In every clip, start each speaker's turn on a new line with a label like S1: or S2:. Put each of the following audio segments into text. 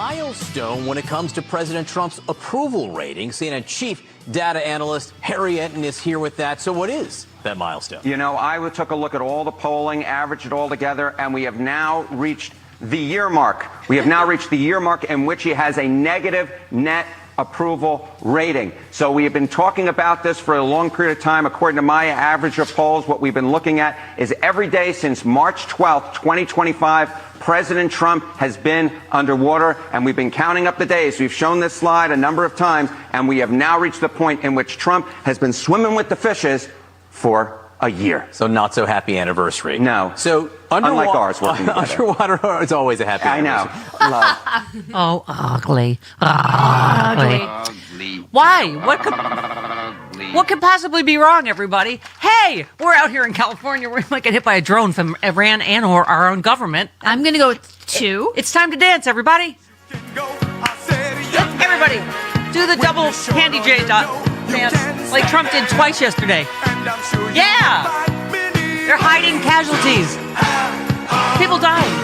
S1: milestone when it comes to President Trump's approval rating. CNN chief data analyst Harry Enton is here with that. So what is that milestone?
S2: You know, I took a look at all the polling, averaged it all together, and we have now reached the year mark. We have now reached the year mark in which he has a negative net approval rating. So we have been talking about this for a long period of time. According to my average of polls, what we've been looking at is every day since March 12th, 2025, President Trump has been underwater, and we've been counting up the days. We've shown this slide a number of times, and we have now reached the point in which Trump has been swimming with the fishes for a year.
S1: So not so happy anniversary.
S2: No.
S1: So
S2: unlike ours working together.
S1: Underwater is always a happy anniversary.
S2: I know. Love.
S3: Oh, ugly. Ugly. Why? What could possibly be wrong, everybody? Hey, we're out here in California. We might get hit by a drone from Iran and or our own government.
S4: I'm going to go with 2.
S3: It's time to dance, everybody. Everybody, do the double handy J dance like Trump did twice yesterday. Yeah. They're hiding casualties. People dying.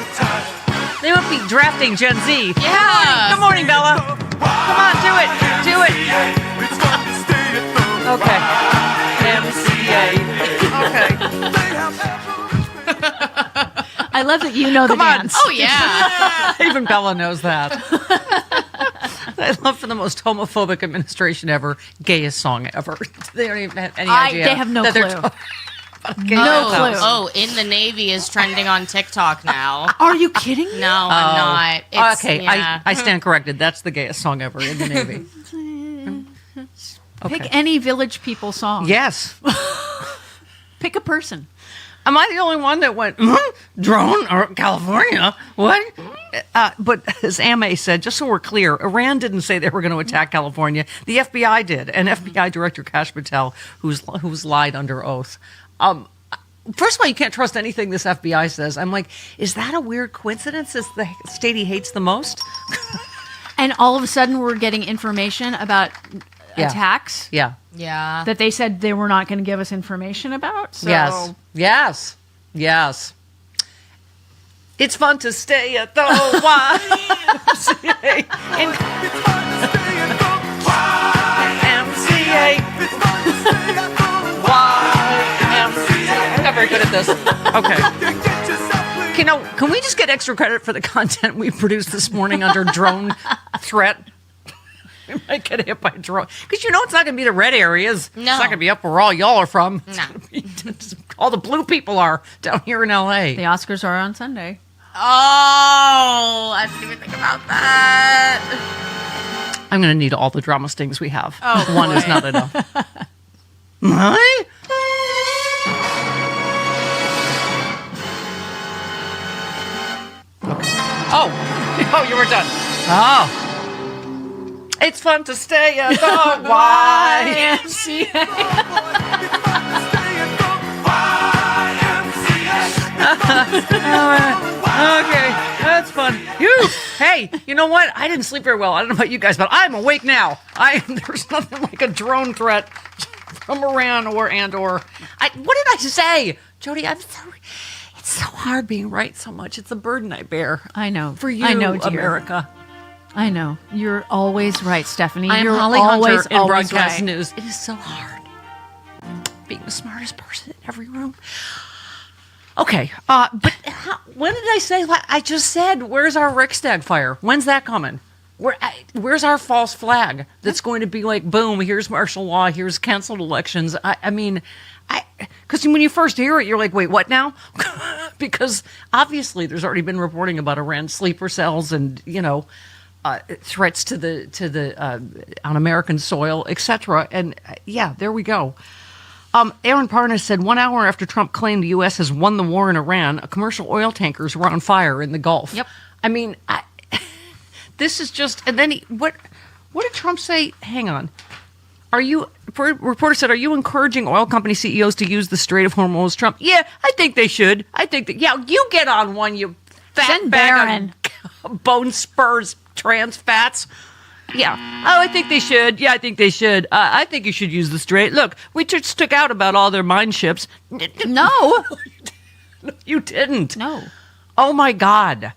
S3: They must be drafting Gen Z.
S4: Yeah.
S3: Good morning, Bella. Come on, do it. Do it. Okay. MCA. Okay.
S4: I love that you know the dance.
S3: Oh, yeah. Even Bella knows that. I love for the most homophobic administration ever, gayest song ever. They don't even have any idea.
S4: They have no clue.
S3: No
S4: clue.
S5: Oh, In the Navy is trending on TikTok now.
S4: Are you kidding me?
S5: No, I'm not. It's,
S3: okay,
S5: yeah.
S3: I stand corrected. That's the gayest song ever, In the Navy. Okay.
S4: Pick any Village People song.
S3: Yes.
S4: Pick a person.
S3: Am I the only one that went, drone or California? What? But as Ame said, just so we're clear, Iran didn't say they were going to attack California. The FBI did. And FBI Director Kash Patel, who's lied under oath. First of all, you can't trust anything this FBI says. I'm like, is that a weird coincidence? It's the state he hates the most?
S4: And all of a sudden we're getting information about attacks.
S3: Yeah.
S5: Yeah.
S4: That they said they were not going to give us information about. So.
S3: Yes. It's fun to stay at the YMCA. I'm not very good at this. Okay. You know, can we just get extra credit for the content we produced this morning under drone threat? We might get hit by a drone. Because you know it's not going to be the red areas.
S5: No.
S3: It's not going to be up where all y'all are from.
S5: No.
S3: All the blue people are down here in L.A.
S4: The Oscars are on Sunday.
S5: Oh, I didn't even think about that.
S3: I'm going to need all the drama stings we have.
S5: Oh,
S3: one
S5: boy.
S3: is not enough. Huh? Okay. Oh, you were done. Oh. It's fun to stay at the YMCA. Okay, that's fun. Hey, you know what? I didn't sleep very well. I don't know about you guys, but I'm awake now. There's nothing like a drone threat from Iran or. What did I say? Jody, it's so hard being right so much. It's a burden I bear.
S4: I know.
S3: For you,
S4: I know, dear.
S3: America.
S4: I know. You're always right, Stephanie.
S3: I am
S4: You're
S3: Holly
S4: always,
S3: Hunter in
S4: always
S3: broadcast
S4: right.
S3: news. It is so hard being the smartest person in every room. Okay, but when did I say? I just said, where's our Riksdag fire? When's that coming? Where's our false flag that's going to be like, boom, here's martial law, here's canceled elections? I mean, because when you first hear it, you're like, wait, what now? Because obviously there's already been reporting about Iran sleeper cells and, threats to the on American soil, etc. And yeah, there we go. Aaron Parnas said 1 hour after Trump claimed the U.S. has won the war in Iran, commercial oil tankers were on fire in the Gulf.
S4: Yep.
S3: I mean, this is just, and then what did Trump say? Hang on. Reporter said, are you encouraging oil company CEOs to use the Strait of Hormuz, Trump? Yeah, I think they should. I think that, you get on one, you fat
S4: Send
S3: bag
S4: Barron.
S3: of bone spurs, trans fats. Yeah. Oh, I think they should. Yeah, I think they should. I think you should use the Strait. Look, we just took out about all their mine ships.
S4: No.
S3: You didn't.
S4: No.
S3: Oh, my God.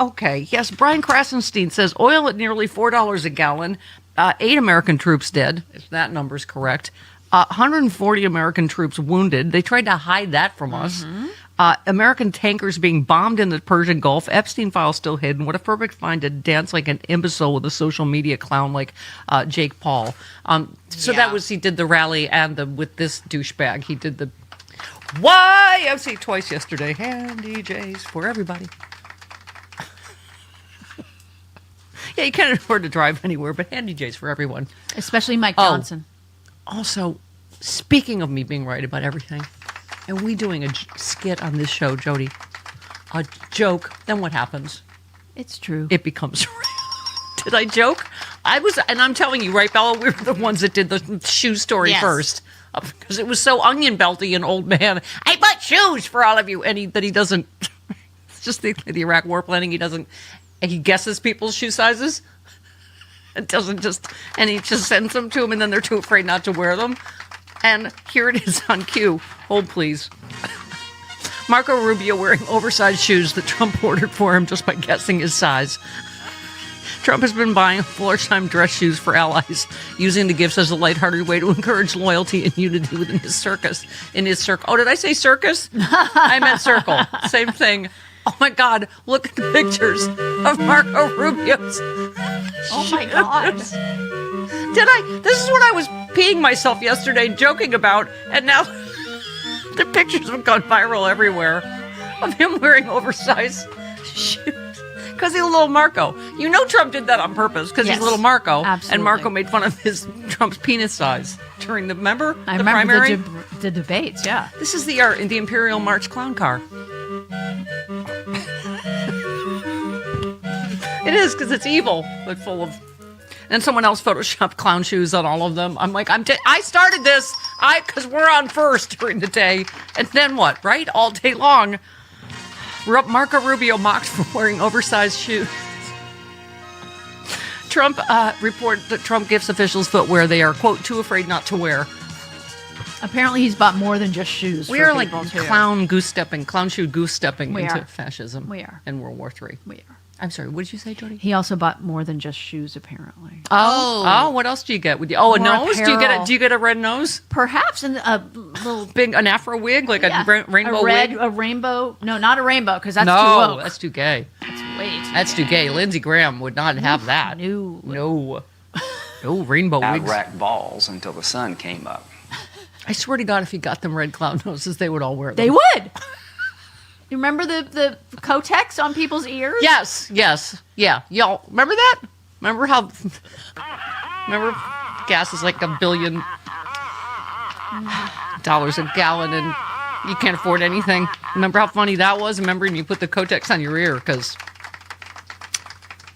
S3: Okay, yes, Brian Krasenstein says oil at nearly $4 a gallon, 8 American troops dead, if that number's correct, 140 American troops wounded. They tried to hide that from us. American tankers being bombed in the Persian Gulf, Epstein files still hidden. What a perfect find to dance like an imbecile with a social media clown like Jake Paul. So that was, he did the rally and with this douchebag, he did the YMCA twice yesterday. Handy J's for everybody. Yeah, you can't afford to drive anywhere, but handy J's for everyone.
S4: Especially Mike Johnson.
S3: Also, speaking of me being right about everything, and we doing a skit on this show, Jody, a joke, then what happens?
S4: It's true.
S3: It becomes real. Did I joke? And I'm telling you, right, Bella, we were the ones that did the shoe story first. Because it was so onion belty and old man. I bought shoes for all of you. And he doesn't, it's just the Iraq war planning, he guesses people's shoe sizes. It doesn't just, and he just sends them to them and then they're too afraid not to wear them. And here it is on cue. Hold, please. Marco Rubio wearing oversized shoes that Trump ordered for him just by guessing his size. Trump has been buying floor-time dress shoes for allies, using the gifts as a lighthearted way to encourage loyalty and unity within his circus. Oh, did I say circus? I meant circle. Same thing. Oh my God, look at the pictures of Marco Rubio's.
S4: Oh my God.
S3: This is what I was peeing myself yesterday, joking about, and now the pictures have gone viral everywhere of him wearing oversized shoes. Because he's a little Marco. You know Trump did that on purpose because he's a little Marco.
S4: Absolutely.
S3: And Marco made fun of Trump's penis size during the
S4: I remember
S3: primary?
S4: the debates, yeah.
S3: This is the Imperial March clown car. It is, because it's evil, but full of... And someone else photoshopped clown shoes on all of them. I'm like, I started this, because we're on first during the day. And then what, right? All day long. Marco Rubio mocked for wearing oversized shoes. Trump reported that Trump gifts officials footwear they are, quote, too afraid not to wear.
S4: Apparently he's bought more than just shoes.
S3: We are like clown shoe goose stepping into fascism.
S4: We are.
S3: And World War III.
S4: We are.
S3: I'm sorry, what did you say, Jody?
S4: He also bought more than just shoes, apparently.
S3: Oh, what else do you get? A nose?
S4: Apparel.
S3: Do you get a red nose?
S4: Perhaps a little
S3: an afro wig, like a rainbow wig?
S4: A rainbow. No, not a rainbow, because that's too woke.
S3: That's too gay.
S4: That's
S3: too gay. Lindsey Graham would not have that.
S4: No
S3: rainbow wigs.
S6: Iraq balls until the sun came up.
S3: I swear to God, if he got them red clown noses, they would all wear them.
S4: They would. You remember the Kotex on people's ears?
S3: Yes. Yeah. Y'all remember that? Remember gas is like $1 billion a gallon and you can't afford anything. Remember how funny that was? Remember when you put the Kotex on your ear? Because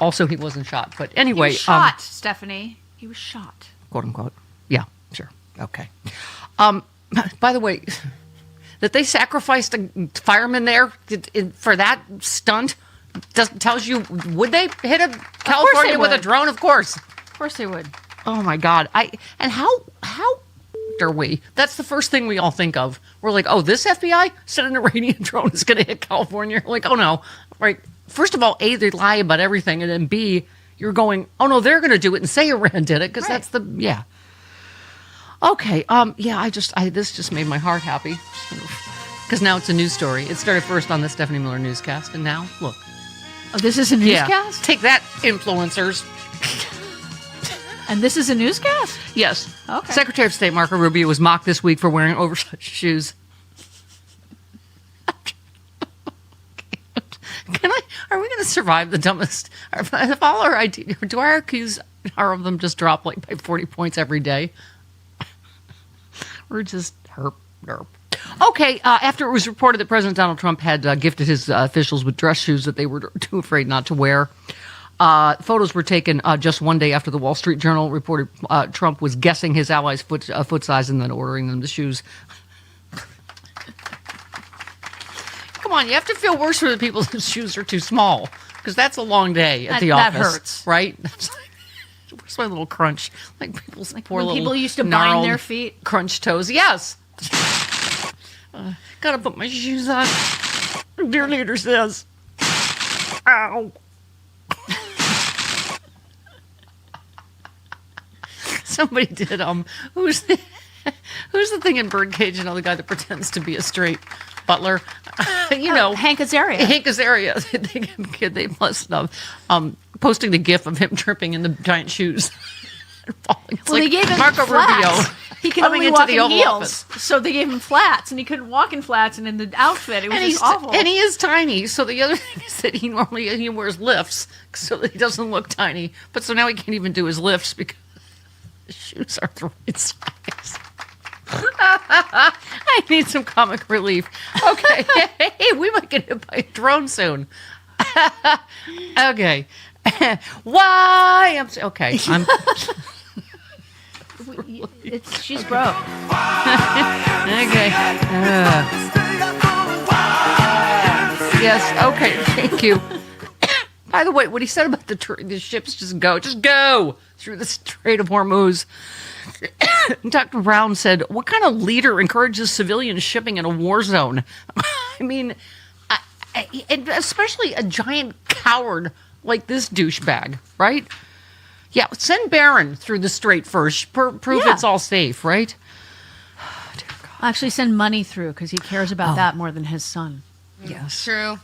S3: also he wasn't shot. But anyway.
S4: He was shot, Stephanie. He was shot.
S3: Quote unquote. Yeah, sure. Okay. By the way, that they sacrificed a fireman there for that stunt tells you, would they hit California with a drone? Of course.
S4: Of course they would.
S3: Oh my God. How are we? That's the first thing we all think of. We're like, oh, this FBI said an Iranian drone is going to hit California. We're like, oh no. Right. First of all, A, they lie about everything. And then B, you're going, oh no, they're going to do it and say Iran did it. Because that's yeah. Okay. This just made my heart happy. Because now it's a news story. It started first on the Stephanie Miller newscast. And now, look.
S4: Oh, this is a newscast?
S3: Yeah. Take that, influencers.
S4: And this is a newscast?
S3: Yes.
S4: Okay.
S3: Secretary of State Marco Rubio was mocked this week for wearing oversized shoes. Are we going to survive the dumbest? If all our ideas, do our IQs, of them just drop like by 40 points every day? We're just herp. Okay, after it was reported that President Donald Trump had gifted his officials with dress shoes that they were too afraid not to wear, photos were taken just one day after the Wall Street Journal reported Trump was guessing his allies' foot size and then ordering them the shoes. Come on, you have to feel worse for the people whose shoes are too small, because that's a long day at the office.
S4: That hurts.
S3: Right? Where's my little crunch? Like people's poor
S4: when
S3: little
S4: people used to
S3: gnarled
S4: bind their feet.
S3: Crunch toes. Yes. Gotta put my shoes on. Dear leader says. Ow. Somebody did, who's the thing in Birdcage, the guy that pretends to be a straight butler?
S4: Hank Azaria.
S3: Hank Azaria. They must have posting the gif of him tripping in the giant shoes. It's
S4: Well, they gave him
S3: Marco
S4: flats.
S3: Rubio.
S4: He can
S3: coming
S4: only
S3: into
S4: walk
S3: the
S4: in
S3: Oval
S4: heels,
S3: Office.
S4: so they gave him flats, and he couldn't walk in flats. And in the outfit, it was just awful.
S3: And he is tiny. So the other thing is that he wears lifts so that he doesn't look tiny. But so now he can't even do his lifts because his shoes are the right size. I need some comic relief. Okay, hey, we might get hit by a drone soon. Okay, why? Okay, I'm.
S4: She's broke.
S3: Okay. Yes. Okay. Thank you. By the way, what he said about the ships just go through the Strait of Hormuz. Dr. Brown said, "What kind of leader encourages civilian shipping in a war zone?" I mean, and especially a giant coward like this douchebag, right? Yeah, send Barron through the strait first. Prove it's all safe, right? Oh, dear God.
S4: Actually, send money through because he cares about that more than his son.
S3: Yes.
S5: True.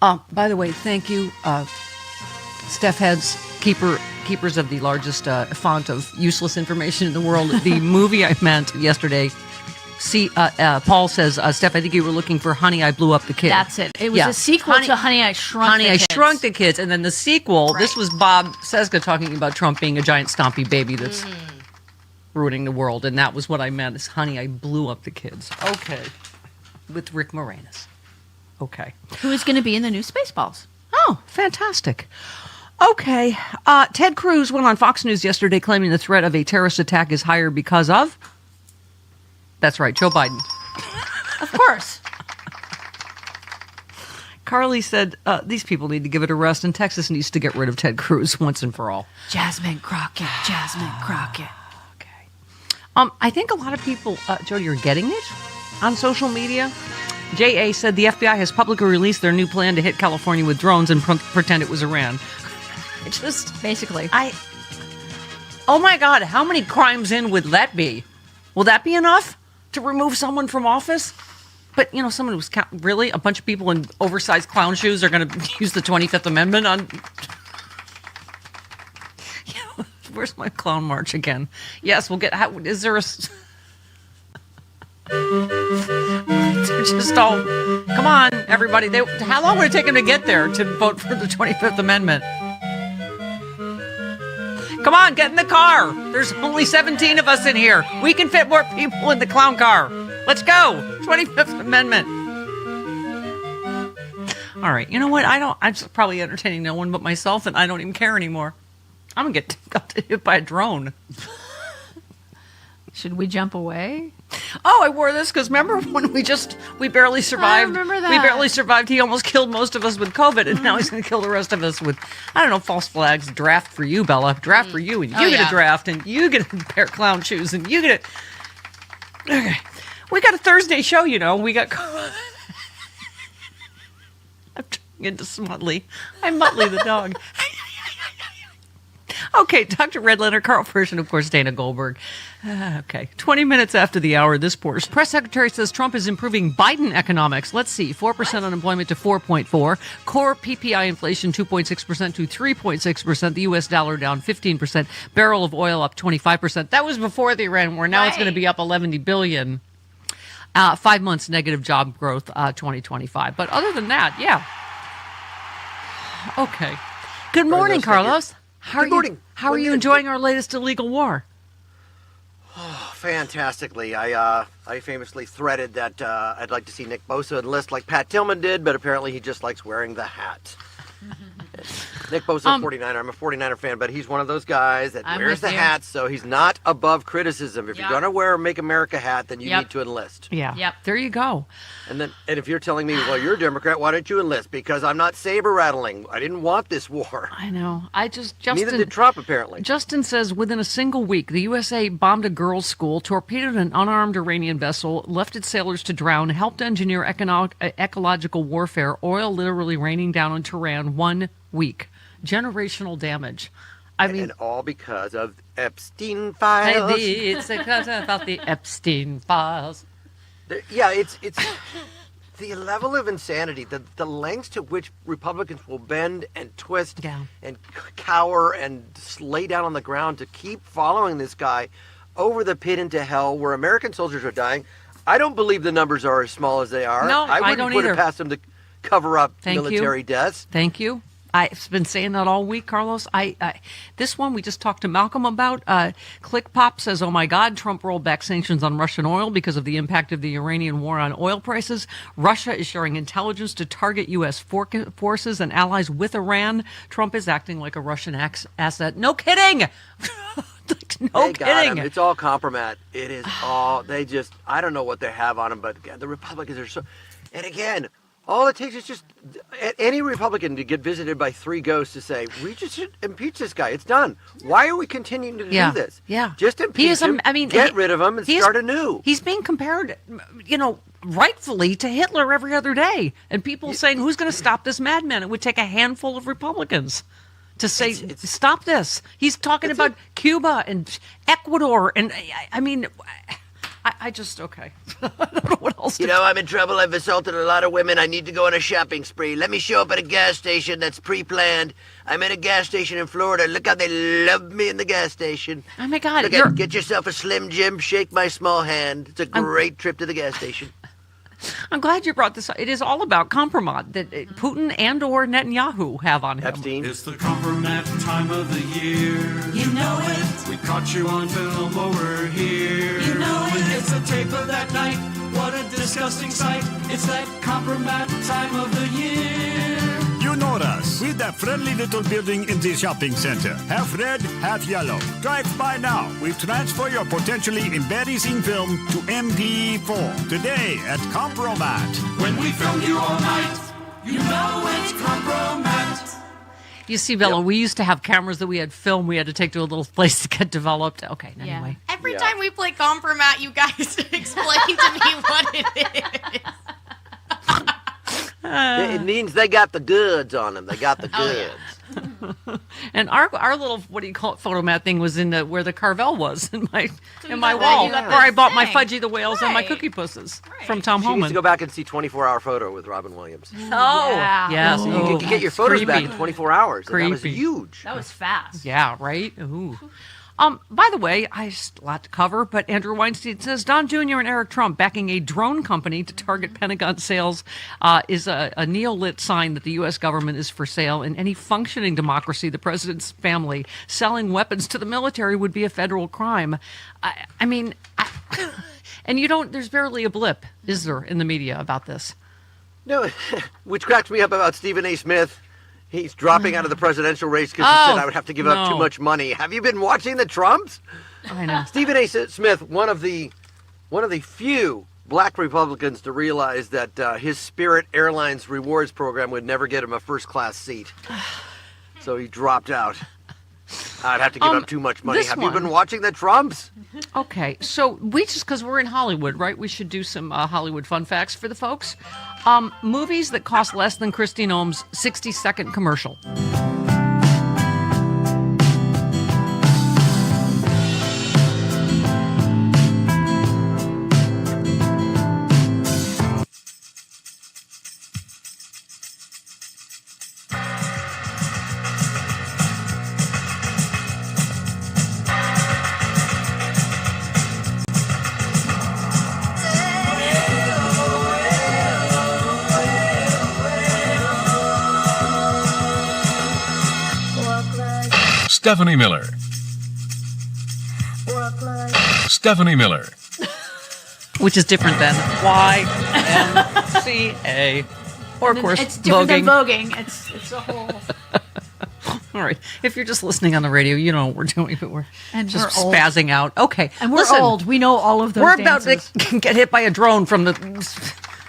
S3: By the way, thank you, Steph Heads, keepers of the largest font of useless information in the world. The movie I meant yesterday. See, Paul says, Steph, I think you were looking for Honey, I Blew Up the Kid.
S4: That's it. It was a sequel to Honey, I Shrunk the Kids.
S3: Shrunk the Kids. And then the sequel, this was Bob Seska talking about Trump being a giant stompy baby that's ruining the world. And that was what I meant, is Honey, I Blew Up the Kids. Okay. With Rick Moranis. Okay.
S4: Who is going to be in the new Spaceballs.
S3: Oh, fantastic. Okay. Ted Cruz went on Fox News yesterday claiming the threat of a terrorist attack is higher because of... That's right, Joe Biden.
S4: Of course.
S3: Carly said, these people need to give it a rest, and Texas needs to get rid of Ted Cruz once and for all.
S4: Jasmine Crockett.
S3: Okay. I think a lot of people, Jody, are getting it on social media. J.A. said the FBI has publicly released their new plan to hit California with drones and pretend it was Iran.
S4: Basically.
S3: Oh my God, how many crimes in would that be? Will that be enough to remove someone from office? But, someone who's really a bunch of people in oversized clown shoes are going to use the 25th Amendment on. Where's my clown march again? Yes, we'll get. Is there a. They're just all. Come on, everybody. How long would it take them to get there to vote for the 25th Amendment? Come on, get in the car. There's only 17 of us in here. We can fit more people in the clown car. Let's go. 25th Amendment. All right. You know what? I'm probably entertaining no one but myself, and I don't even care anymore. I'm going to get hit by a drone.
S4: Should we jump away?
S3: Oh, I wore this because remember when we barely survived?
S4: I remember that.
S3: We barely survived. He almost killed most of us with COVID, and now he's going to kill the rest of us with, false flags. Draft for you, Bella. Draft for you, and you get a draft, and you get a pair of clown shoes, and you get a... Okay. We got a Thursday show, We got... I'm turning into Smutley. I'm Muttley the dog. Okay, Dr. Redletter, Carl Persian, of course, Dana Goldberg. Okay, 20 minutes after the hour, this portion. Press secretary says Trump is improving Biden economics. Let's see, 4% unemployment to 4.4%. Core PPI inflation 2.6% to 3.6%. The U.S. dollar down 15%. Barrel of oil up 25%. That was before the Iran war. Now it's going to be up $11 billion. 5 months negative job growth, 2025. But other than that, yeah. Okay. Good morning, Carlos.
S7: Good morning.
S3: How are you enjoying our latest illegal war?
S7: Oh, fantastically. I famously threaded that I'd like to see Nick Bosa enlist like Pat Tillman did, but apparently he just likes wearing the hat. Nick Bosa's a 49er. I'm a 49er fan, but he's one of those guys that
S4: I'm
S7: wears
S4: with
S7: the
S4: you.
S7: hat, so he's not above criticism. If
S4: Yep.
S7: you're going to wear a Make America hat, then you
S4: Yep.
S7: need to enlist.
S3: Yeah.
S4: Yep.
S3: There you go.
S7: And if you're telling me, well, you're a Democrat, why don't you enlist? Because I'm not saber rattling. I didn't want this war.
S3: I know.
S7: Neither
S3: Justin,
S7: did Trump, apparently.
S3: Justin says within a single week, the USA bombed a girls' school, torpedoed an unarmed Iranian vessel, left its sailors to drown, helped engineer ecological warfare, oil literally raining down on Tehran 1 week. Generational damage. I mean,
S7: And all because of Epstein files.
S3: it's about the Epstein files.
S7: Yeah, it's the level of insanity, the lengths to which Republicans will bend and twist
S3: Yeah.
S7: and cower and lay down on the ground to keep following this guy over the pit into hell where American soldiers are dying. I don't believe the numbers are as small as they are.
S3: No, I
S7: wouldn't
S3: don't
S7: put
S3: either.
S7: it past them to cover up
S3: Thank you.
S7: military deaths.
S3: Thank you. I've been saying that all week, Carlos. This one we just talked to Malcolm about. Click Pop says, "Oh my God, Trump rolled back sanctions on Russian oil because of the impact of the Iranian war on oil prices. Russia is sharing intelligence to target U.S. forces and allies with Iran. Trump is acting like a Russian asset." No kidding. No
S7: They got him.
S3: kidding.
S7: It's all compromat. It is all, I don't know what they have on him, but the Republicans are so, and again, all it takes is just any Republican to get visited by 3 ghosts to say, we just should impeach this guy. It's done. Why are we continuing to do this?
S3: Yeah.
S7: Just impeach him, get rid of him, and start anew.
S3: He's being compared, rightfully to Hitler every other day. And people saying, who's going to stop this madman? It would take a handful of Republicans to say, stop this. He's talking about Cuba and Ecuador. And I mean, I just, okay. I don't know what else to
S7: I'm in trouble. I've assaulted a lot of women. I need to go on a shopping spree. Let me show up at a gas station that's pre-planned. I'm at a gas station in Florida. Look how they love me in the gas station.
S3: Oh, my God.
S7: Get yourself a Slim Jim. Shake my small hand. It's a great trip to the gas station.
S3: I'm glad you brought this up. It is all about compromat that Putin and or Netanyahu have on him.
S7: Epstein.
S8: It's the Compromat time of the year. You know it. We caught you on film over here. You know it. It's a tape of that night. What a disgusting sight. It's that Compromat time of the year.
S9: You know us. We're that friendly little building in the shopping center. Half red, half yellow. Drive by now. We transfer your potentially embarrassing film to MP4. Today at Compromat.
S8: When we film you all night, you know it's Compromat.
S3: You see, Bella, we used to have cameras that we had film we had to take to a little place to get developed. Okay, anyway.
S5: Every time we play Compromat, you guys explain to me what it is.
S7: It means they got the goods on them. They got the goods.
S3: And our little, what do you call it, photomat thing was in where the Carvel was in my
S5: you
S3: wall,
S5: got
S3: where I bought my
S5: thing.
S3: Fudgy the Whales and my
S5: Right.
S3: Cookie Pusses from Tom
S7: She needs to
S3: Homan.
S7: go back and see 24-hour photo with Robin Williams.
S3: Oh,
S4: Yeah.
S3: yes.
S7: So you can get your photos back in 24 hours. And that was
S3: Creepy.
S7: huge.
S4: That was fast.
S3: Yeah, right? Ooh. By the way, I just a lot to cover, but Andrew Weinstein says Don Jr. and Eric Trump backing a drone company to target Pentagon sales is a neolit sign that the U.S. government is for sale. In any functioning democracy, the president's family selling weapons to the military would be a federal crime. I mean, and there's barely a blip, is there, in the media about this?
S7: No, which cracked me up about Stephen A. Smith. He's dropping out of the presidential race because he said I would have to give up too much money. Have you been watching the Trumps?
S3: I know.
S7: Stephen A. Smith, one of the few black Republicans to realize that his Spirit Airlines rewards program would never get him a first-class seat. So he dropped out. I'd have to give up too much money. Have you been watching the Trumps?
S3: Okay, so because we're in Hollywood, right? We should do some Hollywood fun facts for the folks. Movies that cost less than Kristi Noem's 60-second commercial.
S10: Stephanie Miller. Stephanie Miller.
S3: Which is different than YMCA. Or, of course,
S4: It's different
S3: voguing.
S4: than voguing. It's a whole.
S3: All right. If you're just listening on the radio, you know what we're doing, but we're just
S4: we're old.
S3: spazzing out. Okay.
S4: And we're
S3: Listen,
S4: old. We know all of those
S3: we're
S4: dances.
S3: about to get hit by a drone from the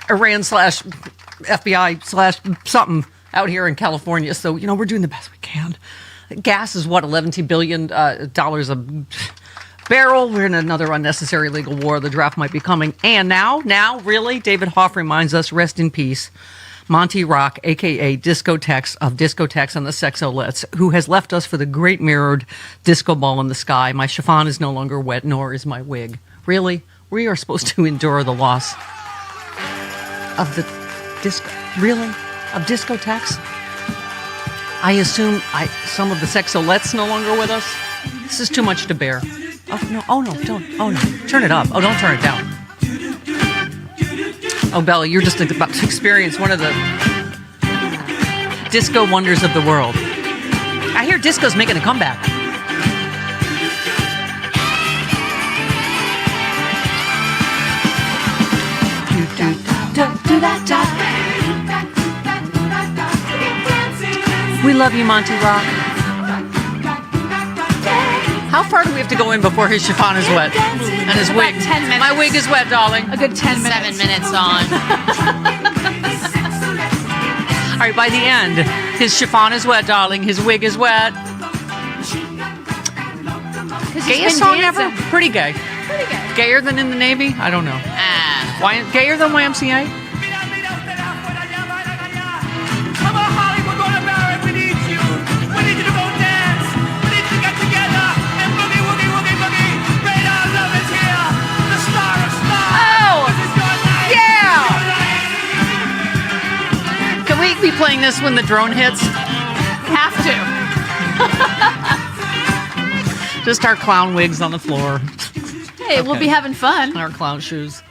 S3: Iran/FBI/something out here in California. So, we're doing the best we can. Gas is what, $11 billion a barrel. We're in another unnecessary legal war. The draft might be coming. And now, really, David Hoff reminds us, rest in peace, Monty Rock, a.k.a. Discotex of Discotex and the Sexolettes, who has left us for the great mirrored disco ball in the sky. My chiffon is no longer wet, nor is my wig. Really? We are supposed to endure the loss of the disco. Really? Of Discotex? I assume some of the Sexolettes no longer with us? This is too much to bear. Oh no, don't. Oh no, turn it up. Oh, don't turn it down. Oh, Bella, you're just about to experience one of the disco wonders of the world. I hear disco's making a comeback. We love you, Monty Rock. How far do we have to go in before his chiffon is wet? And his wig?
S5: 10 minutes.
S3: My wig is wet, darling.
S4: A good 10 minutes.
S5: 7 minutes on.
S3: All right, by the end, his chiffon is wet, darling. His wig is wet. Gayest song ever? Pretty gay.
S4: Pretty gay.
S3: Gayer than In the Navy? I don't know. Gayer than YMCA? Be playing this when the drone hits?
S4: Have
S3: to. Just our clown wigs on the floor.
S4: Hey, we'll be having fun.
S3: Our clown shoes.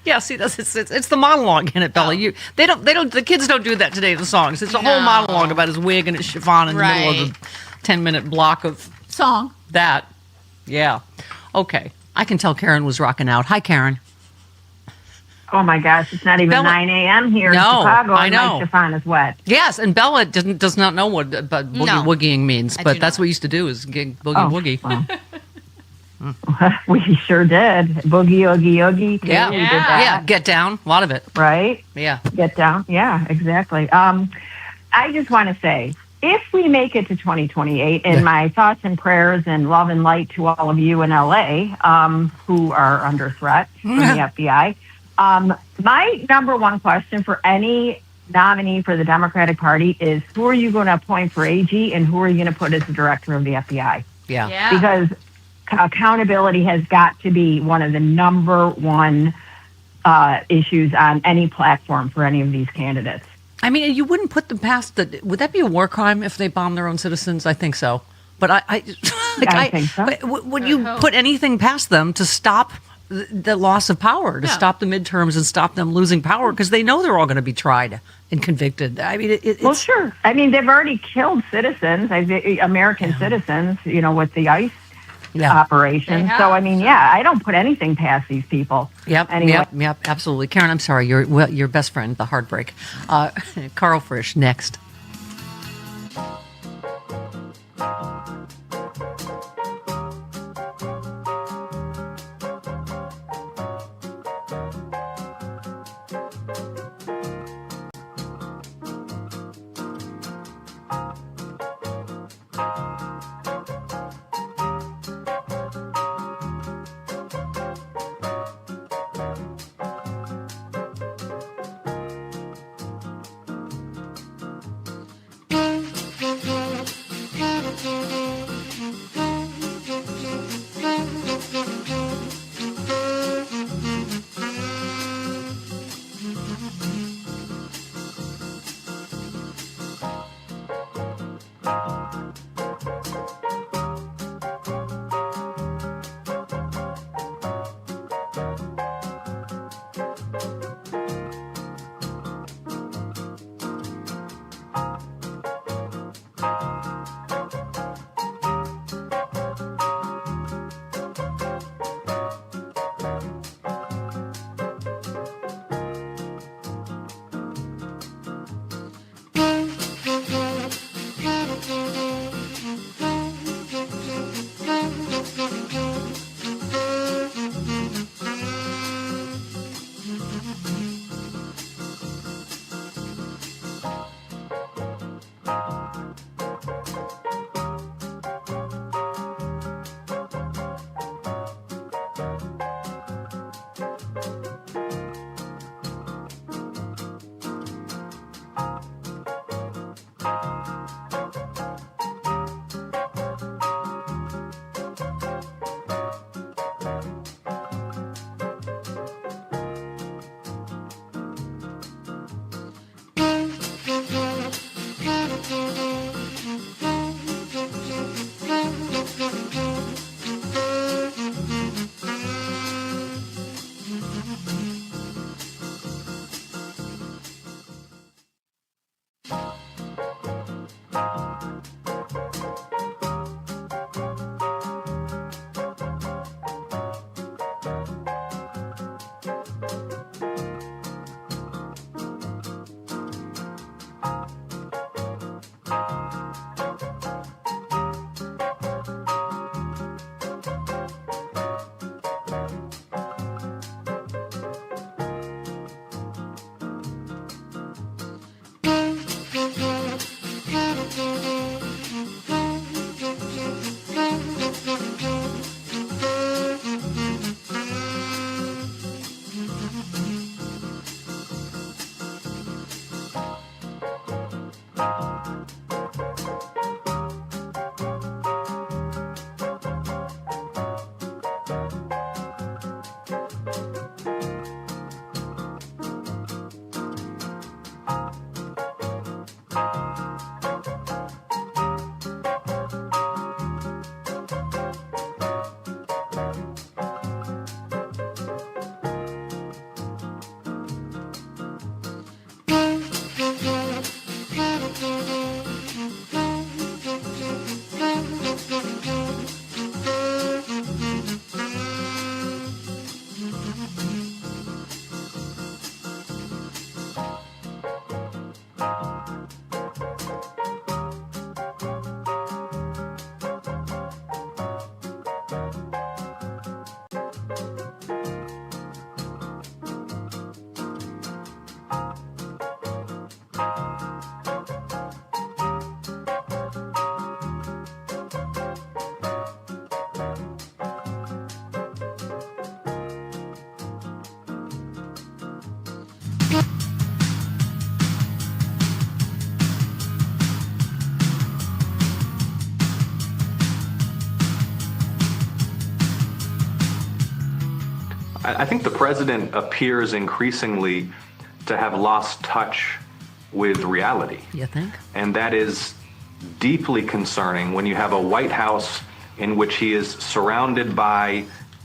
S3: Yeah, see, it's the monologue in it, Bella. The kids don't do that today in the songs. It's a whole monologue about his wig and his chiffon in the middle of the 10-minute block of
S4: song.
S3: That. Yeah. Okay. I can tell Karen was rocking out. Hi, Karen.
S11: Oh my gosh, it's not even
S3: Bella,
S11: 9 a.m. here in Chicago, and my chiffon is wet.
S3: Yes, and Bella does not know what boogie-woogieing means, but that's what we used to do, is boogie-woogie.
S11: Well. We sure did. Boogie, oogie, oogie.
S3: Yeah.
S11: We did that.
S3: Yeah, get down, a lot of it.
S11: Right?
S3: Yeah.
S11: Get down, yeah, exactly. I just want to say, if we make it to 2028, and my thoughts and prayers and love and light to all of you in L.A. Who are under threat from the FBI, my number one question for any nominee for the Democratic Party is, who are you going to appoint for AG and who are you going to put as the director of the FBI?
S3: Yeah.
S11: Because accountability has got to be one of the number one issues on any platform for any of these candidates.
S3: I mean, you wouldn't put them past would that be a war crime if they bomb their own citizens? I think so. But I
S11: think so.
S3: Would you put anything past them to stop the loss of power, to stop the midterms and stop them losing power, because they know they're all going to be tried and convicted? I mean,
S11: well, sure. I mean, they've already killed citizens, American citizens, with the ICE operation. So, I mean, I don't put anything past these people.
S3: Yep,
S11: anyway.
S3: yep, absolutely. Karen, I'm sorry, your best friend, the heartbreak. Carl Frisch, next.
S12: I think the president appears increasingly to have lost touch with reality.
S3: You think?
S12: And that is deeply concerning when you have a White House in which he is surrounded by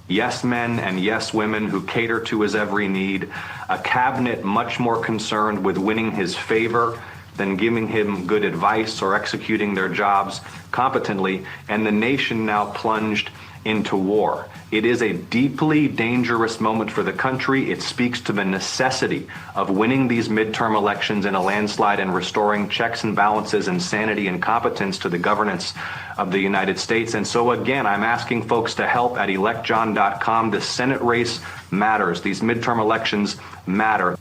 S12: yes men and yes women who cater to his every need, a cabinet much more concerned with winning his favor than giving him good advice or executing their jobs competently, and the nation now plunged into war. It is a deeply dangerous moment for the country. It speaks to the necessity of winning these midterm elections in a landslide and restoring checks and balances and sanity and competence to the governance of the United States. And so again, I'm asking folks to help at electjohn.com. The Senate race matters. These midterm elections matter.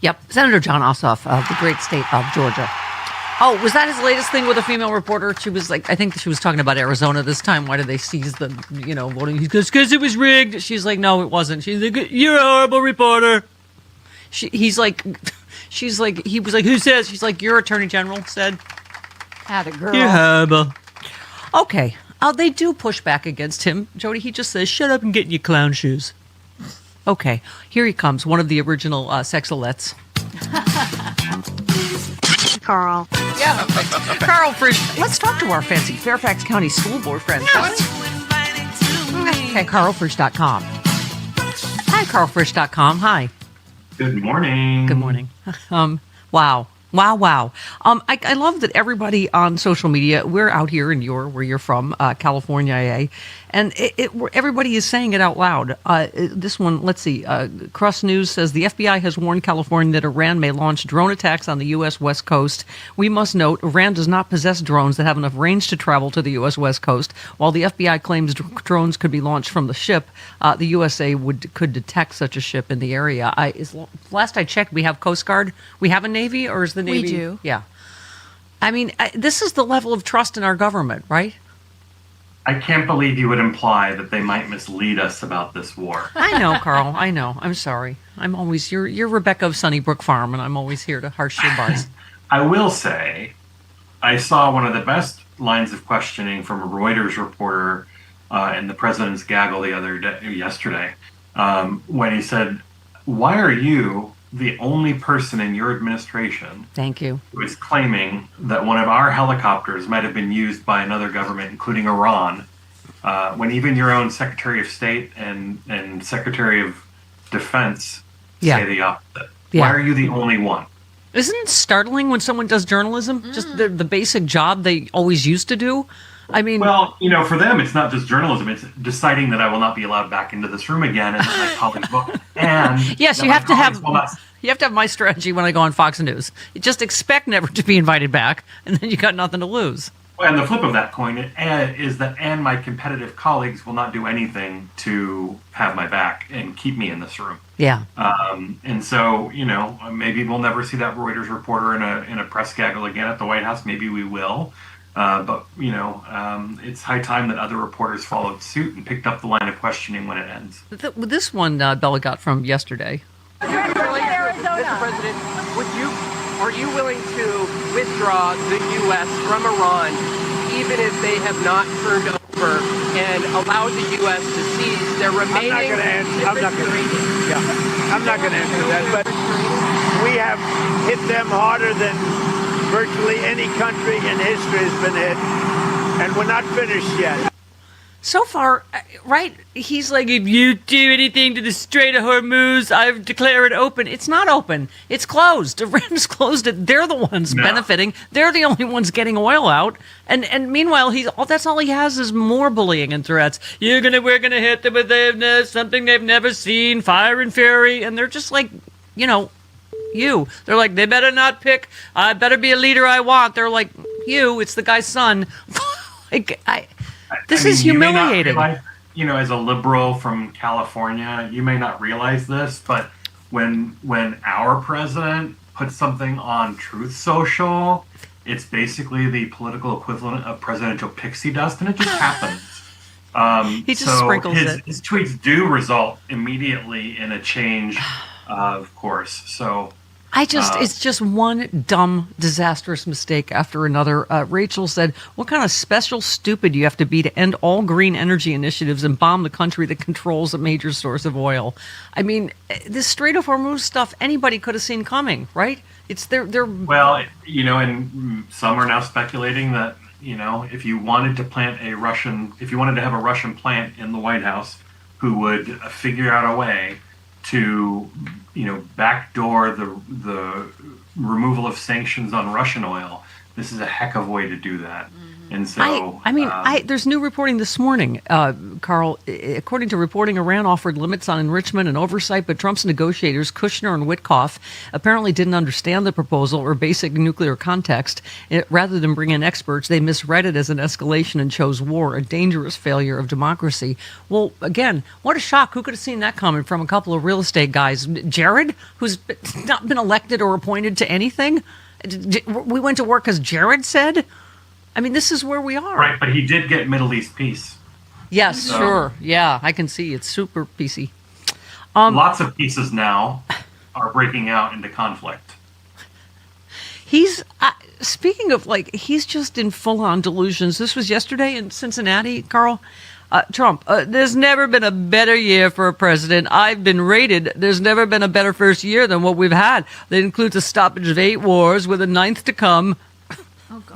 S3: Yep, Senator John Ossoff of the great state of Georgia. Oh, was that his latest thing with a female reporter? She was like, I think she was talking about Arizona this time. Why did they seize the, voting? He goes, because it was rigged. She's like, no, it wasn't. She's like, you're a horrible reporter. He was like, who says? She's like, your attorney general said.
S4: Had a girl.
S3: You're horrible. Okay. They do push back against him. Jody, he just says, shut up and get in your clown shoes. Okay. Here he comes. One of the original sexalettes.
S13: Carl.
S3: Yeah. Carl Frisch. Let's talk to our fancy Fairfax County School Board friends. Okay, carlfrisch.com. Hi, carlfrisch.com. Hi.
S14: Good morning.
S3: Good morning. Wow. I love that everybody on social media, we're out here in where you're from, California, AA, and everybody is saying it out loud. This one, let's see, Crust News says the FBI has warned California that Iran may launch drone attacks on the U.S. West Coast. We must note, Iran does not possess drones that have enough range to travel to the U.S. West Coast. While the FBI claims drones could be launched from the ship, the USA could detect such a ship in the area. Last I checked, we have Coast Guard. We have a Navy, or is the Navy?
S4: We do.
S3: Yeah. I mean, this is the level of trust in our government, right?
S14: I can't believe you would imply that they might mislead us about this war.
S3: I know, Carl. I know. I'm sorry. I'm always you're Rebecca of Sunnybrook Farm, and I'm always here to harsh your bars.
S14: I will say, I saw one of the best lines of questioning from a Reuters reporter in the president's gaggle yesterday, when he said, "Why are you the only person in your administration
S3: Thank you.
S14: who is claiming that one of our helicopters might have been used by another government, including Iran, when even your own Secretary of State and Secretary of Defense say the opposite?
S3: Yeah.
S14: Why are you the only one?"
S3: Isn't it startling when someone does journalism? Just the basic job they always used to do? I mean...
S14: Well, for them, it's not just journalism. It's deciding that I will not be allowed back into this room again and that my colleagues will. And
S3: yes, you have to have my strategy when I go on Fox News. You just expect never to be invited back, and then you got nothing to lose.
S14: And the flip of that coin is that my competitive colleagues will not do anything to have my back and keep me in this room.
S3: Yeah.
S14: And so, maybe we'll never see that Reuters reporter in a press gaggle again at the White House. Maybe we will. But it's high time that other reporters followed suit and picked up the line of questioning when it ends.
S3: This one Bella got from yesterday.
S15: Mr. President, are you willing to withdraw the U.S. from Iran, even if they have not turned over and allowed the U.S. to seize their remaining?
S16: I'm not going to answer that, but we have hit them harder than virtually any country in history has been hit, and we're not finished yet.
S3: So far, right, he's like, if you do anything to the Strait of Hormuz, I declare it open. It's not open. It's closed. Iran's closed it. They're the ones benefiting. They're the only ones getting oil out. And meanwhile, that's all he has is more bullying and threats. We're gonna hit them with something they've never seen, fire and fury. And they're just like, They're like, they better not pick. I better be a leader I want. They're like, it's the guy's son. This is humiliating.
S14: As a liberal from California, you may not realize this, but when our president puts something on Truth Social, it's basically the political equivalent of presidential pixie dust, and it just happens.
S3: He just sprinkles it.
S14: His tweets do result immediately in a change of course. So
S3: It's just one dumb, disastrous mistake after another. Rachel said, what kind of special stupid do you have to be to end all green energy initiatives and bomb the country that controls a major source of oil? I mean, this Strait of Hormuz stuff, anybody could have seen coming, right? They're
S14: Well, and some are now speculating that, if you wanted to have a Russian plant in the White House who would figure out a way to, backdoor the removal of sanctions on Russian oil, this is a heck of a way to do that. And so,
S3: there's new reporting this morning, Carl. According to reporting, Iran offered limits on enrichment and oversight, but Trump's negotiators, Kushner and Witkoff, apparently didn't understand the proposal or basic nuclear context. Rather than bring in experts, they misread it as an escalation and chose war, a dangerous failure of democracy. Well, again, what a shock. Who could have seen that coming from a couple of real estate guys? Jared, who's not been elected or appointed to anything? We went to work because Jared said? I mean, this is where we are.
S14: Right, but he did get Middle East peace.
S3: Yes, sure. Yeah, I can see. It's super PC.
S14: Lots of pieces now are breaking out into conflict.
S3: He's, speaking of, he's just in full-on delusions. This was yesterday in Cincinnati, Carl. Trump, there's never been a better year for a president. I've been rated. There's never been a better first year than what we've had. That includes a stoppage of 8 wars with a 9th to come.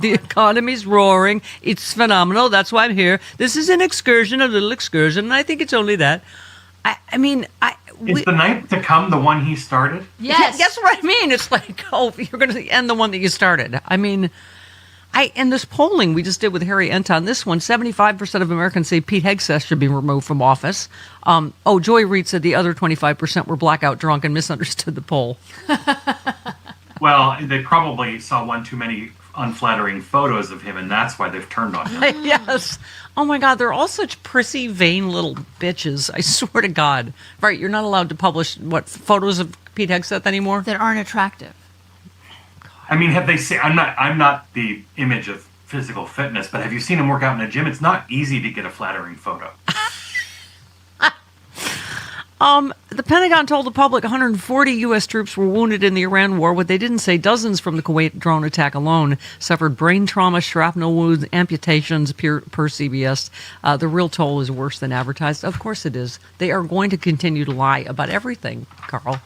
S3: The economy's roaring. It's phenomenal. That's why I'm here. This is an excursion, a little excursion, and I think it's only that. Is
S14: the 9th to come the one he started?
S3: Yes. That's what I mean. It's like, you're going to end the one that you started. I mean, and this polling we just did with Harry Enton, this one, 75% of Americans say Pete Hegseth should be removed from office. Joy Reid said the other 25% were blackout drunk and misunderstood the poll.
S14: Well, they probably saw one too many unflattering photos of him, and that's why they've turned on him.
S3: Yes. Oh my God, they're all such prissy, vain little bitches. I swear to God. Right, you're not allowed to publish photos of Pete Hegseth anymore
S4: that aren't attractive.
S14: I mean, have they seen? I'm not the image of physical fitness, but have you seen him work out in a gym? It's not easy to get a flattering photo.
S3: The Pentagon told the public 140 U.S. troops were wounded in the Iran war. What they didn't say, dozens from the Kuwait drone attack alone suffered brain trauma, shrapnel wounds, amputations, per CBS. The real toll is worse than advertised. Of course it is. They are going to continue to lie about everything, Carl.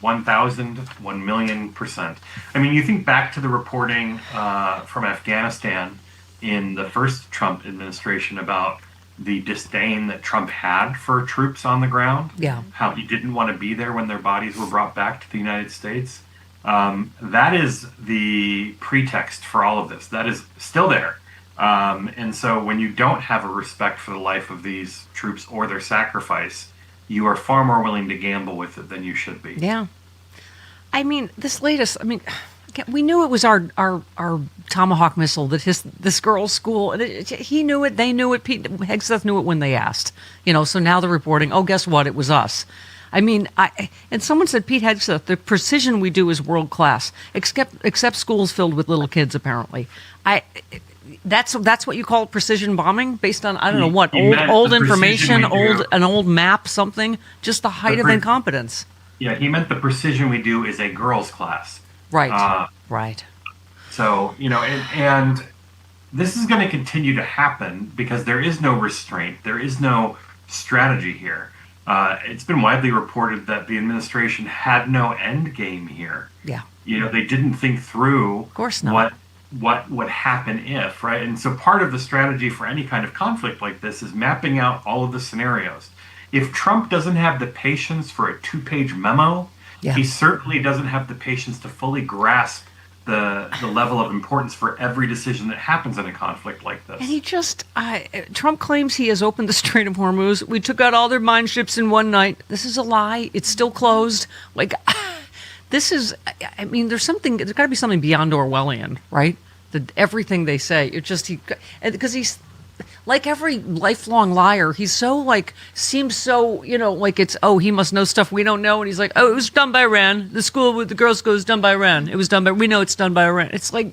S14: 1,000,000%. I mean, you think back to the reporting from Afghanistan in the first Trump administration about the disdain that Trump had for troops on the ground.
S3: Yeah.
S14: How he didn't want to be there when their bodies were brought back to the United States. That is the pretext for all of this. That is still there. And so when you don't have a respect for the life of these troops or their sacrifice, you are far more willing to gamble with it than you should be.
S3: Yeah. I mean, this latest, we knew it was our Tomahawk missile that hit this girl's school. And he knew it. They knew it. Pete Hegseth knew it when they asked. So now they're reporting, guess what? It was us. And someone said, Pete Hegseth, the precision we do is world class, except schools filled with little kids, apparently. That's what you call precision bombing, based on, I don't know what, old information, an old map, something, just the height of incompetence.
S14: Yeah, he meant the precision we do is a girls' class.
S3: Right, right.
S14: So, and this is going to continue to happen because there is no restraint. There is no strategy here. It's been widely reported that the administration had no end game here.
S3: Yeah.
S14: They didn't think through
S3: of course not.
S14: what would happen if, right? And so part of the strategy for any kind of conflict like this is mapping out all of the scenarios. If Trump doesn't have the patience for a 2-page memo, he certainly doesn't have the patience to fully grasp the level of importance for every decision that happens in a conflict like this.
S3: And he Trump claims he has opened the Strait of Hormuz. We took out all their mine ships in one night. This is a lie. It's still closed. There's got to be something beyond Orwellian, right? Everything they say, because he's, like every lifelong liar, he's so seems so, it's, he must know stuff we don't know. And he's like, it was done by Iran. The school with the girls' school was done by Iran. It was done by, we know it's done by Iran. It's like,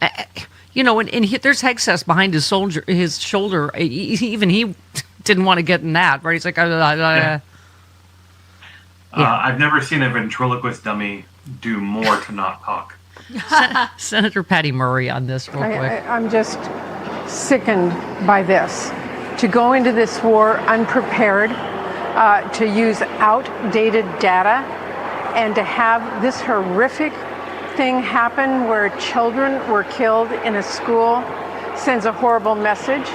S3: and there's Hegseth behind his shoulder. Even he didn't want to get in that, right? He's like,
S14: I've never seen a ventriloquist dummy do more to not talk.
S3: Senator Patty Murray on this real quick.
S13: I'm just sickened by this. To go into this war unprepared, to use outdated data, and to have this horrific thing happen where children were killed in a school sends a horrible message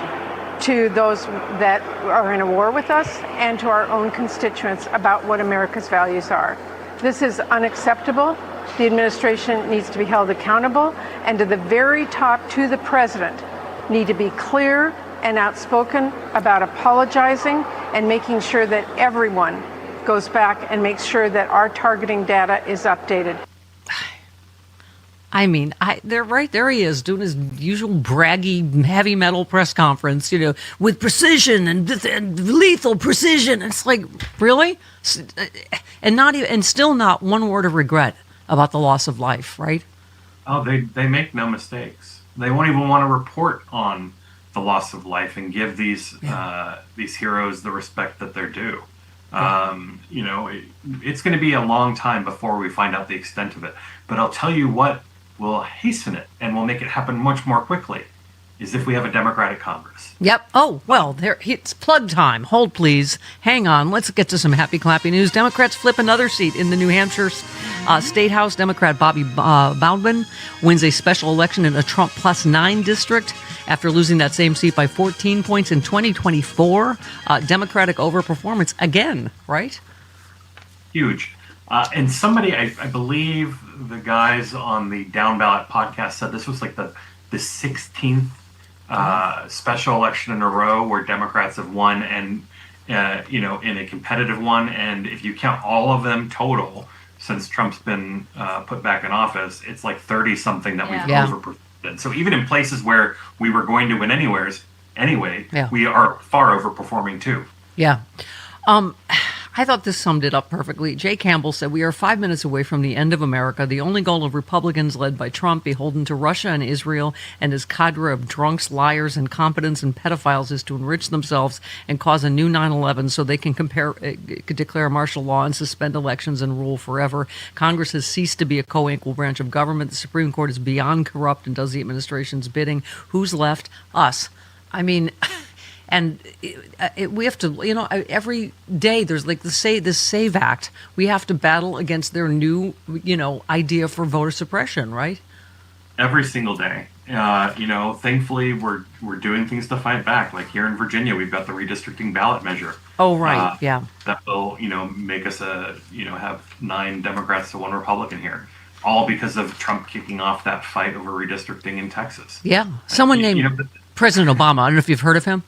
S13: to those that are in a war with us and to our own constituents about what America's values are. This is unacceptable. The administration needs to be held accountable, and to the very top, to the president, need to be clear and outspoken about apologizing and making sure that everyone goes back and makes sure that our targeting data is updated.
S3: I mean, they're right there. He is doing his usual braggy heavy metal press conference, with precision and lethal precision. It's like, really, and still not one word of regret about the loss of life, right?
S14: Oh, they make no mistakes. They won't even want to report on the loss of life and give these heroes the respect that they're due. It's going to be a long time before we find out the extent of it. But I'll tell you what will hasten it and will make it happen much more quickly is if we have a Democratic Congress.
S3: Yep. Oh, well, it's plug time. Hold, please. Hang on. Let's get to some happy, clappy news. Democrats flip another seat in the New Hampshire State House. Democrat Bobby Bowden wins a special election in a Trump +9 district after losing that same seat by 14 points in 2024. Democratic overperformance again, right?
S14: Huge. And somebody, I believe the guys on the Down Ballot podcast said this was like the 16th special election in a row where Democrats have won, and in a competitive one. And if you count all of them total since Trump's been put back in office, it's like 30 something that we've overperformed. So even in places where we were going to win anyway, we are far overperforming too.
S3: Yeah. I thought this summed it up perfectly. Jay Campbell said, "We are 5 minutes away from the end of America. The only goal of Republicans led by Trump, beholden to Russia and Israel and his cadre of drunks, liars, incompetents, and pedophiles is to enrich themselves and cause a new 9/11 so they can declare martial law and suspend elections and rule forever. Congress has ceased to be a co-equal branch of government. The Supreme Court is beyond corrupt and does the administration's bidding. Who's left? Us." I mean... And we have to, every day there's like this SAVE Act. We have to battle against their new, idea for voter suppression, right?
S14: Every single day. Thankfully we're doing things to fight back. Like here in Virginia, we've got the redistricting ballot measure.
S3: Oh, right.
S14: That will, make us have 9 Democrats to 1 Republican here. All because of Trump kicking off that fight over redistricting in Texas.
S3: Yeah. Someone named President Obama. I don't know if you've heard of him.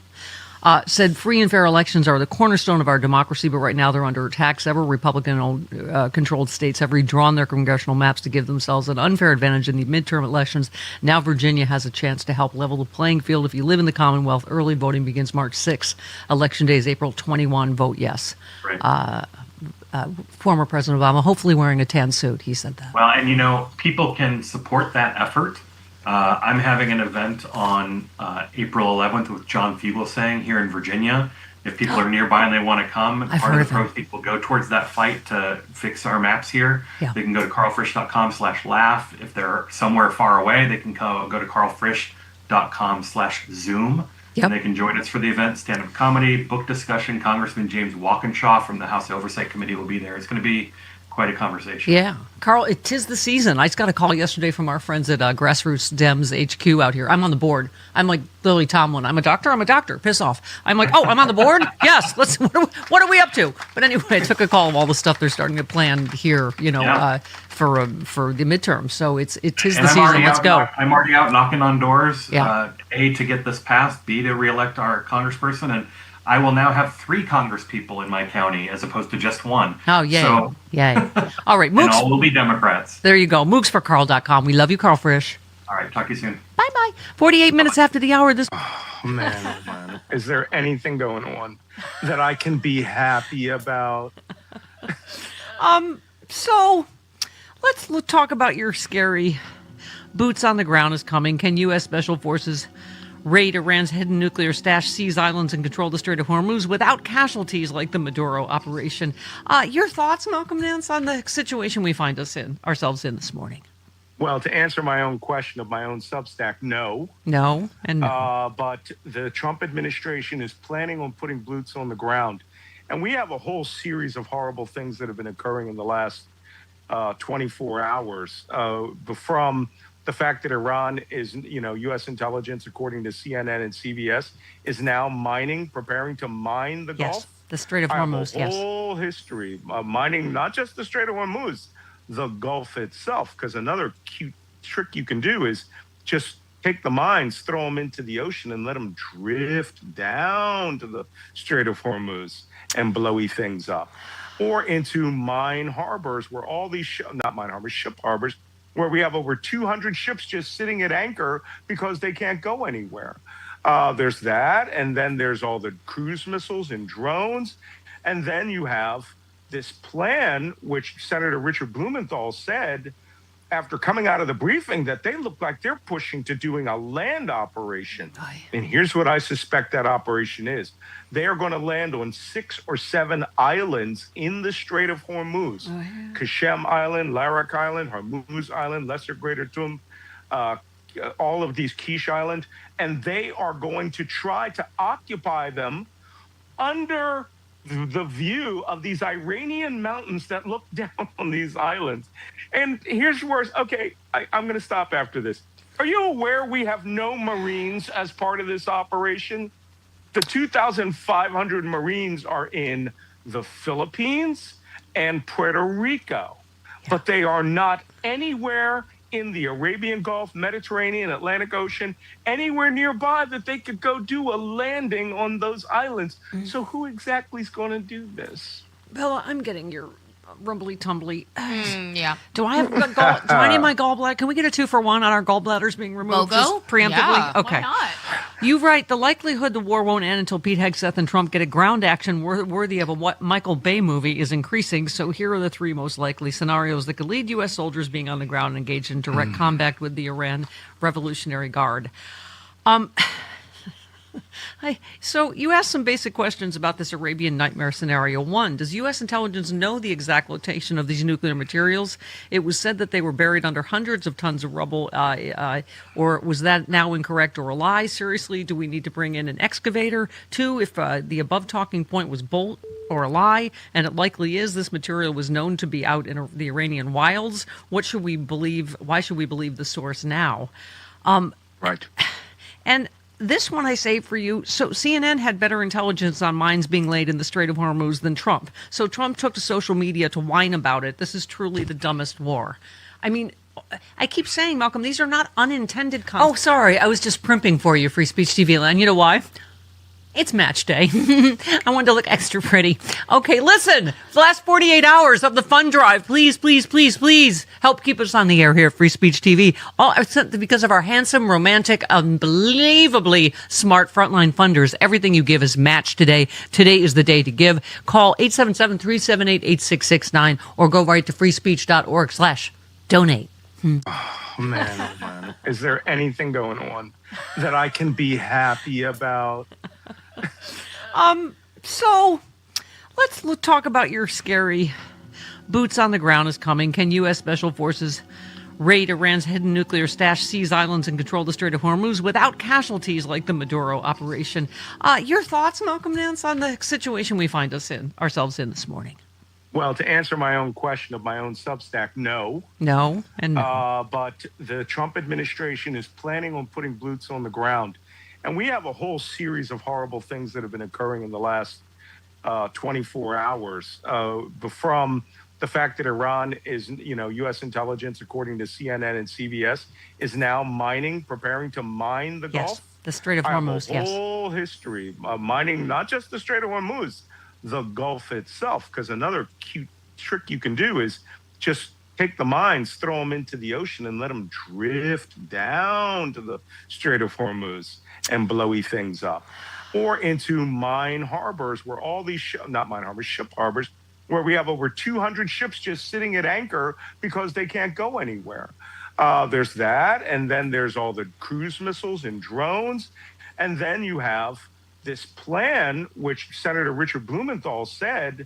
S3: Said free and fair elections are the cornerstone of our democracy, but right now they're under attack. Several Republican-controlled states have redrawn their congressional maps to give themselves an unfair advantage in the midterm elections. Now Virginia has a chance to help level the playing field. If you live in the Commonwealth, early voting begins March 6th. Election day is April 21. Vote yes.
S14: Right.
S3: Former President Obama, hopefully wearing a tan suit, he said that.
S14: Well, and people can support that effort. I'm having an event on April 11th with John Fugelsang here in Virginia. If people are nearby and they want to come, part of the proceeds will go towards that fight to fix our maps here. Yeah. They can go to carlfrisch.com/laugh. If they're somewhere far away, they can go to carlfrisch.com/zoom. Yep. And they can join us for the event, stand-up comedy, book discussion. Congressman James Walkinshaw from the House Oversight Committee will be there. It's going to be quite a conversation.
S3: Yeah. Carl, it is the season. I just got a call yesterday from our friends at Grassroots Dems HQ out here. I'm on the board. I'm like Lily Tomlin. I'm a doctor. Piss off. I'm like, I'm on the board? Yes. What are we up to? But anyway, I took a call of all the stuff they're starting to plan here, for the midterm. So it is the season. Let's go.
S14: I'm already out knocking on doors. A, to get this passed. B, to reelect our congressperson. And I will now have 3 congresspeople in my county as opposed to just 1.
S3: Oh, yay.
S14: So,
S3: yay. All right. Mooks,
S14: and all will be Democrats.
S3: There you go. Mooksforcarl.com. We love you, Carl Frisch.
S14: All right. Talk to you soon.
S3: Bye-bye. 48 minutes after the hour.
S17: Oh, man. Is there anything going on that I can be happy about?
S3: So let's talk about your scary boots on the ground is coming. Can U.S. Special Forces raid Iran's hidden nuclear stash, seize islands, and control the Strait of Hormuz without casualties like the Maduro operation. Your thoughts, Malcolm Nance, on the situation we find ourselves in this morning?
S17: Well, to answer my own question of my own Substack, no.
S3: No, and no.
S17: But the Trump administration is planning on putting boots on the ground. And we have a whole series of horrible things that have been occurring in the last 24 hours. From the fact that Iran is, U.S. intelligence, according to CNN and CBS, is now preparing to mine the Gulf.
S3: The Strait of Hormuz,
S17: yes. Whole history of mining, not just the Strait of Hormuz, the Gulf itself, because another cute trick you can do is just take the mines, throw them into the ocean, and let them drift down to the Strait of Hormuz and blowy things up. Or into mine harbors where all these, ship harbors, where we have over 200 ships just sitting at anchor because they can't go anywhere. There's that, and then there's all the cruise missiles and drones, and then you have this plan, which Senator Richard Blumenthal said after coming out of the briefing, that they look like they're pushing to doing a land operation. And here's what I suspect that operation is. They are going to land on 6 or 7 islands in the Strait of Hormuz. Kashem Island, Larak Island, Hormuz Island, Lesser Greater Thom, all of these Quiche Islands. And they are going to try to occupy them under the view of these Iranian mountains that look down on these islands. And here's where, I'm going to stop after this. Are you aware we have no Marines as part of this operation? The 2,500 Marines are in the Philippines and Puerto Rico, but they are not anywhere in the Arabian Gulf, Mediterranean, Atlantic Ocean, anywhere nearby that they could go do a landing on those islands. So who exactly is going to do this?
S3: Bella, I'm getting your rumbly tumbly.
S5: Yeah.
S3: Do I have do I need my gallbladder? Can we get a 2-for-1 on our gallbladders being removed?
S5: BOGO?
S3: Just preemptively?
S5: Yeah,
S3: okay.
S5: why not?
S3: You write, the likelihood the war won't end until Pete Hegseth and Trump get a ground action worthy of a Michael Bay movie is increasing. So here are the 3 most likely scenarios that could lead U.S. soldiers being on the ground and engaged in direct combat with the Iran Revolutionary Guard. So you asked some basic questions about this Arabian nightmare scenario. 1, does U.S. intelligence know the exact location of these nuclear materials? It was said that they were buried under hundreds of tons of rubble, or was that now incorrect or a lie? Seriously, do we need to bring in an excavator? 2, if the above talking point was bold or a lie, and it likely is, this material was known to be out in the Iranian wilds, what should we believe? Why should we believe the source now?
S17: Right.
S3: And this one I say for you, so CNN had better intelligence on mines being laid in the Strait of Hormuz than Trump. So Trump took to social media to whine about it. This is truly the dumbest war. I mean, I keep saying, Malcolm, these are not unintended Oh, sorry. I was just primping for you, Free Speech TV land. You know why? It's match day. I wanted to look extra pretty. Okay, listen. The last 48 hours of the fund drive. Please, please, please, please help keep us on the air here at Free Speech TV. All because of our handsome, romantic, unbelievably smart frontline funders. Everything you give is matched today. Today is the day to give. Call 877-378-8669 or go right to freespeech.org/donate.
S17: Oh, man. Is there anything going on that I can be happy about?
S3: So let's talk about your scary boots on the ground is coming. Can U.S. Special Forces raid Iran's hidden nuclear stash, seize islands, and control the Strait of Hormuz without casualties like the Maduro operation? Your thoughts, Malcolm Nance, on the situation we find ourselves in this morning?
S17: Well, to answer my own question of my own Substack, no.
S3: No, and no.
S17: But the Trump administration is planning on putting boots on the ground. And we have a whole series of horrible things that have been occurring in the last 24 hours. From the fact that Iran is, U.S. intelligence, according to CNN and CBS, is now preparing to mine the Gulf.
S3: The Strait of Hormuz,
S17: yes. Whole history of mining, not just the Strait of Hormuz, the Gulf itself, because another cute trick you can do is just take the mines, throw them into the ocean, and let them drift down to the Strait of Hormuz and blowy things up. Or into mine harbors where all these, ship harbors, where we have over 200 ships just sitting at anchor because they can't go anywhere. There's that, and then there's all the cruise missiles and drones, And then you have this plan, which Senator Richard Blumenthal said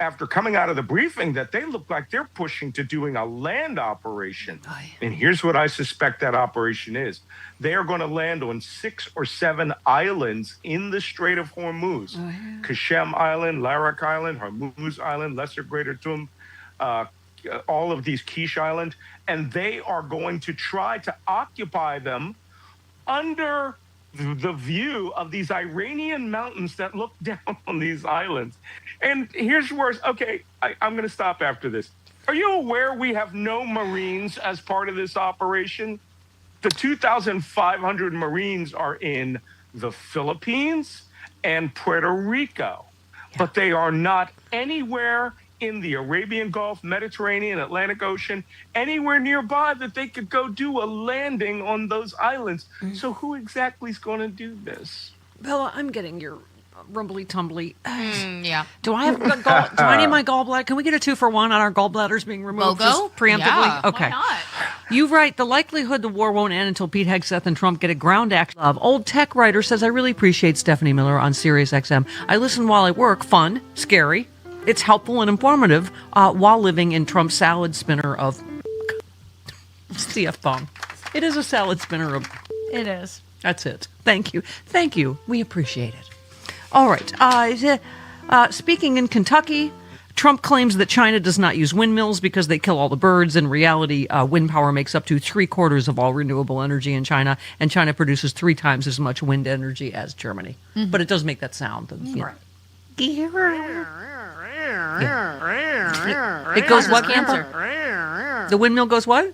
S17: after coming out of the briefing, that they look like they're pushing to doing a land operation. And here's what I suspect that operation is. They are going to land on 6 or 7 islands in the Strait of Hormuz. Kashem Island, Larak Island, Hormuz Island, Lesser Greater Thom, all of these Quiche Island. And they are going to try to occupy them under the view of these Iranian mountains that look down on these islands. And here's where, okay, I'm going to stop after this. Are you aware we have no Marines as part of this operation? The 2,500 Marines are in the Philippines and Puerto Rico, but they are not anywhere in the Arabian Gulf, Mediterranean, Atlantic Ocean, anywhere nearby that they could go do a landing on those islands. So who exactly is going to do this?
S3: Bella, I'm getting your rumbly tumbly.
S5: Yeah.
S3: Do I have do I need my gallbladder? Can we get a 2-for-1 on our gallbladders being removed?
S5: Logo?
S3: Just preemptively?
S5: Yeah,
S3: okay.
S5: why not?
S3: You write, the likelihood the war won't end until Pete Hegseth and Trump get a ground act of. Old tech writer says, I really appreciate Stephanie Miller on Sirius XM. I listen while I work. Fun, scary. It's helpful and informative while living in Trump's salad spinner of... It's the F-bomb. It is a salad spinner of...
S4: It is.
S3: That's it. Thank you. Thank you. We appreciate it. All right. Speaking in Kentucky, Trump claims that China does not use windmills because they kill all the birds. In reality, wind power makes up to 3/4 of all renewable energy in China, and China produces 3 times as much wind energy as Germany.
S4: Mm-hmm.
S3: But it does make that sound.
S4: Right.
S3: It goes what?
S4: Cancer.
S3: The windmill goes what?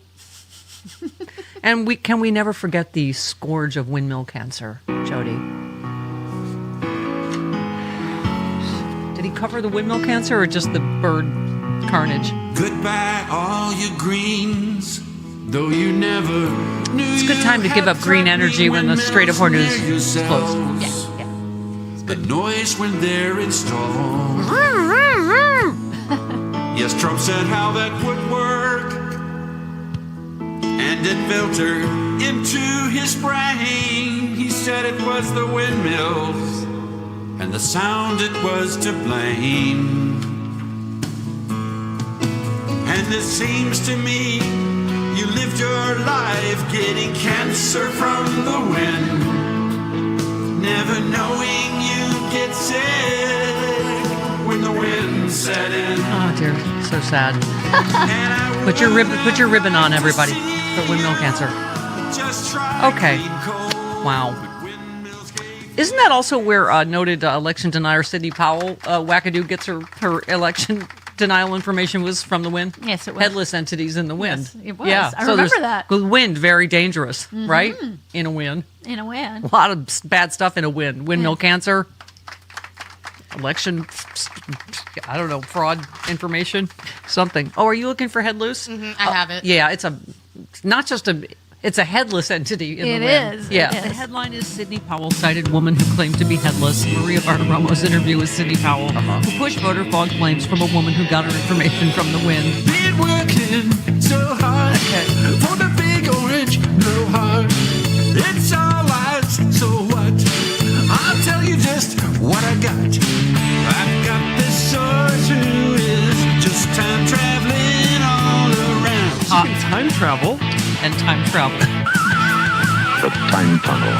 S3: And can we never forget the scourge of windmill cancer, Jody? Did he cover the windmill cancer or just the bird carnage?
S8: Goodbye, all your greens, though you never knew.
S3: It's a good time to give up green energy when the Strait of Hormuz is closed. Yeah.
S8: The noise when they're installed. Yes, Trump said how that would work, and it filtered into his brain. He said it was the windmills, and the sound it was to blame. And it seems to me you lived your life getting cancer from the wind, never knowing you'd get sick when the wind set in.
S3: Oh dear, so sad. Put your ribbon on, everybody, for windmill cancer. Okay. Wow. Isn't that also where noted election denier Sidney Powell, wackadoo, gets her election denial information was from the wind?
S4: Yes, it was.
S3: Headless entities in the wind.
S4: Yes, it was.
S3: Yeah,
S4: I remember that.
S3: The wind, very dangerous, right? In a wind.
S4: In a wind.
S3: A lot of bad stuff in a wind. Windmill cancer, election, I don't know, fraud information, something. Oh, are you looking for head loose?
S5: I have it.
S3: Yeah, it's a headless entity in the wind.
S4: It is.
S3: Yeah. The headline is Sidney Powell cited woman who claimed to be headless. Maria Bartiromo's interview with Sidney Powell, who pushed voter fraud claims from a woman who got her information from the wind.
S8: Been working so hard for the big orange blowhard. It's all lies, so what? I'll tell you just what I got. I've got this source who is just time traveling all around.
S3: Time travel and time travel.
S18: The time tunnel.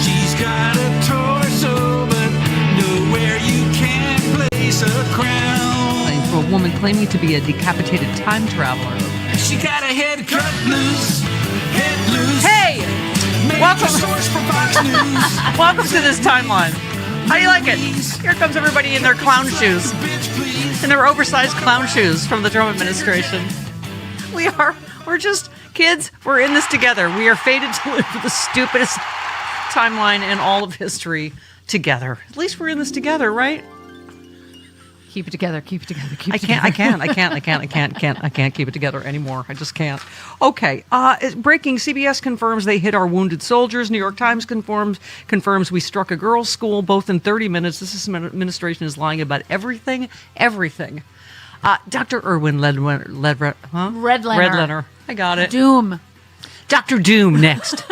S8: She's got a torso, but nowhere you can place a crown.
S3: For a woman claiming to be a decapitated time traveler.
S8: She got a head cut loose, head loose.
S3: Hey! Welcome.
S8: Source for Fox News.
S3: Welcome to this timeline. How do you like it? Here comes everybody in their clown shoes. In their oversized clown shoes from the Trump administration. We're just kids. We're in this together. We are fated to live the stupidest timeline in all of history together. At least we're in this together, right?
S4: Keep it together. Keep it together. Keep it
S3: I can't keep it together anymore. I just can't. Okay. Breaking: CBS confirms they hit our wounded soldiers. New York Times confirms we struck a girls' school, both in 30 minutes. This administration is lying about everything. Everything. Dr. Erwin Redlener. I got it.
S4: Doom.
S3: Dr. Doom next.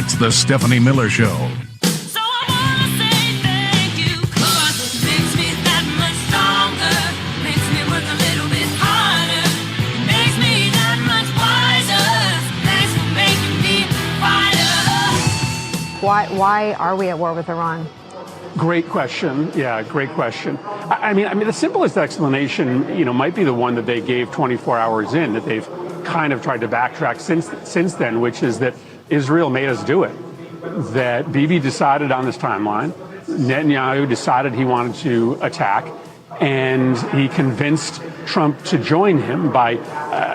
S10: It's the Stephanie Miller Show.
S19: Why are we at war with Iran?
S20: Great question. Yeah, great question. I mean, the simplest explanation, might be the one that they gave 24 hours in, that they've kind of tried to backtrack since then, which is that Israel made us do it. That Bibi decided on this timeline, Netanyahu decided he wanted to attack, and he convinced Trump to join him by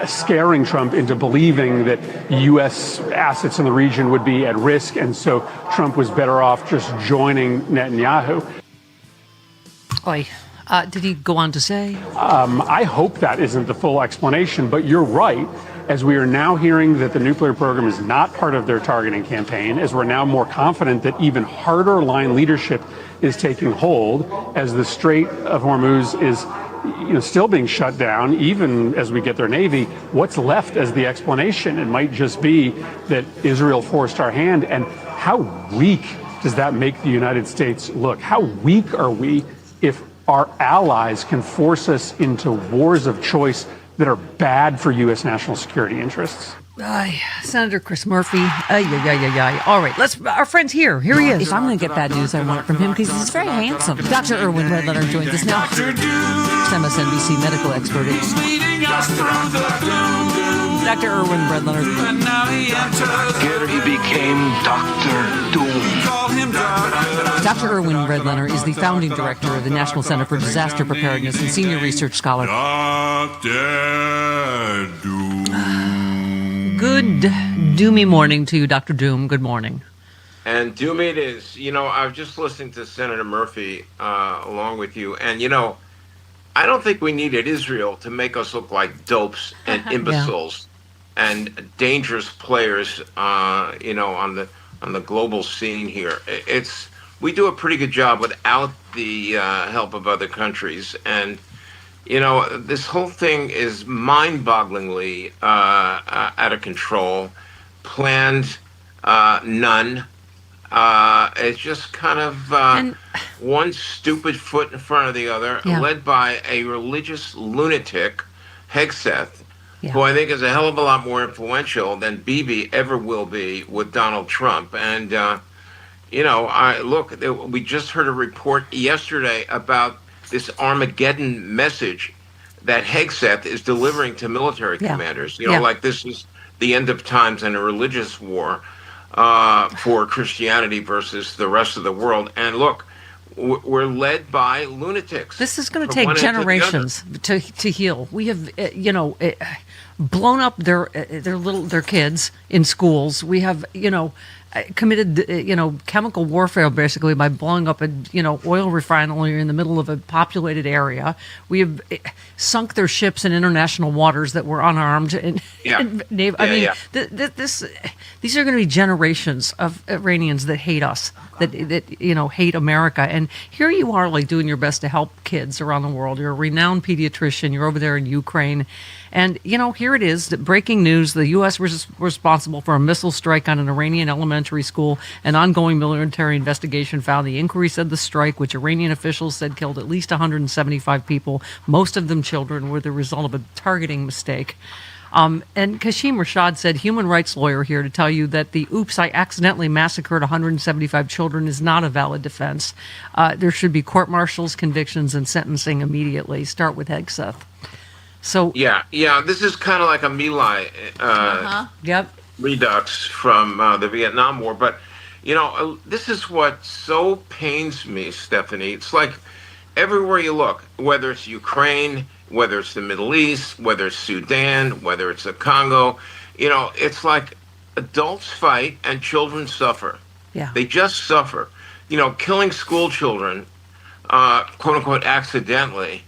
S20: scaring Trump into believing that U.S. assets in the region would be at risk, and so Trump was better off just joining Netanyahu.
S3: Oy. Did he go on to say?
S20: I hope that isn't the full explanation, but you're right. As we are now hearing that the nuclear program is not part of their targeting campaign, as we're now more confident that even harder line leadership is taking hold, as the Strait of Hormuz is still being shut down, even as we get their Navy, what's left as the explanation? It might just be that Israel forced our hand. And how weak does that make the United States look? How weak are we if our allies can force us into wars of choice that are bad for U.S. national security interests?
S3: Senator Chris Murphy. All right, our friend's here. Here he is. If I'm going to get bad news, I want it from him because he's very handsome. Dr. Erwin Redlener joins us now. MSNBC medical expert. Dr. Erwin Redlener.
S18: Here he became Dr. Doom.
S3: Dr. Erwin Redlener is the founding director of the National Center for Disaster Preparedness and senior research scholar.
S8: Dr. Doom.
S3: Good doomy morning to you, Dr. Doom. Good morning.
S21: And doom it is. I was just listening to Senator Murphy along with you, and I don't think we needed Israel to make us look like dopes and imbeciles and dangerous players, on the global scene here. We do a pretty good job without the help of other countries, and this whole thing is mind-bogglingly out of control. Planned, none. It's just kind of one stupid foot in front of the other, led by a religious lunatic, Hegseth, who I think is a hell of a lot more influential than Bibi ever will be with Donald Trump. And, we just heard a report yesterday about this Armageddon message that Hegseth is delivering to military commanders. Like this is the end of times and a religious war for Christianity versus the rest of the world. And look, we're led by lunatics.
S3: This is going to take generations to heal. We have, blown up their kids in schools. We have, committed, chemical warfare basically by blowing up a, oil refinery in the middle of a populated area. We have sunk their ships in international waters that were unarmed. These are going to be generations of Iranians that hate us, that hate America. And here you are, like, doing your best to help kids around the world. You're a renowned pediatrician. You're over there in Ukraine. And, here it is, that breaking news, the U.S. was responsible for a missile strike on an Iranian elementary school. An ongoing military investigation found the inquiry said the strike, which Iranian officials said killed at least 175 people, most of them children, were the result of a targeting mistake. And Kashim Rashad said, human rights lawyer here to tell you that the oops, I accidentally massacred 175 children is not a valid defense. There should be court-martials, convictions, and sentencing immediately. Start with Hegseth. So
S21: this is kind of like a My Lai redux from the Vietnam War. But, this is what so pains me, Stephanie. It's like everywhere you look, whether it's Ukraine, whether it's the Middle East, whether it's Sudan, whether it's the Congo, it's like adults fight and children suffer.
S3: Yeah.
S21: They just suffer. Killing school children, quote unquote, accidentally,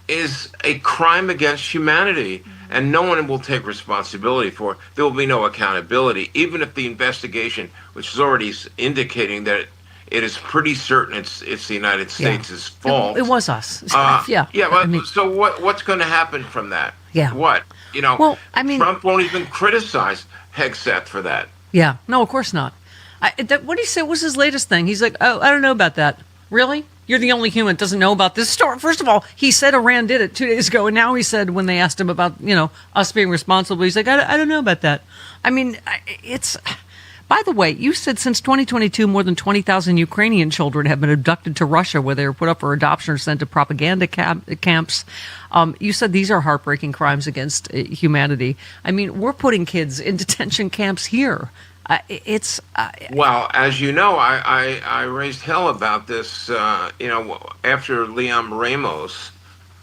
S21: is a crime against humanity, and no one will take responsibility for it. There will be no accountability, even if the investigation, which is already indicating that it is pretty certain it's the United States' fault.
S3: It was us.
S21: So what's going to happen from that?
S3: Yeah.
S21: What? Trump won't even criticize Hegseth for that.
S3: Yeah. No, of course not. What did he say was his latest thing? He's like, oh, I don't know about that. Really? You're the only human that doesn't know about this story. First of all, he said Iran did it 2 days ago, and now he said when they asked him about, us being responsible, he's like, I don't know about that. I mean, it's... By the way, you said since 2022, more than 20,000 Ukrainian children have been abducted to Russia, where they were put up for adoption or sent to propaganda camps. You said these are heartbreaking crimes against humanity. I mean, we're putting kids in detention camps here.
S21: Well, as you know, I raised hell about this. After Liam Ramos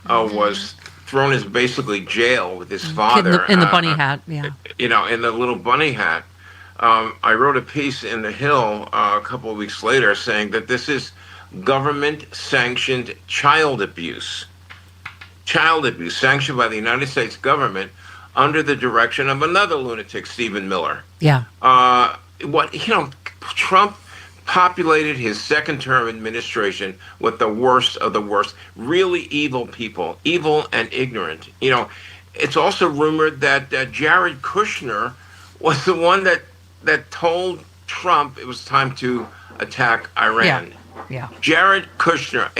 S21: was thrown in basically jail with his father
S3: in the bunny hat. Yeah.
S21: In the little bunny hat. I wrote a piece in The Hill a couple of weeks later saying that this is government-sanctioned child abuse. Child abuse sanctioned by the United States government under the direction of another lunatic, Stephen Miller.
S3: Yeah.
S21: Trump populated his second-term administration with the worst of the worst, really evil people, evil and ignorant. It's also rumored that Jared Kushner was the one that told Trump it was time to attack Iran.
S3: Yeah.
S21: Jared Kushner,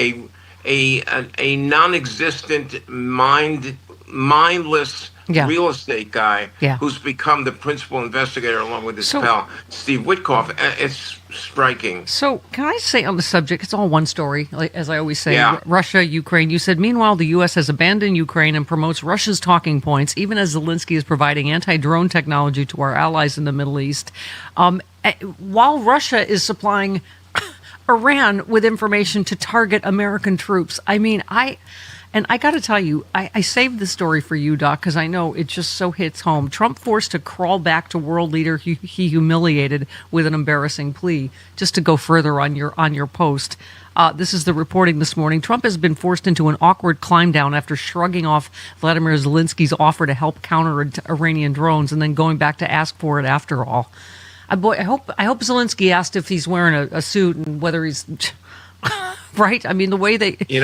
S21: a non-existent, mindless real estate guy who's become the principal investigator along with his pal Steve Witkoff. It's striking.
S3: So can I say on the subject, it's all one story, as I always say, Russia, Ukraine. You said, meanwhile, the U.S. has abandoned Ukraine and promotes Russia's talking points, even as Zelenskyy is providing anti-drone technology to our allies in the Middle East, while Russia is supplying Iran with information to target American troops. I mean, I got to tell you, I saved the story for you, Doc, because I know it just so hits home. Trump forced to crawl back to world leader he humiliated with an embarrassing plea. Just to go further on your post, this is the reporting this morning. Trump has been forced into an awkward climb down after shrugging off Vladimir Zelensky's offer to help counter Iranian drones and then going back to ask for it after all. I hope Zelenskyy asked if he's wearing a suit and whether he's... Right? I mean, the way they... You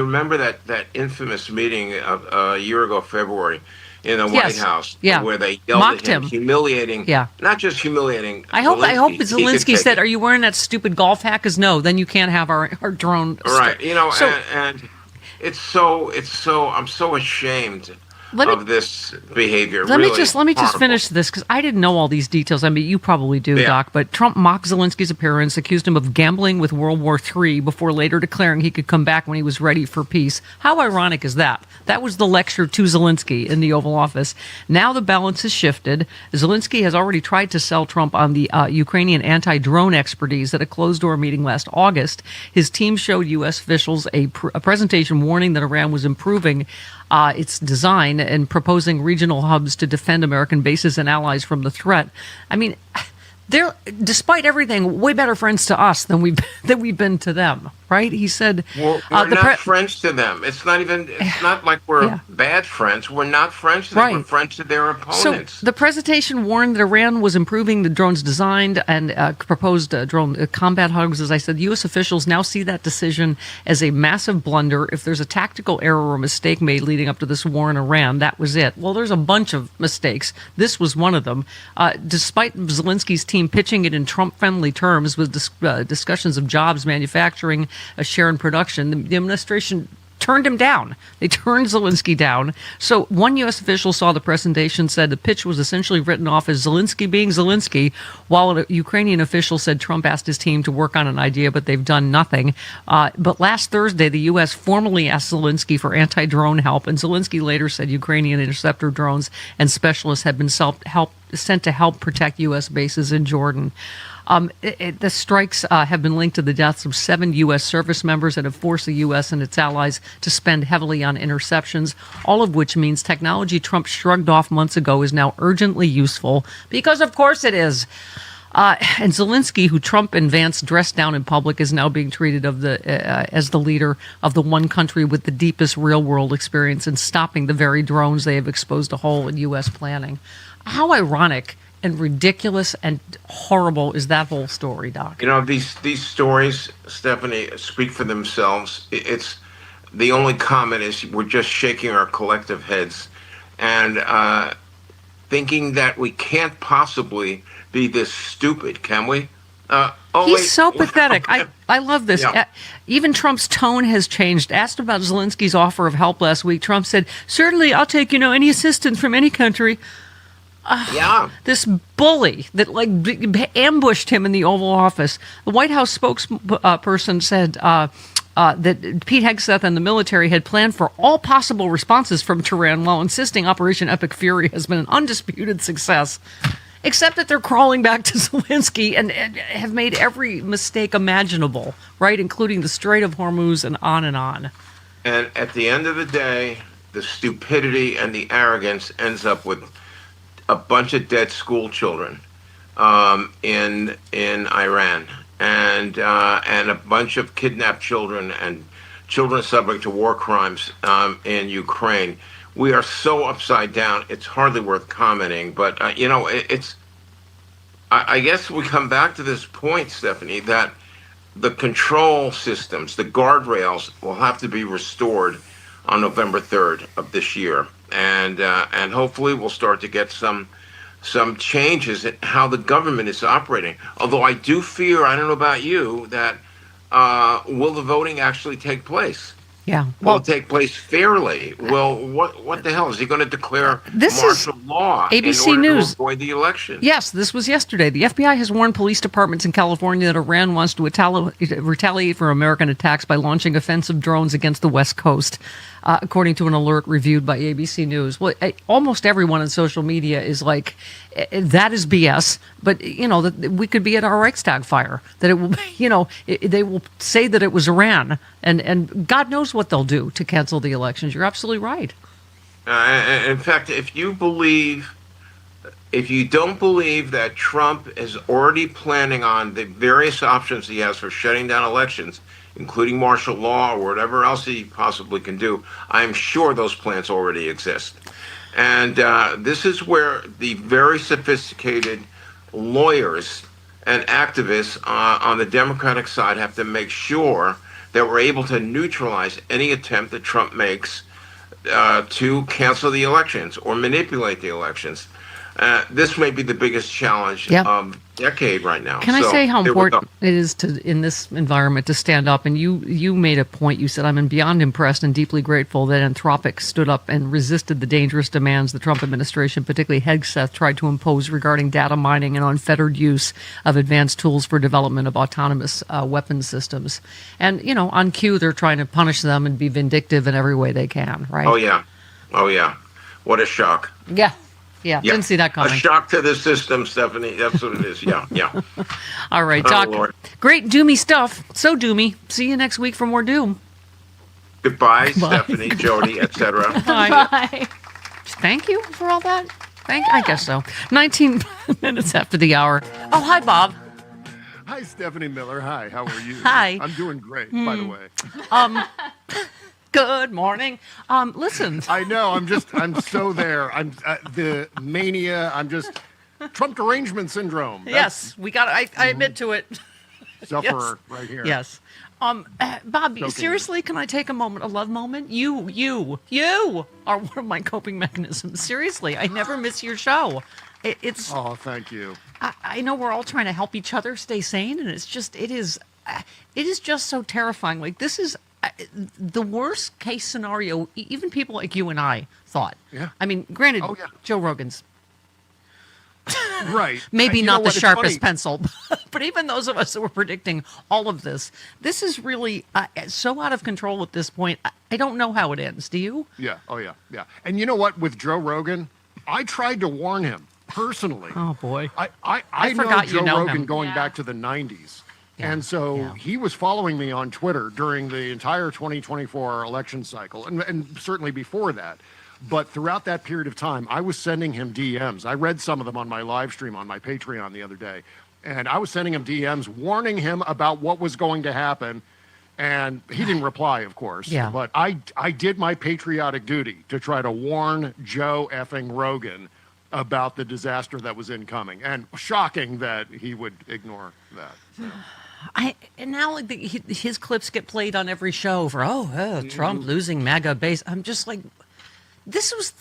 S21: remember that infamous meeting a year ago, February, in the White House, where they yelled
S3: mocked
S21: at him, humiliating, not just humiliating.
S3: I hope Zelenskyy said, "Are you wearing that stupid golf hat? Because no, then you can't have our drone."
S21: Right. And it's so. I'm so ashamed of this behavior.
S3: Let me just finish this, because I didn't know all these details. I mean, you probably do, Doc. But Trump mocked Zelensky's appearance, accused him of gambling with World War III before later declaring he could come back when he was ready for peace. How ironic is that? That was the lecture to Zelenskyy in the Oval Office. Now the balance has shifted. Zelenskyy has already tried to sell Trump on the Ukrainian anti-drone expertise at a closed-door meeting last August. His team showed U.S. officials a presentation warning that Iran was improving its design and proposing regional hubs to defend American bases and allies from the threat. I mean, they're, despite everything, way better friends to us than we've been to them, right? He said,
S21: we're not friends to them. It's not like we're bad friends. We're not friends to them.
S3: Right.
S21: We're friends to their opponents.
S3: So the presentation warned that Iran was improving the drones designed and proposed drone combat hubs. As I said, U.S. officials now see that decision as a massive blunder. If there's a tactical error or mistake made leading up to this war in Iran, that was it. Well, there's a bunch of mistakes. This was one of them. Despite Zelensky's team pitching it in Trump-friendly terms with discussions of jobs, manufacturing, a share in production, the administration turned him down. They turned Zelenskyy down. So one U.S. official saw the presentation, said the pitch was essentially written off as Zelenskyy being Zelenskyy, while a Ukrainian official said Trump asked his team to work on an idea, but they've done nothing. But last Thursday, the U.S. formally asked Zelenskyy for anti-drone help, and Zelenskyy later said Ukrainian interceptor drones and specialists have been sent to help protect U.S. bases in Jordan. The strikes have been linked to the deaths of 7 U.S. service members and have forced the U.S. and its allies to spend heavily on interceptions, all of which means technology Trump shrugged off months ago is now urgently useful, because of course it is. And Zelenskyy, who Trump and Vance dressed down in public, is now being treated as the leader of the one country with the deepest real-world experience in stopping the very drones they have exposed a hole in U.S. planning. How ironic and ridiculous and horrible is that whole story, Doc?
S21: These stories, Stephanie, speak for themselves. It's the only comment is we're just shaking our collective heads, and thinking that we can't possibly be this stupid, can we?
S3: He's so pathetic. I love this.
S21: Yeah.
S3: Even Trump's tone has changed. Asked about Zelensky's offer of help last week, Trump said, "Certainly, I'll take any assistance from any country." This bully that ambushed him in the Oval Office. The White House spokesperson said that Pete Hegseth and the military had planned for all possible responses from Tehran while insisting Operation Epic Fury has been an undisputed success. Except that they're crawling back to Zelenskyy and have made every mistake imaginable, right? Including the Strait of Hormuz and on and on.
S21: And at the end of the day, the stupidity and the arrogance ends up with a bunch of dead school children in Iran, and a bunch of kidnapped children and children subject to war crimes in Ukraine. We are so upside down, it's hardly worth commenting. But, I guess we come back to this point, Stephanie, that the control systems, the guardrails, will have to be restored on November 3rd of this year. And hopefully we'll start to get some changes in how the government is operating. Although I do fear, I don't know about you, that will the voting actually take place?
S3: Yeah.
S21: Will it take place fairly? Well, what the hell? Is he going to declare martial law
S3: ABC
S21: in order
S3: News.
S21: to avoid the election?
S3: Yes, this was yesterday. The FBI has warned police departments in California that Iran wants to retaliate for American attacks by launching offensive drones against the West Coast, according to an alert reviewed by ABC News. Well, almost everyone on social media is like, that is BS. But, that we could be at our Reichstag fire. That it will, they will say that it was Iran. And God knows what they'll do to cancel the elections. You're absolutely right.
S21: In fact, if you don't believe that Trump is already planning on the various options he has for shutting down elections, including martial law or whatever else he possibly can do, I'm sure those plans already exist. And this is where the very sophisticated lawyers and activists on the Democratic side have to make sure that we're able to neutralize any attempt that Trump makes to cancel the elections or manipulate the elections. This may be the biggest challenge of the decade right now.
S3: Can I say how important it is in this environment to stand up? And you made a point. You said, I'm beyond impressed and deeply grateful that Anthropic stood up and resisted the dangerous demands the Trump administration, particularly Hegseth, tried to impose regarding data mining and unfettered use of advanced tools for development of autonomous weapon systems. And, on cue, they're trying to punish them and be vindictive in every way they can, right?
S21: Oh, yeah. What a shock.
S3: Yeah, didn't see that coming.
S21: A shock to the system, Stephanie. That's what it is. Yeah.
S3: All right, Doc.
S21: Lord.
S3: Great doomy stuff. So doomy. See you next week for more doom.
S21: Goodbye, Stephanie, Jody, etc.
S3: Bye. Thank you for all that. I guess so. 19 minutes after the hour. Oh, hi, Bob.
S1: Hi, Stephanie Miller. Hi, how are you?
S3: Hi.
S1: I'm doing great, by the way.
S3: Good morning. Listen.
S1: I know. I'm so there. I'm the mania. I'm just Trump derangement syndrome.
S3: Yes, we got. I admit to it.
S1: Sufferer right here.
S3: Yes. Bob, seriously, can I take a love moment? You are one of my coping mechanisms. Seriously, I never miss your show. It's.
S1: Oh, thank you.
S3: I know we're all trying to help each other stay sane, and it is just so terrifying. Like, this is the worst case scenario. Even people like you and I thought.
S1: Yeah.
S3: I mean, granted, Joe Rogan's.
S1: Right.
S3: Maybe not the sharpest pencil, but even those of us that were predicting all of this is really so out of control at this point. I don't know how it ends. Do you?
S1: Yeah. Oh, yeah. Yeah. And you know what? With Joe Rogan, I tried to warn him personally.
S3: Oh, boy.
S1: I know Joe Rogan going back to the 90s.
S3: Yeah.
S1: And so he was following me on Twitter during the entire 2024 election cycle, and certainly before that. But throughout that period of time, I was sending him DMs. I read some of them on my live stream on my Patreon the other day. And I was sending him DMs warning him about what was going to happen. And he didn't reply, of course.
S3: Yeah.
S1: But I did my patriotic duty to try to warn Joe effing Rogan about the disaster that was incoming. And shocking that he would ignore that. So.
S3: And now his clips get played on every show for Trump losing MAGA base. I'm just like, this was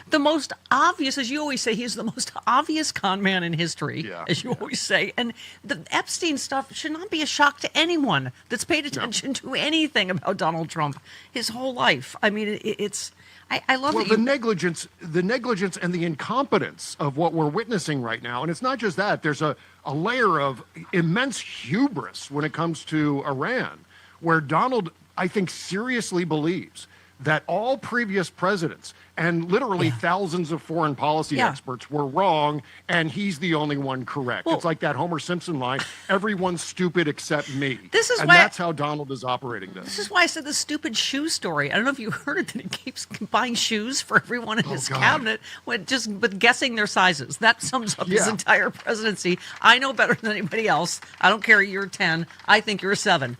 S3: the most obvious, as you always say, he's the most obvious con man in history, as you always say. And the Epstein stuff should not be a shock to anyone that's paid attention to anything about Donald Trump his whole life. I mean, it's. I love
S1: the negligence and the incompetence of what we're witnessing right now. And it's not just that. There's a layer of immense hubris when it comes to Iran, where Donald, I think, seriously believes that all previous presidents and literally thousands of foreign policy experts were wrong, and he's the only one correct. It's like that Homer Simpson line, everyone's stupid except me. That's how Donald is operating this.
S3: This is why I said the stupid shoe story. I don't know if you heard it, that he keeps buying shoes for everyone in his cabinet with guessing their sizes. That sums up his entire presidency. I know better than anybody else. I don't care, you're 10. I think you're a 7.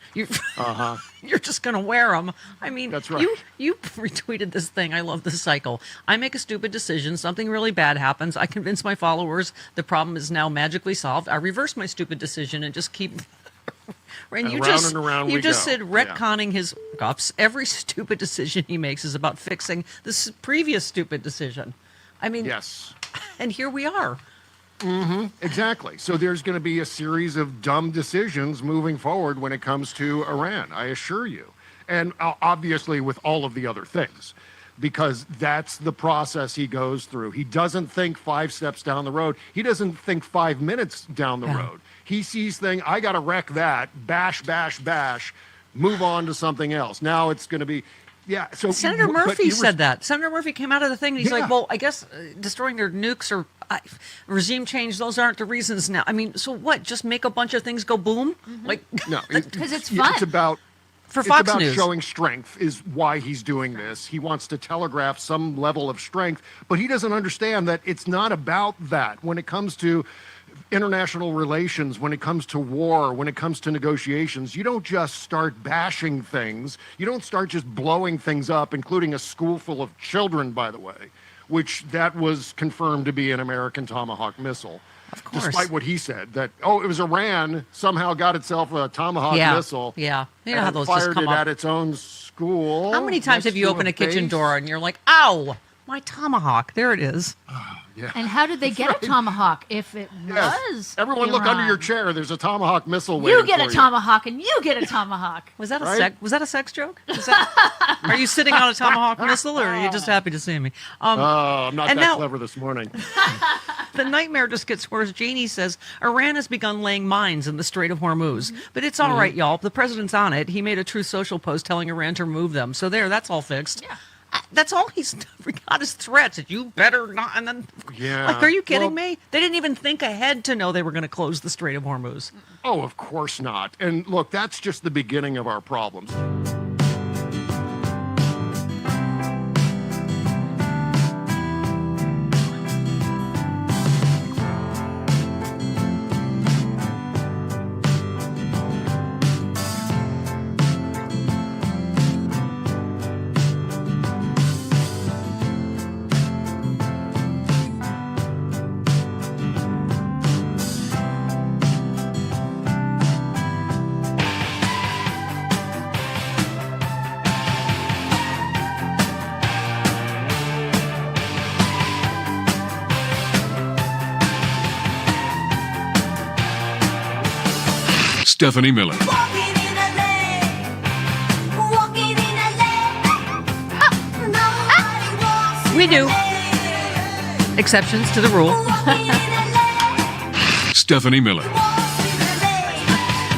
S3: You're just going to wear them. I mean, that's right. You retweeted this thing. I love this cycle. I make a stupid decision. Something really bad happens. I convince my followers the problem is now magically solved. I reverse my stupid decision and just keep... And you just said retconning his ups. Every stupid decision he makes is about fixing this previous stupid decision. I mean... Yes. And here we are.
S1: Exactly. So there's going to be a series of dumb decisions moving forward when it comes to Iran, I assure you. And obviously with all of the other things, because that's the process he goes through. He doesn't think 5 steps down the road. He doesn't think 5 minutes down the road. He sees things, I got to wreck that, bash, bash, bash, move on to something else. Now it's going to be... Yeah, so
S3: Senator Murphy said that. Senator Murphy came out of the thing and he's like, well, I guess destroying their nukes or regime change, those aren't the reasons now. I mean, so what? Just make a bunch of things go boom? Like,
S1: no,
S4: because it's fun.
S1: It's about
S3: Fox News.
S1: Showing strength is why he's doing this. He wants to telegraph some level of strength, but he doesn't understand that it's not about that. When it comes to international relations, when it comes to war, when it comes to negotiations, you don't just start bashing things. You don't start just blowing things up, including a school full of children, by the way, which that was confirmed to be an American Tomahawk missile. Of course. Despite what he said, that, it was Iran somehow got itself a Tomahawk missile.
S3: Yeah. You know
S1: and
S3: how those
S1: fired
S3: just come
S1: it
S3: up.
S1: at its own school.
S3: How many times have you opened a kitchen door and you're like, ow, my Tomahawk, there it is.
S1: Yeah.
S4: And how did they get a Tomahawk if it was
S1: Everyone look
S4: Iran?
S1: under your chair. There's a Tomahawk missile
S4: You
S1: waiting
S4: get
S1: for
S4: a Tomahawk and you get a Tomahawk.
S3: Was that a sex joke? Are you sitting on a Tomahawk missile, or are you just happy to see me?
S1: I'm not that clever this morning.
S3: The nightmare just gets worse. Janie says Iran has begun laying mines in the Strait of Hormuz, but it's all right, y'all. The president's on it. He made a Truth Social post telling Iran to remove them. So that's all fixed. Yeah. That's all he's got his threats. You better not. And then, are you kidding me? They didn't even think ahead to know they were going to close the Strait of Hormuz.
S1: Oh, of course not. And look, that's just the beginning of our problems.
S10: Stephanie Miller.
S3: We do. Exceptions to the rule.
S10: Stephanie Miller.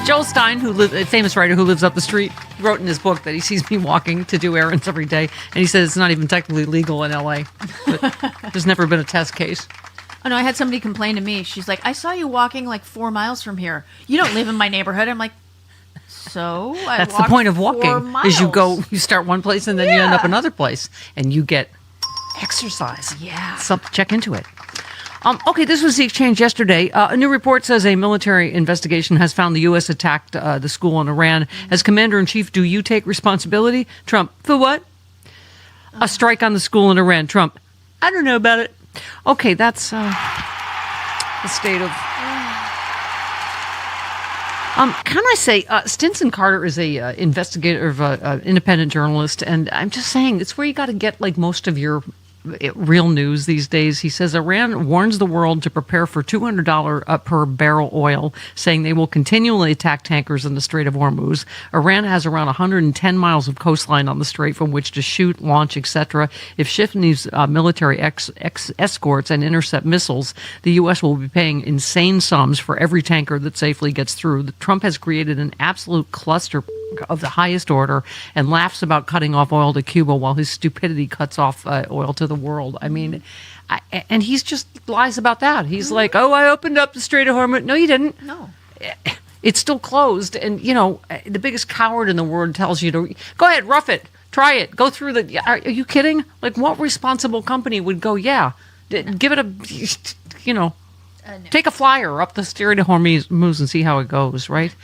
S3: Joel Stein, a famous writer who lives up the street, wrote in his book that he sees me walking to do errands every day, and he says it's not even technically legal in LA. But there's never been a test case.
S4: Oh no, I had somebody complain to me. She's like, I saw you walking like 4 miles from here. You don't live in my neighborhood. I'm like, so I
S3: That's the point of walking, is you start one place and then you end up another place, and you get exercise.
S4: Yeah.
S3: Check into it. Okay, this was the exchange yesterday. A new report says a military investigation has found the U.S. attacked the school in Iran. As commander-in-chief, do you take responsibility? Trump, for what? A strike on the school in Iran. Trump, I don't know about it. Okay, that's the state of... can I say, Stinson Carter is a investigative, independent journalist, and I'm just saying, it's where you got to get like most of your real news these days. He says Iran warns the world to prepare for $200 per barrel oil, saying they will continually attack tankers in the Strait of Hormuz. Iran has around 110 miles of coastline on the strait from which to shoot, launch, etc. If shift needs military escorts and intercept missiles, the U.S. will be paying insane sums for every tanker that safely gets through. Trump has created an absolute cluster of the highest order and laughs about cutting off oil to Cuba while his stupidity cuts off oil to the world. I mean, and he's just lies about that. He's like, oh, I opened up the Strait of Hormuz. No, you didn't.
S4: No.
S3: It's still closed. And, you know, the biggest coward in the world tells you to go ahead, rough it, try it, go through the. Are you kidding? Like, what responsible company would go, yeah, give it a, you know, take a flyer up the Strait of Hormuz and see how it goes, right?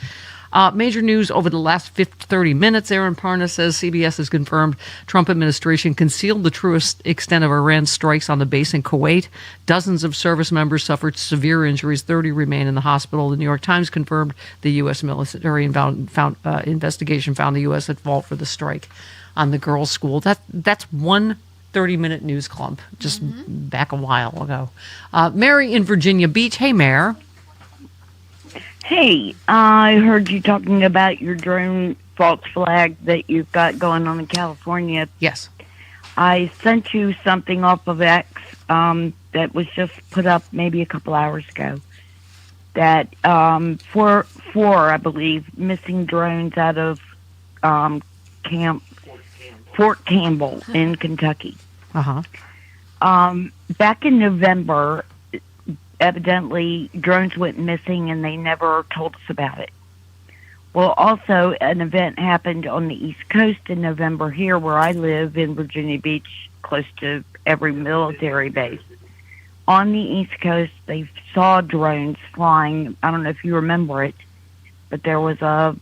S3: Major news over the last 30 minutes. Aaron Parnas says CBS has confirmed Trump administration concealed the truest extent of Iran's strikes on the base in Kuwait. Dozens of service members suffered severe injuries. 30 remain in the hospital. The New York Times confirmed the U.S. military investigation found the U.S. at fault for the strike on the girls' school. That's one 30-minute news clump just back a while ago. Mary in Virginia Beach. Hey, Mare.
S2: Hey, I heard you talking about your drone false flag that you've got going on in California.
S3: Yes.
S2: I sent you something off of X that was just put up maybe a couple hours ago. That four, I believe, missing drones out of Fort Campbell in Kentucky. Back in November, evidently drones went missing and they never told us about it. Well, also an event happened on the East Coast in November here where I live in Virginia Beach, close to every military base. On the East Coast, they saw drones flying. I don't know if you remember it, but there was a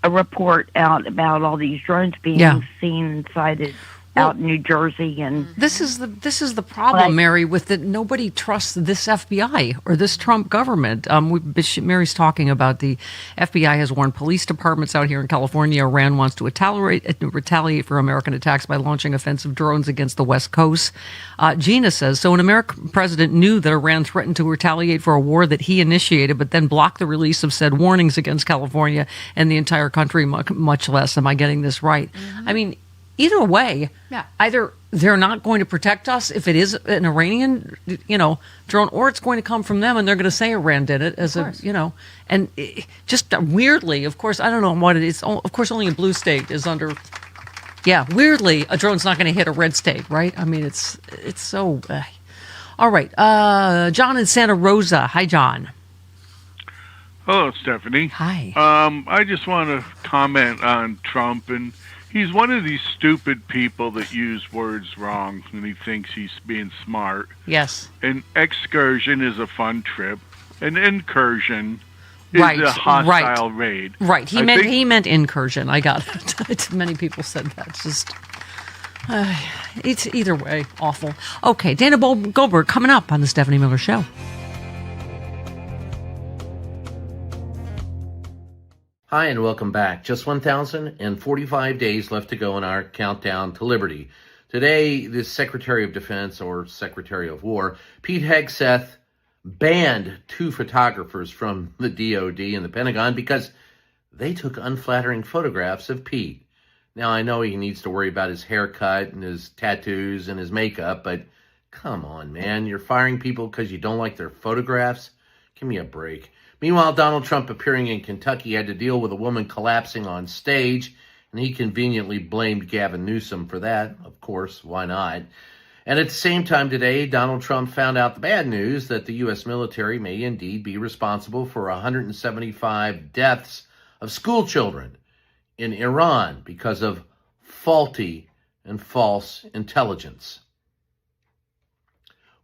S2: report out about all these drones being seen and sighted out in New Jersey. And
S3: this is the problem, Mary, with that nobody trusts this FBI or this Trump government. Mary's talking about the FBI has warned police departments out here in California Iran wants to retaliate for American attacks by launching offensive drones against the West Coast. Gina says, so an American president knew that Iran threatened to retaliate for a war that he initiated, but then blocked the release of said warnings against California and the entire country, much less. Am I getting this right? I mean, either way, either they're not going to protect us if it is an Iranian, drone, or it's going to come from them and they're going to say Iran did it as and just weirdly, of course, I don't know what it is. Of course, only a blue state is under. Yeah, weirdly, a drone's not going to hit a red state, right? I mean, it's so. All right, John in Santa Rosa. Hi, John.
S22: Hello, Stephanie.
S3: Hi.
S22: I just want to comment on Trump, and he's one of these stupid people that use words wrong when he thinks he's being smart.
S3: Yes.
S22: An excursion is a fun trip. An incursion is a hostile raid.
S3: Right. He meant incursion. I got it. Many people said that. It's just it's either way awful. Okay, Dana Goldberg coming up on the Stephanie Miller Show.
S23: Hi, and welcome back. Just 1,045 days left to go in our countdown to liberty. Today, the Secretary of Defense, or Secretary of War, Pete Hegseth, banned 2 photographers from the DOD and the Pentagon because they took unflattering photographs of Pete. Now, I know he needs to worry about his haircut and his tattoos and his makeup, but come on, man. You're firing people because you don't like their photographs? Give me a break. Meanwhile, Donald Trump, appearing in Kentucky, had to deal with a woman collapsing on stage, and he conveniently blamed Gavin Newsom for that. Of course, why not? And at the same time today, Donald Trump found out the bad news that the U.S. military may indeed be responsible for 175 deaths of school children in Iran because of faulty and false intelligence.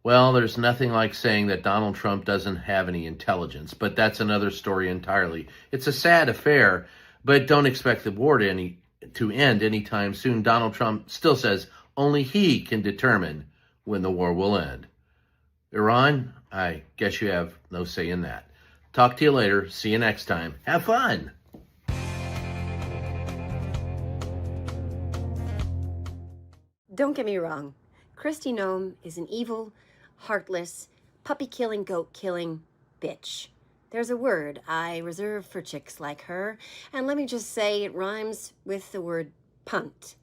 S23: Well, there's nothing like saying that Donald Trump doesn't have any intelligence, but that's another story entirely. It's a sad affair, but don't expect the war to end anytime soon. Donald Trump still says only he can determine when the war will end. Iran, I guess you have no say in that. Talk to you later. See you next time. Have fun.
S24: Don't get me wrong.
S6: Kristi Noem is an evil, heartless, puppy-killing, goat-killing bitch. There's a word I reserve for chicks like her, and let me just say it rhymes with the word punt.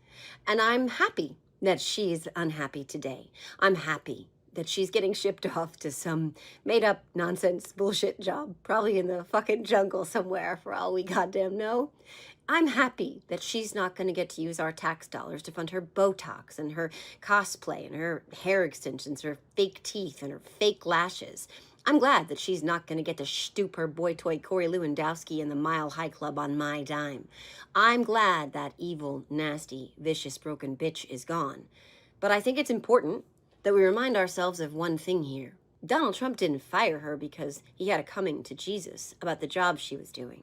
S6: And I'm happy that she's unhappy today. I'm happy that she's getting shipped off to some made-up nonsense bullshit job, probably in the fucking jungle somewhere for all we goddamn know. I'm happy that she's not going to get to use our tax dollars to fund her Botox and her cosplay and her hair extensions, her fake teeth and her fake lashes. I'm glad that she's not going to get to stoop her boy toy Corey Lewandowski in the Mile High Club on my dime. I'm glad that evil, nasty, vicious, broken bitch is gone. But I think it's important that we remind ourselves of one thing here. Donald Trump didn't fire her because he had a coming to Jesus about the job she was doing.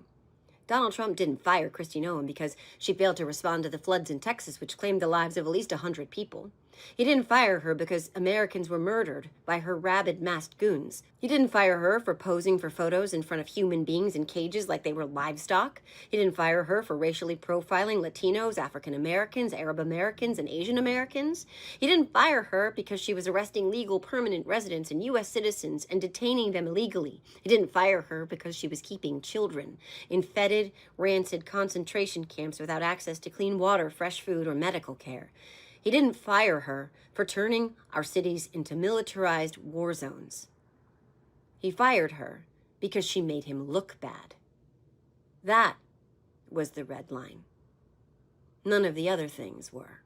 S6: Donald Trump didn't fire Kristi Noem because she failed to respond to the floods in Texas, which claimed the lives of at least 100 people. He didn't fire her because Americans were murdered by her rabid masked goons. He didn't fire her for posing for photos in front of human beings in cages like they were livestock. He didn't fire her for racially profiling Latinos, African Americans, Arab Americans, and Asian Americans. He didn't fire her because she was arresting legal permanent residents and U.S. citizens and detaining them illegally. He didn't fire her because she was keeping children in fetid, rancid concentration camps without access to clean water, fresh food, or medical care. He didn't fire her for turning our cities into militarized war zones. He fired her because she made him look bad. That was the red line. None of the other things were.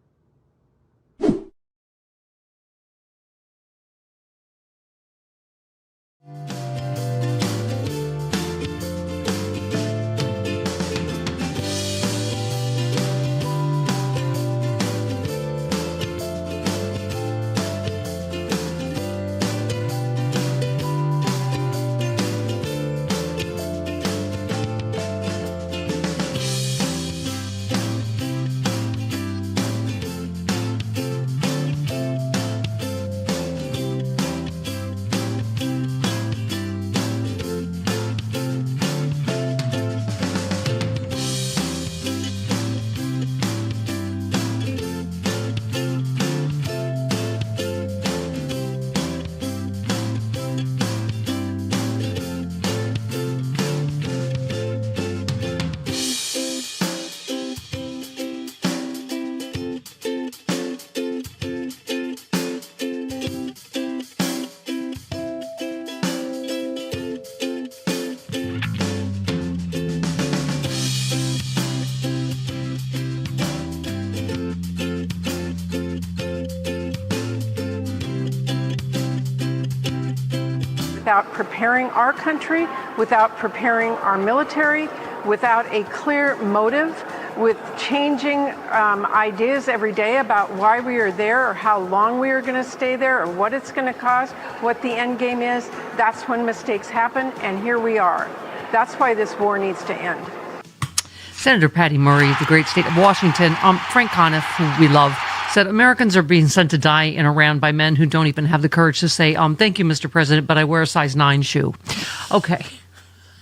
S13: Without preparing our country, without preparing our military, without a clear motive, with changing ideas every day about why we are there or how long we are going to stay there or what it's going to cost, what the end game is, that's when mistakes happen, and here we are. That's why this war needs to end.
S3: Senator Patty Murray of the great state of Washington, Frank Conniff, who we love, said Americans are being sent to die in Iran by men who don't even have the courage to say, thank you, Mr. President, but I wear a size 9 shoe. Okay.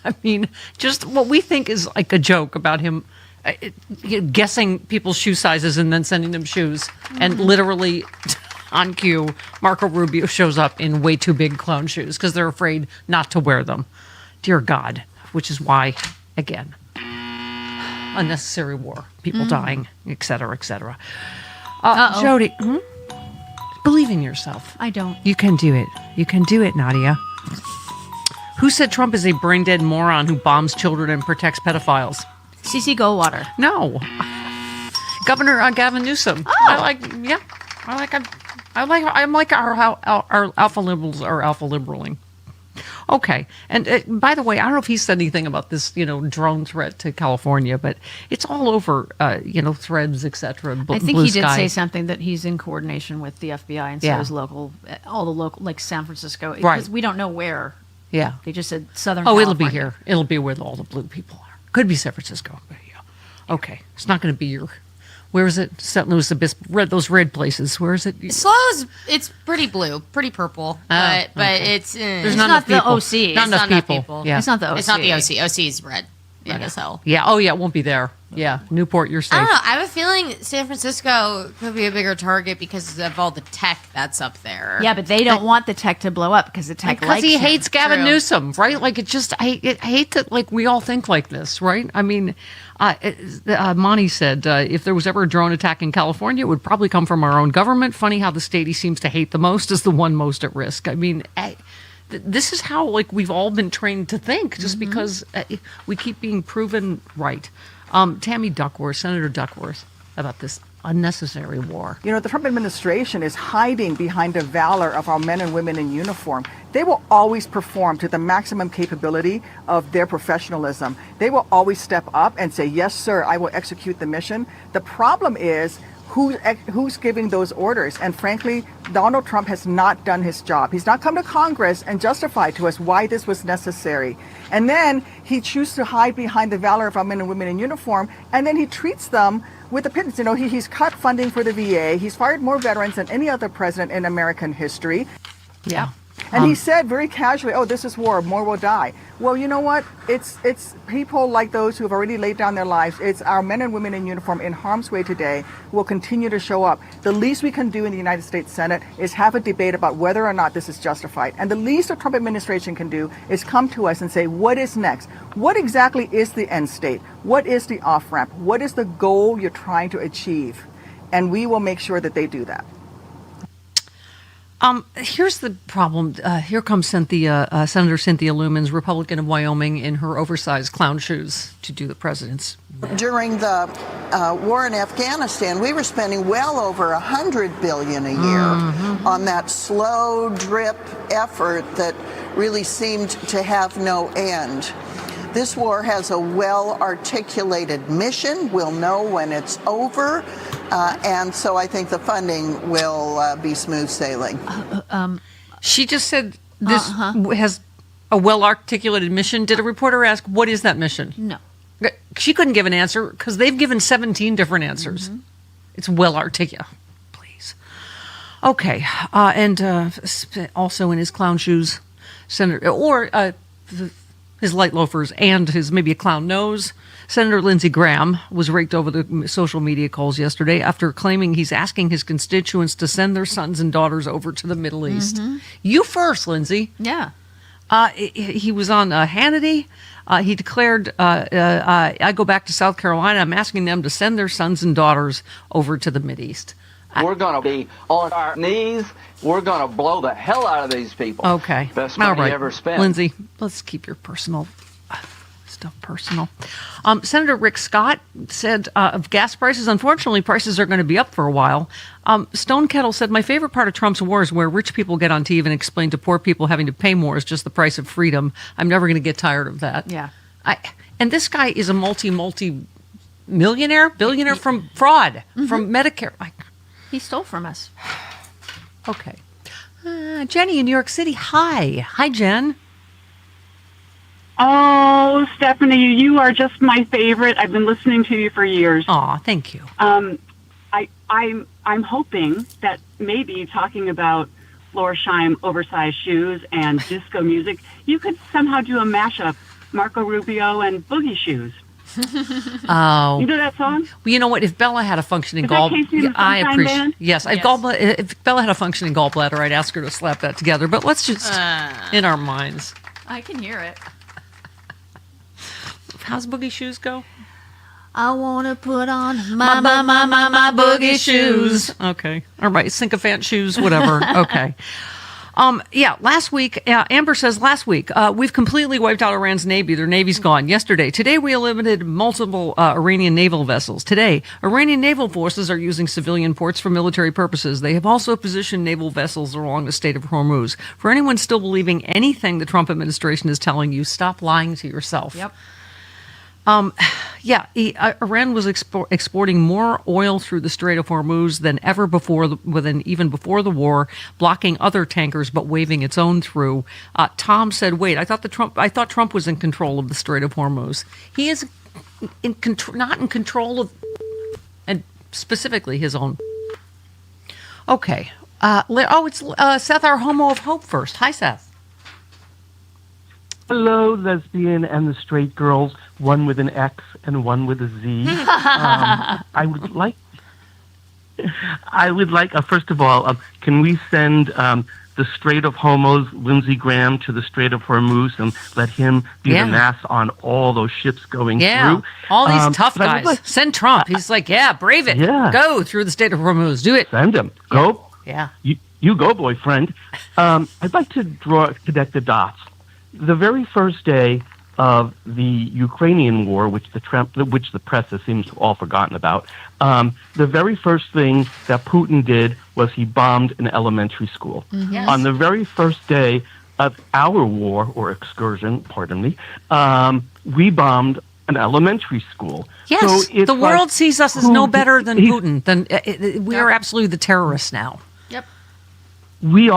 S3: I mean, just what we think is like a joke about him guessing people's shoe sizes and then sending them shoes. And literally on cue, Marco Rubio shows up in way too big clown shoes because they're afraid not to wear them. Dear God, which is why, again, unnecessary war, people dying, et cetera, et cetera. Jody, believe in yourself.
S4: I don't.
S3: You can do it. You can do it, Nadia. Who said Trump is a brain-dead moron who bombs children and protects pedophiles?
S4: CC Goldwater.
S3: No. Governor Gavin Newsom.
S4: Oh.
S3: I'm like our alpha liberals are alpha liberaling. Okay. And by the way, I don't know if he said anything about this, drone threat to California, but it's all over, threads, etc.
S4: I think he did say something that he's in coordination with the FBI and so is all the local, like San Francisco, because we don't know where.
S3: Yeah.
S4: They just said Southern
S3: California.
S4: California.
S3: It'll be here. It'll be where all the blue people are. Could be San Francisco. But yeah. Okay. It's not going to be your... Where is it? St. Louis Abyss, those red places. Where is it?
S5: It's pretty blue, pretty purple, but it's
S3: There's
S4: not the OC.
S3: Not enough people.
S5: Yeah.
S4: It's not the OC.
S5: It's not the OC. OC is red. big as hell.
S3: Yeah. Oh, yeah. It won't be there. Yeah. Newport, you're safe.
S5: I don't know. I have a feeling San Francisco could be a bigger target because of all the tech that's up there.
S4: Yeah, but they don't want the tech to blow up because the tech
S3: Because
S4: likes
S3: he
S4: him.
S3: hates Gavin
S5: True.
S3: Newsom, right? Like, it just, I hate that, like, we all think like this, right? I mean, Monty said, if there was ever a drone attack in California, it would probably come from our own government. Funny how the state he seems to hate the most is the one most at risk. I mean, this is how, like, we've all been trained to think, just because we keep being proven right. Tammy Duckworth, Senator Duckworth, about this unnecessary war.
S7: You know, the Trump administration is hiding behind the valor of our men and women in uniform. They will always perform to the maximum capability of their professionalism. They will always step up and say, yes, sir, I will execute the mission. The problem is who's giving those orders. And frankly, Donald Trump has not done his job. He's not come to Congress and justified to us why this was necessary. And then he chooses to hide behind the valor of our men and women in uniform, and then he treats them with a pittance. You know, he's cut funding for the VA. He's fired more veterans than any other president in American history.
S3: Yeah.
S7: And he said very casually, oh, this is war, more will die. Well, you know what? It's people like those who have already laid down their lives. It's our men and women in uniform in harm's way today who will continue to show up. The least we can do in the United States Senate is have a debate about whether or not this is justified. And the least the Trump administration can do is come to us and say, what is next? What exactly is the end state? What is the off-ramp? What is the goal you're trying to achieve? And we will make sure that they do that.
S3: Here's the problem. Here comes Senator Cynthia Lumens, Republican of Wyoming, in her oversized clown shoes to do the president's.
S9: During the war in Afghanistan, we were spending well over $100 billion a year on that slow drip effort that really seemed to have no end. This war has a well-articulated mission. We'll know when it's over. And so I think the funding will be smooth sailing.
S3: She just said this has a well-articulated mission. Did a reporter ask, what is that mission?
S4: No.
S3: She couldn't give an answer because they've given 17 different answers. It's well-articulated. Please. Okay. And also in his clown shoes, Senator, or his light loafers and his maybe a clown nose, Senator Lindsey Graham was raked over the social media calls yesterday after claiming he's asking his constituents to send their sons and daughters over to the Middle East. You first, Lindsey.
S4: Yeah.
S3: He was on Hannity. He declared, I go back to South Carolina. I'm asking them to send their sons and daughters over to the Mideast.
S11: We're going to be on our knees. We're going to blow the hell out of these people.
S3: Okay.
S11: Best money
S3: All right.
S11: ever spent.
S3: Lindsey, let's keep your personal stuff personal. Senator Rick Scott said of gas prices, unfortunately, prices are going to be up for a while. Stone Kettle said, my favorite part of Trump's war is where rich people get on TV and explain to poor people having to pay more is just the price of freedom. I'm never going to get tired of that.
S4: Yeah.
S3: And this guy is a multi-millionaire, billionaire from fraud, from Medicare.
S4: He stole from us.
S3: Okay. Jenny in New York City. Hi. Hi, Jen.
S24: Oh, Stephanie, you are just my favorite. I've been listening to you for years.
S3: Aw, thank you.
S24: I'm hoping that maybe talking about Florsheim oversized shoes and disco music, you could somehow do a mashup, Marco Rubio and Boogie Shoes.
S3: Oh,
S24: you know that song?
S3: Well, you know what? If Bella had a functioning
S24: gallbladder,
S3: I appreciate. Yes, if Bella had a functioning gallbladder, I'd ask her to slap that together. But let's just in our minds.
S4: I can hear it.
S3: How's Boogie Shoes go?
S4: I want to put on my
S3: boogie shoes. Okay. All right. Sycophant shoes, whatever. Okay. Yeah, last week, Amber says last week, we've completely wiped out Iran's navy. Their navy's gone. Yesterday. Today, we eliminated multiple Iranian naval vessels. Today, Iranian naval forces are using civilian ports for military purposes. They have also positioned naval vessels along the Strait of Hormuz. For anyone still believing anything the Trump administration is telling you, stop lying to yourself.
S4: Yep.
S3: Iran was exporting more oil through the Strait of Hormuz than ever before, even before the war, blocking other tankers but waving its own through. Thom said, "Wait, I thought Trump was in control of the Strait of Hormuz. He is not in control of, and specifically his own." Okay. It's Seth, our homo of hope first. Hi, Seth.
S12: Hello, lesbian and the straight girls, one with an X and one with a Z. I would like, first of all, can we send the Strait of Hormuz, Lindsey Graham, to the Strait of Hormuz and let him be the mast on all those ships going through?
S3: All these tough guys. Send Trump. He's like, brave it.
S12: Yeah.
S3: Go through the Strait of Hormuz. Do it.
S12: Send him. Go.
S3: Yeah.
S12: You go, boyfriend. I'd like to connect the dots. The very first day of the Ukrainian war, which the press has seems to all forgotten about, the very first thing that Putin did was he bombed an elementary school.
S3: Yes.
S12: On the very first day of our war, or excursion, pardon me, we bombed an elementary school.
S3: Yes,
S12: so
S3: the world sees us as no better than Putin. We are absolutely the terrorists now.
S4: Yep.
S12: We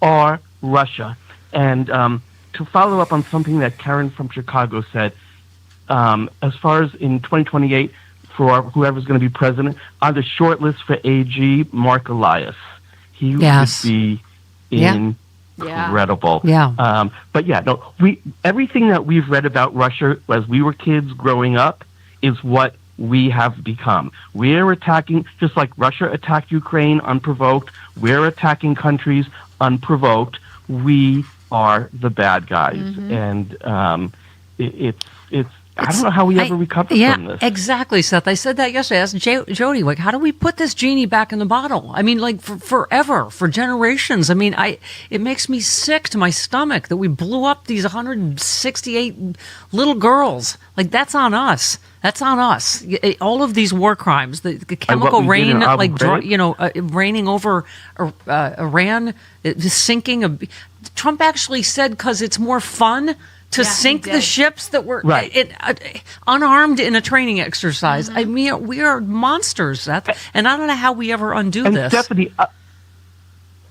S12: are Russia. And to follow up on something that Karen from Chicago said, as far as in 2028, for whoever's going to be president, on the short list for AG, Mark Elias. He would be incredible.
S3: Yeah.
S12: But everything that we've read about Russia as we were kids growing up is what we have become. We're attacking, just like Russia attacked Ukraine unprovoked, we're attacking countries unprovoked. We are the bad guys, and it's I don't know how we ever recover from this.
S3: Exactly, Seth. I said that yesterday. I asked Jody, like, how do we put this genie back in the bottle? I mean, like, forever, for generations. I mean, it makes me sick to my stomach that we blew up these 168 little girls. Like, that's on us. That's on us. All of these war crimes, the chemical rain, like, raining over Iran, sinking. Trump actually said because it's more fun to sink the ships that were unarmed in a training exercise. I mean, we are monsters, Seth, and I don't know how we ever undo this.
S12: Stephanie,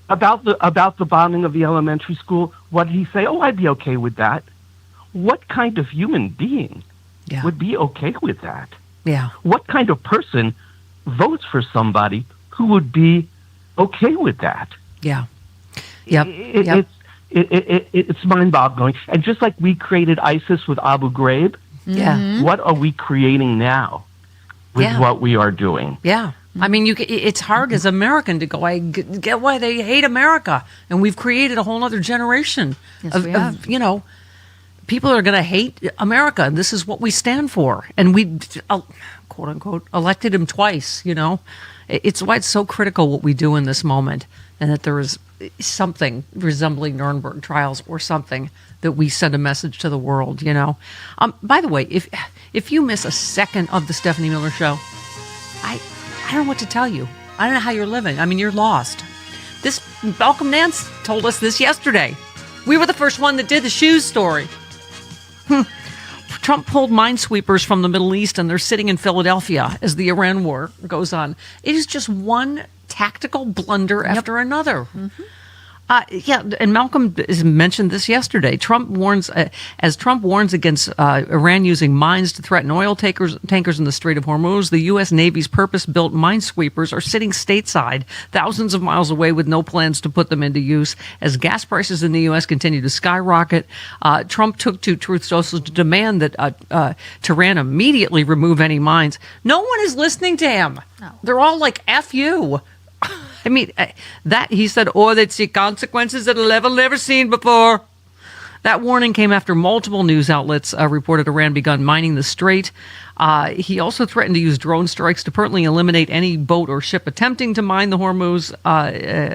S12: about the bombing of the elementary school, what did he say? Oh, I'd be okay with that. What kind of human being would be okay with that?
S3: Yeah.
S12: What kind of person votes for somebody who would be okay with that?
S3: Yeah. Yep.
S12: It's mind-boggling. And just like we created ISIS with Abu Ghraib, what are we creating now with what we are doing?
S3: Yeah. I mean, it's hard as American to go, I get why they hate America. And we've created a whole other generation of people are going to hate America. And this is what we stand for. And we, quote unquote, elected him twice, It's why it's so critical what we do in this moment. And that there is something resembling Nuremberg trials or something that we send a message to the world, By the way, if you miss a second of the Stephanie Miller Show, I don't know what to tell you. I don't know how you're living. I mean, you're lost. This Malcolm Nance told us this yesterday. We were the first one that did the shoes story. Trump pulled minesweepers from the Middle East, and they're sitting in Philadelphia as the Iran war goes on. It is just one tactical blunder after another. And Malcolm mentioned this yesterday. Trump warns against Iran using mines to threaten oil tankers in the Strait of Hormuz. The U.S. Navy's purpose-built minesweepers are sitting stateside, thousands of miles away, with no plans to put them into use. As gas prices in the U.S. continue to skyrocket, Trump took to Truth Social to demand that Tehran immediately remove any mines. No one is listening to him. No. They're all like, F you. I mean, that he said, they'd see consequences at a level never seen before. That warning came after multiple news outlets reported Iran begun mining the strait. He also threatened to use drone strikes to permanently eliminate any boat or ship attempting to mine the Hormuz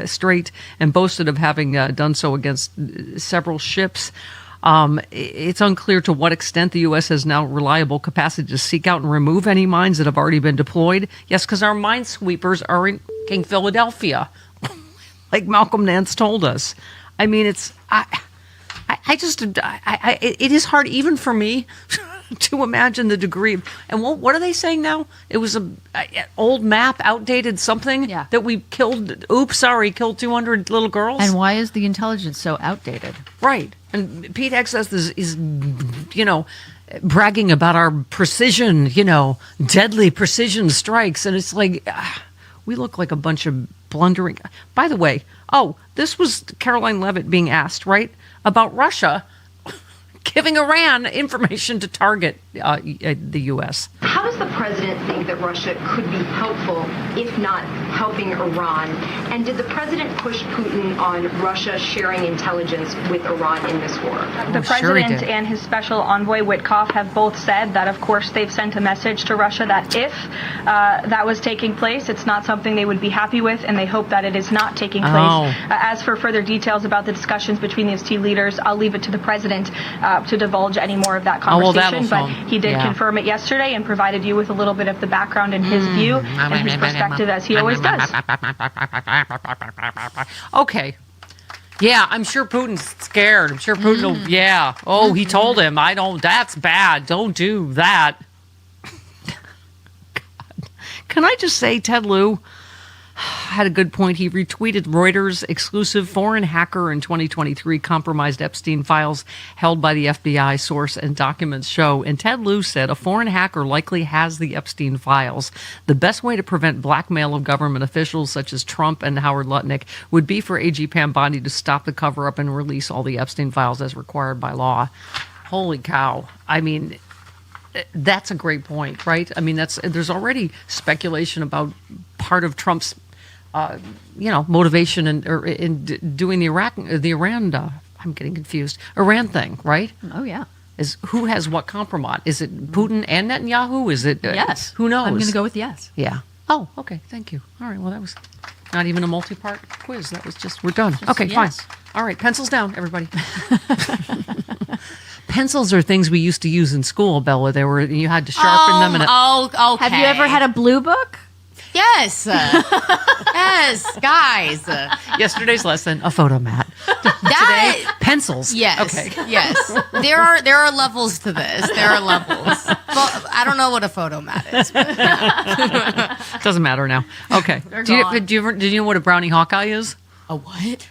S3: Strait, and boasted of having done so against several ships. It's unclear to what extent the U.S. has now reliable capacity to seek out and remove any mines that have already been deployed. Yes, because our minesweepers are in Philadelphia, like Malcolm Nance told us. I mean, it is hard even for me to imagine the degree of, and what are they saying now? It was an old map, outdated something that we killed. Killed 200 little girls.
S4: And why is the intelligence so outdated?
S3: Right. And Pete Hegseth is bragging about our precision, deadly precision strikes. And it's like, we look like a bunch of blundering. By the way, this was Caroline Leavitt being asked, right, about Russia. giving Iran information to target the U.S.
S14: How does the president think that Russia could be helpful, if not helping Iran? And did the president push Putin on Russia sharing intelligence with Iran in this war?
S15: The president and his special envoy Witkoff have both said that, of course, they've sent a message to Russia that if that was taking place, it's not something they would be happy with, and they hope that it is not taking place. As for further details about the discussions between these two leaders, I'll leave it to the president to divulge any more of that conversation. But he did confirm it yesterday and provided you with a little bit of the background and his view and his perspective, as he always does.
S3: Okay. Yeah, I'm sure Putin's scared. I'm sure Putin will, yeah. Oh, he told him, that's bad. Don't do that. God. Can I just say, Ted Lieu had a good point. He retweeted Reuters' exclusive foreign hacker in 2023 compromised Epstein files held by the FBI. Source and documents show. And Ted Lieu said a foreign hacker likely has the Epstein files. The best way to prevent blackmail of government officials such as Trump and Howard Lutnick would be for AG Pam Bondi to stop the cover-up and release all the Epstein files as required by law. Holy cow. I mean, that's a great point, right? I mean, there's already speculation about part of Trump's motivation in doing the Iran, I'm getting confused, Iran thing, right?
S4: Oh, yeah.
S3: Is who has what compromat? Is it Putin and Netanyahu? Is it?
S4: Yes.
S3: Who knows?
S4: I'm going to go with yes.
S3: Yeah. Oh, okay. Thank you. All right. Well, that was not even a multi-part quiz. That was just, we're done. Okay,
S4: yes.
S3: fine. All right. Pencils down, everybody. Pencils are things we used to use in school, Bella. You had to sharpen them. And
S5: okay.
S4: Have you ever had a blue book?
S5: Yes. Yes, guys.
S3: Yesterday's lesson, a photo mat. Today, pencils.
S5: Yes.
S3: Okay.
S5: Yes. There are levels to this. There are levels. Well, I don't know what a photo mat is.
S3: Doesn't matter now. Okay. Do you know what a brownie Hawkeye is?
S5: A what?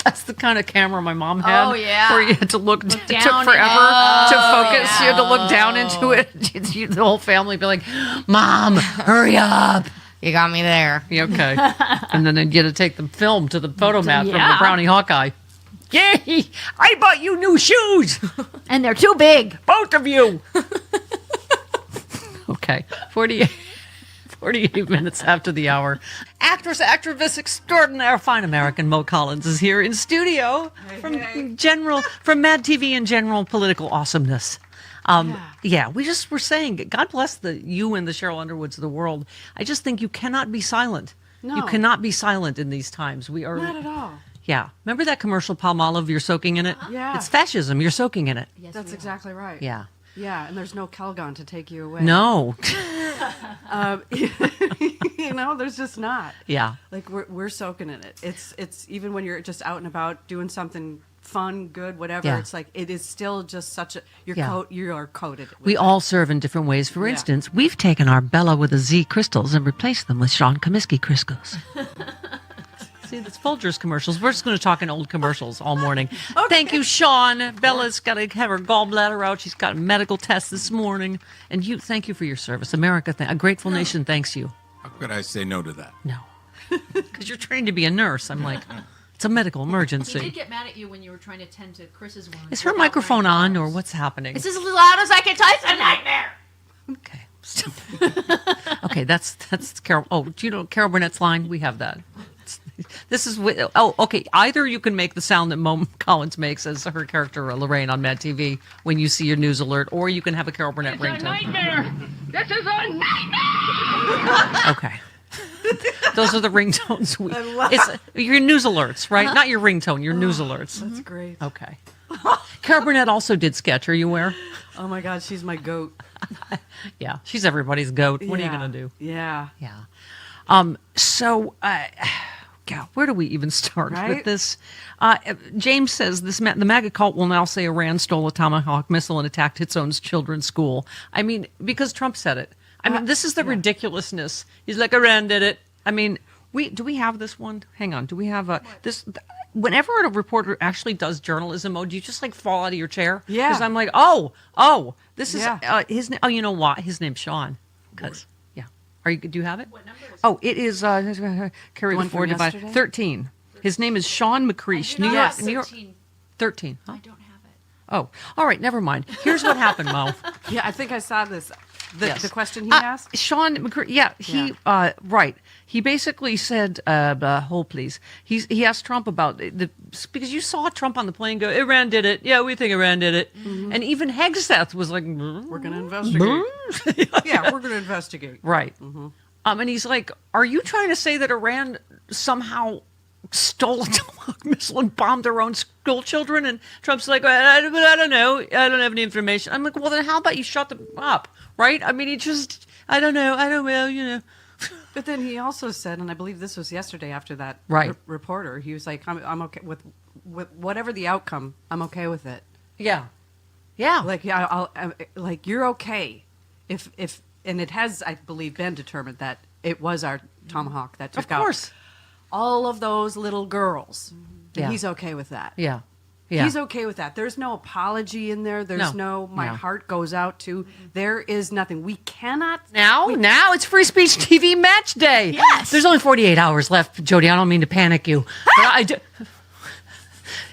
S3: That's the kind of camera my mom had.
S5: Oh, yeah.
S3: Where you had to look it took
S5: down
S3: forever to focus.
S5: yeah.
S3: You had to look down into it. The whole family would be like, Mom, hurry up.
S5: You got me there.
S3: Okay. And then you had to take the film to the photo mat from the brownie Hawkeye. Yay! I bought you new shoes.
S4: And they're too big.
S3: Both of you. Okay. 48 minutes after the hour. Actress extraordinaire, fine American Mo Collins is here in studio from Mad TV and general political awesomeness. We're saying, God bless you and the Cheryl Underwoods of the world. I just think you cannot be silent.
S16: No.
S3: You cannot be silent in these times. We are
S16: Not at all.
S3: Yeah. Remember that commercial, Palmolive, you're soaking in it?
S16: Yeah.
S3: It's fascism, you're soaking in it.
S16: Yes, that's exactly right.
S3: Yeah.
S16: Yeah, and there's no Calgon to take you away.
S3: No.
S16: There's just not.
S3: Yeah.
S16: Like we're soaking in it. It's even when you're just out and about doing something fun, good, whatever.
S3: Yeah.
S16: It's like it is still just such a you are coated.
S3: We all serve in different ways. For instance, we've taken our Bella with a Z crystals and replaced them with Sean Comiskey crystals. See, that's Folgers commercials. We're just going to talk in old commercials all morning. Okay. Thank you, Sean. Bella's got to have her gallbladder out. She's got a medical test this morning. And thank you for your service. America, a grateful nation thanks you.
S17: How could I say no to that?
S3: No. Because you're trained to be a nurse. I'm like, it's a medical emergency.
S4: He did get mad at you when you were trying to tend to Chris's wound.
S3: Is her microphone on or what's happening?
S4: It's as loud as I can type. It's a nightmare.
S3: Okay. Okay, that's Carol. Oh, do you know Carol Burnett's line? We have that. This is okay. Either you can make the sound that Mo Collins makes as her character Lorraine on Mad TV when you see your news alert, or you can have a Carol Burnett ringtone.
S25: It's a nightmare. This is a nightmare.
S3: Okay. Those are the ringtones. It's your news alerts, right? Not your ringtone. Your news alerts.
S16: That's great.
S3: Okay. Carol Burnett also did sketch. Are you aware?
S16: Oh my God, she's my goat.
S3: Yeah, she's everybody's goat. What are you gonna do?
S16: Yeah.
S3: Yeah. God, where do we even start with this? James says the MAGA cult will now say Iran stole a Tomahawk missile and attacked its own children's school. I mean, because Trump said it. I mean, this is the ridiculousness. He's like, Iran did it. I mean, do we have this one? Hang on. Do we have this? Whenever a reporter actually does journalism mode, do you just like fall out of your chair?
S16: Yeah.
S3: Because I'm like, this is his name. Oh, you know what? His name's Sean. Because. Do you have it? What number is it? Oh, it is carry the forward divided 13. His name is Sean McCreesh, New York.
S4: 13.
S3: 13. Huh?
S4: I don't have it.
S3: Oh, all right, never mind. Here's what happened, Mo.
S16: Yeah, I think I saw this. The
S3: Yes.
S16: question he asked?
S3: Sean McCree, right. He basically said, hold please. He asked Trump about because you saw Trump on the plane go, Iran did it. Yeah, we think Iran did it.
S16: Mm-hmm.
S3: And even Hegseth was like,
S16: we're going to investigate. Yeah, we're going to investigate.
S3: Right.
S16: Mm-hmm.
S3: And he's like, are you trying to say that Iran somehow stole a tomahawk missile and bombed their own school children? And Trump's like, I don't know. I don't have any information. I'm like, well, then how about you shut them up? Right? I mean, I don't know.
S16: But then he also said, and I believe this was yesterday after that reporter, he was like, I'm okay with whatever the outcome, I'm okay with it.
S3: Yeah. Yeah.
S16: Like, yeah, like, you're okay if, and it has, I believe, been determined that it was our tomahawk that took out all of those little girls.
S3: Yeah.
S16: He's okay with that.
S3: Yeah. Yeah.
S16: He's okay with that. There's no apology in there. There's no my heart goes out to. There is nothing. We cannot.
S3: Now it's Free Speech TV Match Day.
S16: Yes.
S3: There's only 48 hours left, Jody. I don't mean to panic you. But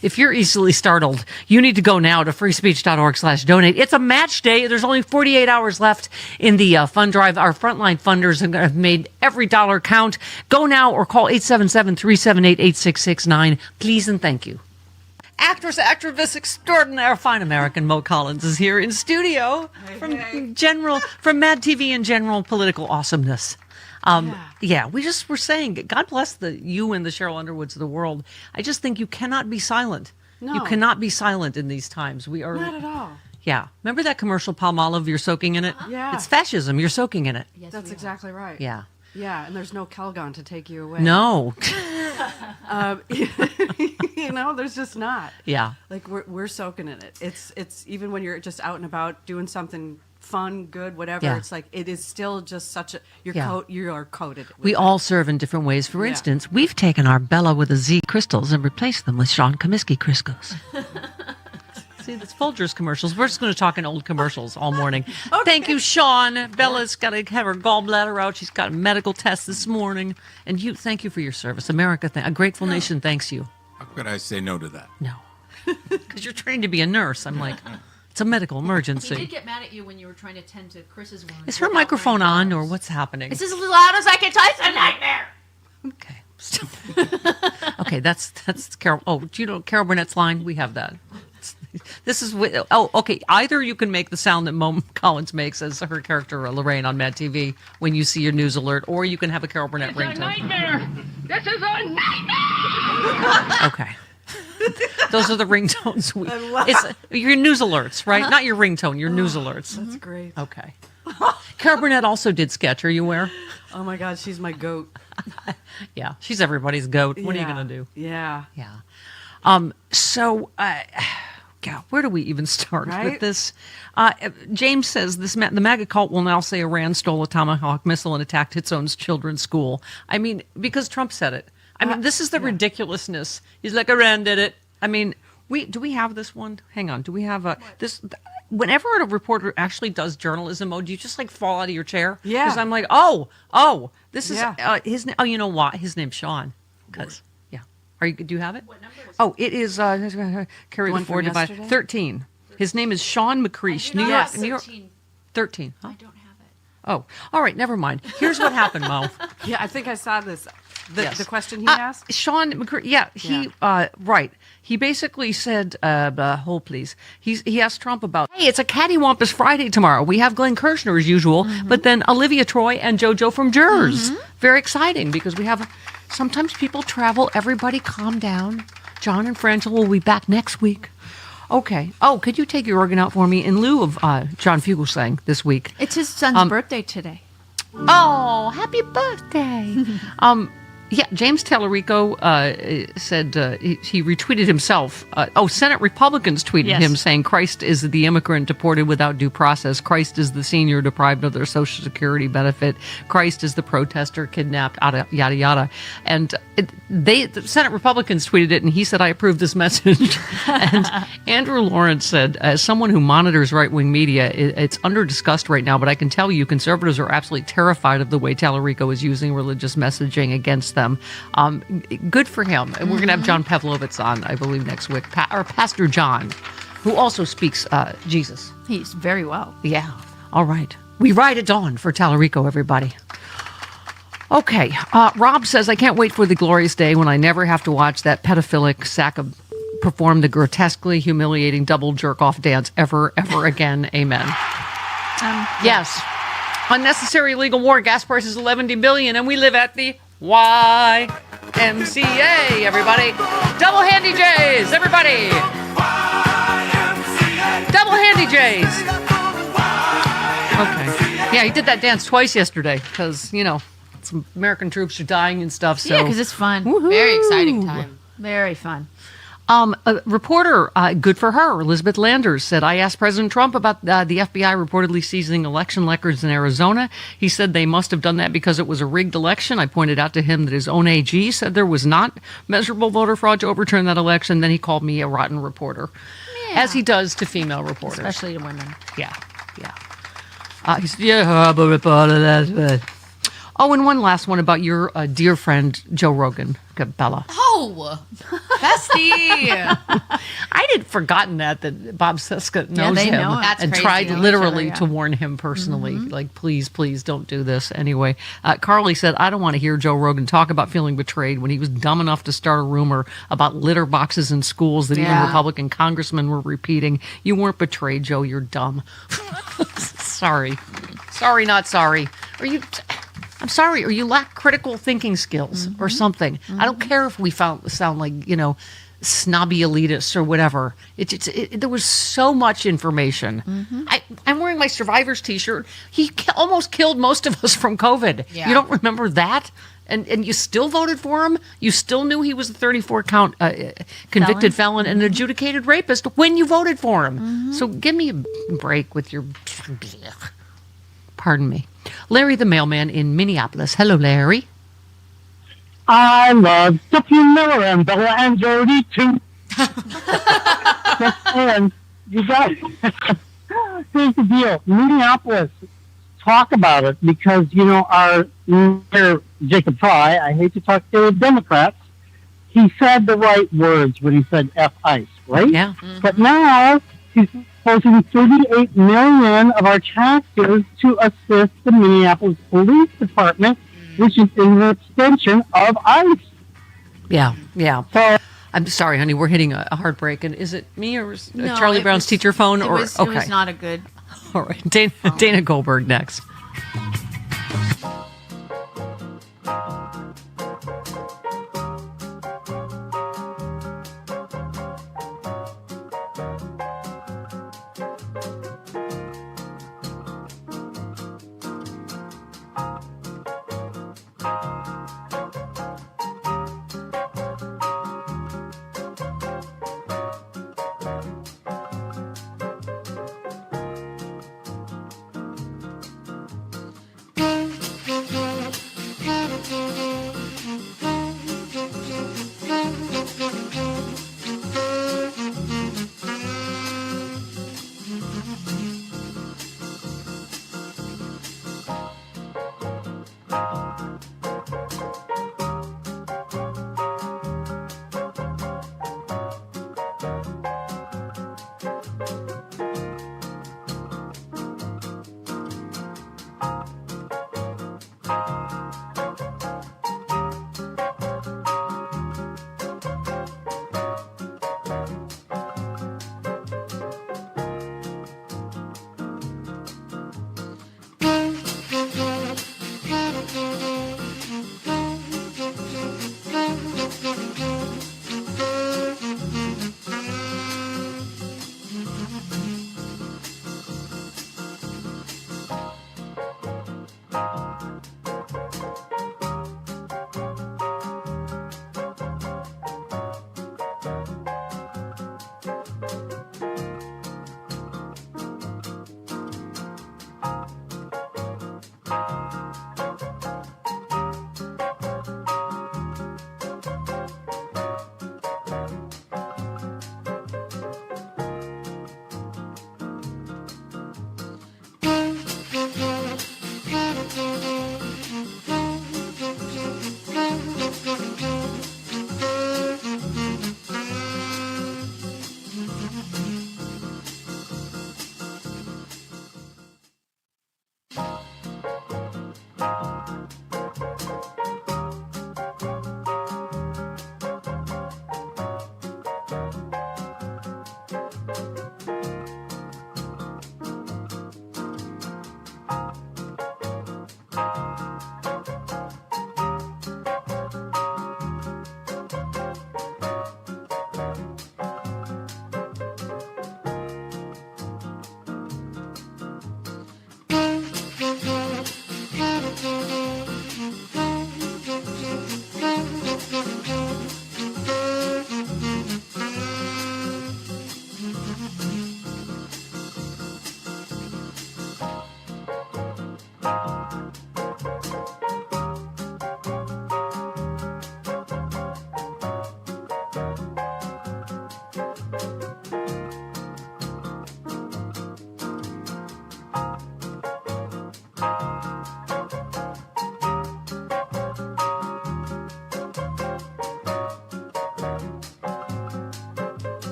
S3: if you're easily startled, you need to go now to freespeech.org/donate. It's a match day. There's only 48 hours left in the fund drive. Our frontline funders have made every dollar count. Go now or call 877-378-8669. Please and thank you. Actress extraordinaire, fine American Mo Collins is here in studio from Mad TV and general political awesomeness. We just were saying, God bless you and the Cheryl Underwoods of the world. I just think you cannot be silent.
S16: No.
S3: You cannot be silent in these times. We are
S16: not at all.
S3: Yeah. Remember that commercial, Palmolive, you're soaking in it?
S16: Yeah.
S3: It's fascism, you're soaking in it.
S16: Yes, that's exactly right.
S3: Yeah.
S16: Yeah, and there's no Calgon to take you away.
S3: No.
S16: There's just not.
S3: Yeah.
S16: Like we're soaking in it. It's even when you're just out and about doing something fun, good, whatever.
S3: Yeah.
S16: It's like it is still just such a you are coated.
S3: We all serve in different ways. For instance, we've taken our Bella with a Z crystals and replaced them with Sean Comiskey crystals. See, that's Folgers commercials. We're just going to talk in old commercials all morning. Okay. Thank you, Sean. Bella's got to have her gallbladder out. She's got a medical test this morning. And thank you for your service. America, a grateful nation thanks you.
S8: How could I say no to that?
S3: No. Because you're trained to be a nurse. I'm like, it's a medical emergency.
S4: He did get mad at you when you were trying to tend to Chris's wound.
S3: Is her microphone on or what's happening?
S4: It's as loud as I can Tyson nightmare.
S3: Okay. Okay, that's Carol. Oh, do you know Carol Burnett's line? We have that. This is okay. Either you can make the sound that Mo Collins makes as her character Lorraine on Mad TV when you see your news alert, or you can have a Carol Burnett ringtone.
S25: It's a nightmare. This is a nightmare.
S3: Okay. Those are the ringtones. It's your news alerts, right? Not your ringtone, your news alerts.
S16: That's great.
S3: Okay. Carol Burnett also did sketch. Are you aware?
S16: Oh my God, she's my goat.
S3: Yeah, she's everybody's goat. What are you gonna do?
S16: Yeah.
S3: Yeah. God, where do we even start with this? James says the MAGA cult will now say Iran stole a Tomahawk missile and attacked its own children's school. I mean, because Trump said it. I mean, this is the ridiculousness. He's like, Iran did it. I mean, do we have this one? Hang on. Do we have this? Whenever a reporter actually does journalism mode, do you just like fall out of your chair? Yeah. Because I'm like, this is his name. Oh, you know what? His name's Sean. Because. Do you have it? What number is it? Oh, it is carry the 4 divided 13. His name is Sean McCreesh. New York. 13. Huh?
S4: I don't have it.
S3: Oh, all right. Never mind. Here's what happened, Mo.
S16: Yeah, I think I saw this. The question he asked?
S3: Sean McCreesh. Right. He basically said, hold please. He asked Trump about, hey, it's a cattywampus Friday tomorrow. We have Glenn Kirshner as usual, but then Olivia Troy and JoJo from Jurors. Very exciting because we have... Sometimes people travel. Everybody calm down. John and Frangela will be back next week. Okay. Oh, could you take your organ out for me in lieu of John Fugelsang this week?
S4: It's his son's birthday today.
S3: Oh, happy birthday. James Tallarico said he retweeted himself. Senate Republicans tweeted him saying, Christ is the immigrant deported without due process. Christ is the senior deprived of their Social Security benefit. Christ is the protester kidnapped, yada, yada. And the Senate Republicans tweeted it, and he said, I approve this message. And Andrew Lawrence said, as someone who monitors right-wing media, it's under discussed right now, but I can tell you conservatives are absolutely terrified of the way Tallarico is using religious messaging against them. Good for him. And we're going to have John Pavlovitz on, I believe, next week, or Pastor John, who also speaks Jesus.
S4: He's very well.
S3: Yeah. All right. We ride at dawn for Tallarico, everybody. Okay. Rob says, I can't wait for the glorious day when I never have to watch that pedophilic sack of perform the grotesquely humiliating double jerk-off dance ever again. Amen. Yes. Unnecessary legal war. Gas prices $11 billion, and we live at the YMCA, everybody. Double handy J's, everybody. Double handy J's. Okay. Yeah, he did that dance twice yesterday because, some American troops are dying and stuff. So.
S4: Yeah, because it's fun.
S3: Woo-hoo.
S5: Very exciting time.
S4: Very fun.
S3: A reporter, good for her, Elizabeth Landers, said, I asked President Trump about the FBI reportedly seizing election records in Arizona. He said they must have done that because it was a rigged election. I pointed out to him that his own AG said there was not measurable voter fraud to overturn that election. Then he called me a rotten reporter, as he does to female reporters.
S4: Especially to women.
S3: Yeah. He said, yeah, but reporter, that's bad. Oh, and one last one about your dear friend, Joe Rogan, Bella.
S5: Oh, bestie.
S3: I'd forgotten that Bob Cesca knows him
S5: That's
S3: and
S5: crazy.
S3: tried literally to warn him personally, like, please don't do this. Anyway, Carly said, I don't want to hear Joe Rogan talk about feeling betrayed when he was dumb enough to start a rumor about litter boxes in schools that even Republican congressmen were repeating. You weren't betrayed, Joe. You're dumb. Sorry, not sorry. I'm sorry, or you lack critical thinking skills or something. I don't care if we sound like, snobby elitists or whatever. There was so much information. I'm wearing my Survivors t-shirt. He almost killed most of us from COVID.
S5: Yeah.
S3: You don't remember that? And you still voted for him? You still knew he was a 34-count convicted felon and an adjudicated rapist when you voted for him. So give me a break with your... Pardon me. Larry the mailman in Minneapolis. Hello, Larry.
S17: I love Sophie Miller and Bella and Jody too. And you guys, here's the deal. Minneapolis, talk about it because, our mayor, Jacob Fry, I hate to talk to Democrats, he said the right words when he said F ICE, right?
S3: Yeah.
S17: But now he's proposing $38 million of our taxes to assist the Minneapolis Police Department, which is an extension of ICE.
S3: Yeah.
S17: So,
S3: I'm sorry, honey. We're hitting a heartbreak. And is it me or
S4: No,
S3: Charlie Brown's teacher phone?
S4: It was not a good...
S3: All right. Dana Goldberg next.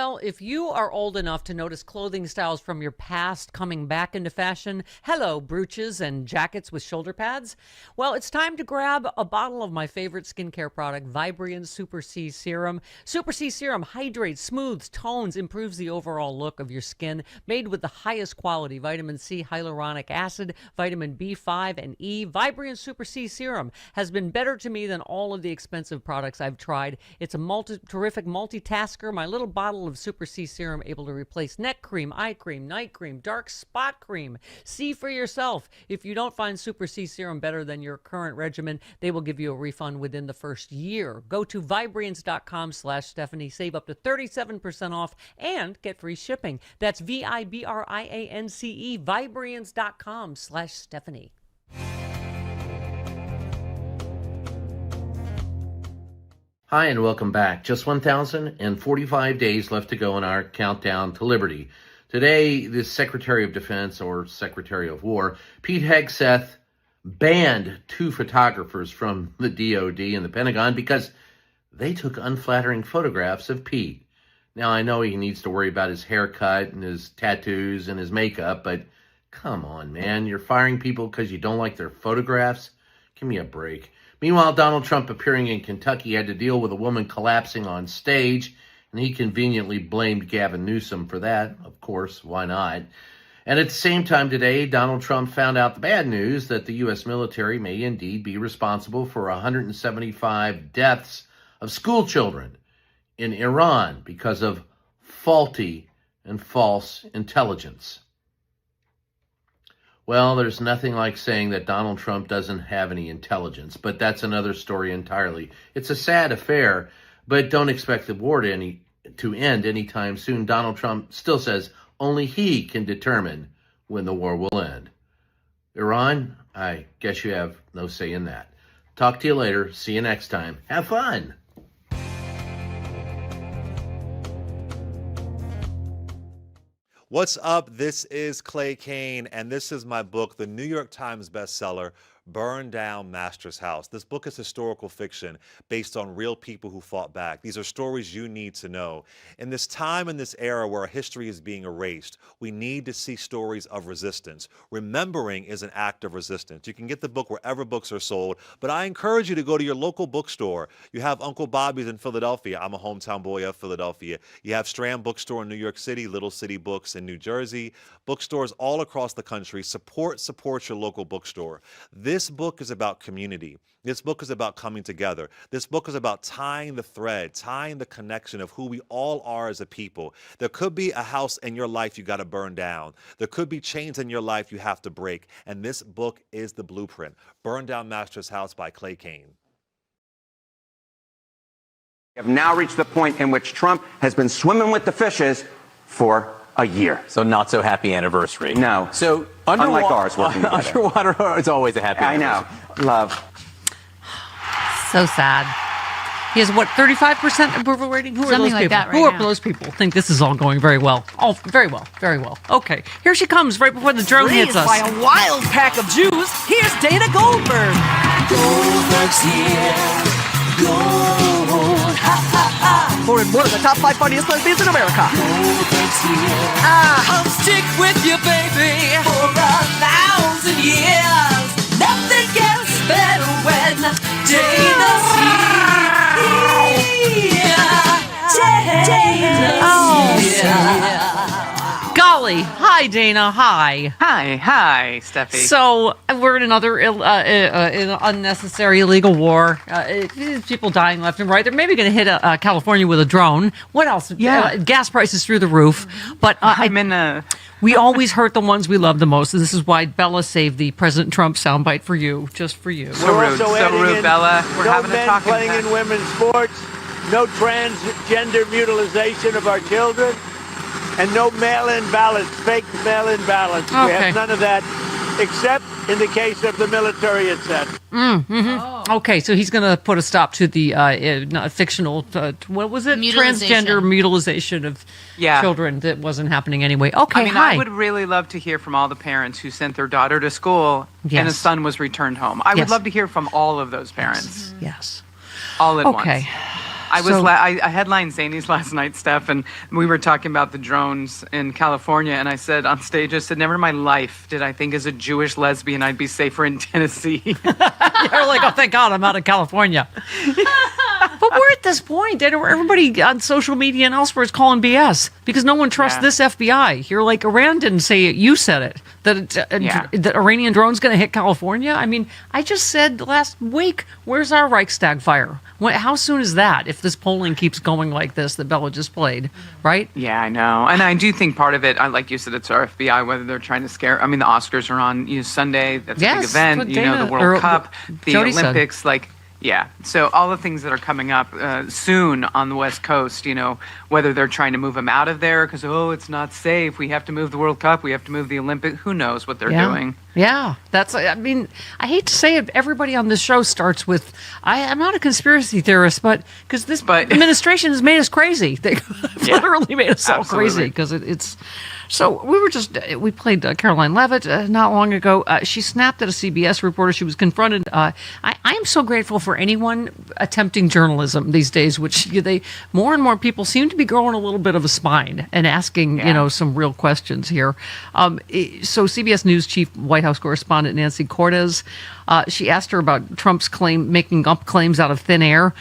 S3: Well, if you are old enough to notice clothing styles from your past coming back into fashion, hello, brooches and jackets with shoulder pads. Well, it's time to grab a bottle of my favorite skincare product, Vibrian Super C Serum. Super C Serum hydrates, smooths, tones, improves the overall look of your skin. Made with the highest quality vitamin C, hyaluronic acid, vitamin B5, and E. Vibrian Super C Serum has been better to me than all of the expensive products I've tried. It's a terrific multitasker. My little bottle of Super C Serum able to replace neck cream, eye cream, night cream, dark spot cream. See for yourself. If you don't find Super C Serum better than your current regimen, they will give you a refund within the first year. Go to Vibriance.com/Stephanie. Save up to 37% off and get free shipping. That's VIBRIANCE, Vibriance.com/Stephanie.
S23: Hi, and welcome back. Just 1,045 days left to go in our countdown to liberty. Today, the Secretary of Defense, or Secretary of War, Pete Hegseth, banned 2 photographers from the DOD and the Pentagon because they took unflattering photographs of Pete. Now, I know he needs to worry about his haircut and his tattoos and his makeup, but come on, man. You're firing people because you don't like their photographs? Give me a break. Meanwhile, Donald Trump, appearing in Kentucky, had to deal with a woman collapsing on stage, and he conveniently blamed Gavin Newsom for that. Of course, why not? And at the same time today, Donald Trump found out the bad news that the U.S. military may indeed be responsible for 175 deaths of school children in Iran because of faulty and false intelligence. Well, there's nothing like saying that Donald Trump doesn't have any intelligence, but that's another story entirely. It's a sad affair, but don't expect the war to end anytime soon. Donald Trump still says only he can determine when the war will end. Iran, I guess you have no say in that. Talk to you later. See you next time. Have fun.
S1: What's up? This is Clay Kane, and this is my book, the New York Times bestseller, Burn Down Master's House. This book is historical fiction based on real people who fought back. These are stories you need to know. In this time, in this era where our history is being erased, we need to see stories of resistance. Remembering is an act of resistance. You can get the book wherever books are sold, but I encourage you to go to your local bookstore. You have Uncle Bobby's in Philadelphia. I'm a hometown boy of Philadelphia. You have Strand Bookstore in New York City, Little City Books in New Jersey, bookstores all across the country. Support your local bookstore. This book is about community. This book is about coming together. This book is about tying the thread, tying the connection of who we all are as a people. There could be a house in your life you got to burn down. There could be chains in your life you have to break. And this book is the blueprint. Burn Down Master's House by Clay Kane.
S18: We have now reached the point in which Trump has been swimming with the fishes for a year.
S19: So not so happy anniversary.
S18: No.
S19: So
S18: unlike ours working together.
S19: Underwater is always a happy anniversary.
S18: I know. Love.
S3: So sad. He has, what, 35% approval rating? Who are
S4: Something
S3: those
S4: like
S3: people?
S4: that right
S3: Who are
S4: now.
S3: those people? Think this is all going very well. Oh, very well, very well. Okay, here she comes right before the drone hits us.
S20: By a wild pack of Jews, here's Dana Goldberg. Goldberg's here. Gold. Ha, ha, ha. For one of the top 5 funniest lesbians in America. Goldberg's here. I'll stick with you, baby, for 1,000 years. Nothing gets better when Dana's here.
S3: Golly. Hi, Dana. Hi.
S21: Hi, Steffi.
S3: So we're in another unnecessary illegal war. People dying left and right. They're maybe going to hit California with a drone. What else?
S21: Yeah.
S3: Gas prices through the roof. But we always hurt the ones we love the most. And this is why Bella saved the President Trump soundbite for you, just for you.
S21: So rude, Bella. We're
S26: no
S21: having a
S26: men
S21: talking
S26: playing in women's sports, no transgender mutilization of our children, and no mail-in ballots, fake mail-in ballots. We
S3: Okay.
S26: have none of that, except in the case of the military, it said.
S3: Okay, so he's going to put a stop to the fictional, what was it?
S5: Mutilization.
S3: Transgender mutilization of children that wasn't happening anyway. Okay,
S21: I mean,
S3: hi.
S21: I would really love to hear from all the parents who sent their daughter to school and a
S3: Yes.
S21: son was returned home. I would
S3: Yes.
S21: love to hear from all of those parents.
S3: Yes.
S21: All at once.
S3: Okay.
S21: I headlined Zanies last night, Steph, and we were talking about the drones in California, and I said on stage, I said, never in my life did I think as a Jewish lesbian I'd be safer in Tennessee.
S3: You're like, oh, thank God I'm out of California. But we're at this point, and everybody on social media and elsewhere is calling BS because no one trusts this FBI. You're like, Iran didn't say it, you said it, that Iranian drone's going to hit California. I mean, I just said last week, where's our Reichstag fire? How soon is that if this polling keeps going like this that Bella just played, right?
S21: Yeah, I know. And I do think part of it, like you said, it's our FBI, whether they're trying to scare. I mean, the Oscars are on Sunday. That's a big event. The World Cup, the Olympics, yeah. So all the things that are coming up soon on the West Coast, whether they're trying to move them out of there because, it's not safe. We have to move the World Cup. We have to move the Olympics. Who knows what they're doing?
S3: Yeah. I hate to say it. Everybody on this show starts with, I'm not a conspiracy theorist, but because this administration has made us crazy. They've literally made us all crazy because it's... So we played Caroline Levitt not long ago. She snapped at a CBS reporter. She was confronted. I am so grateful for anyone attempting journalism these days, which more and more people seem to be growing a little bit of a spine and asking, some real questions here. So CBS News chief White House correspondent Nancy Cortez, she asked her about Trump's making up claims out of thin air.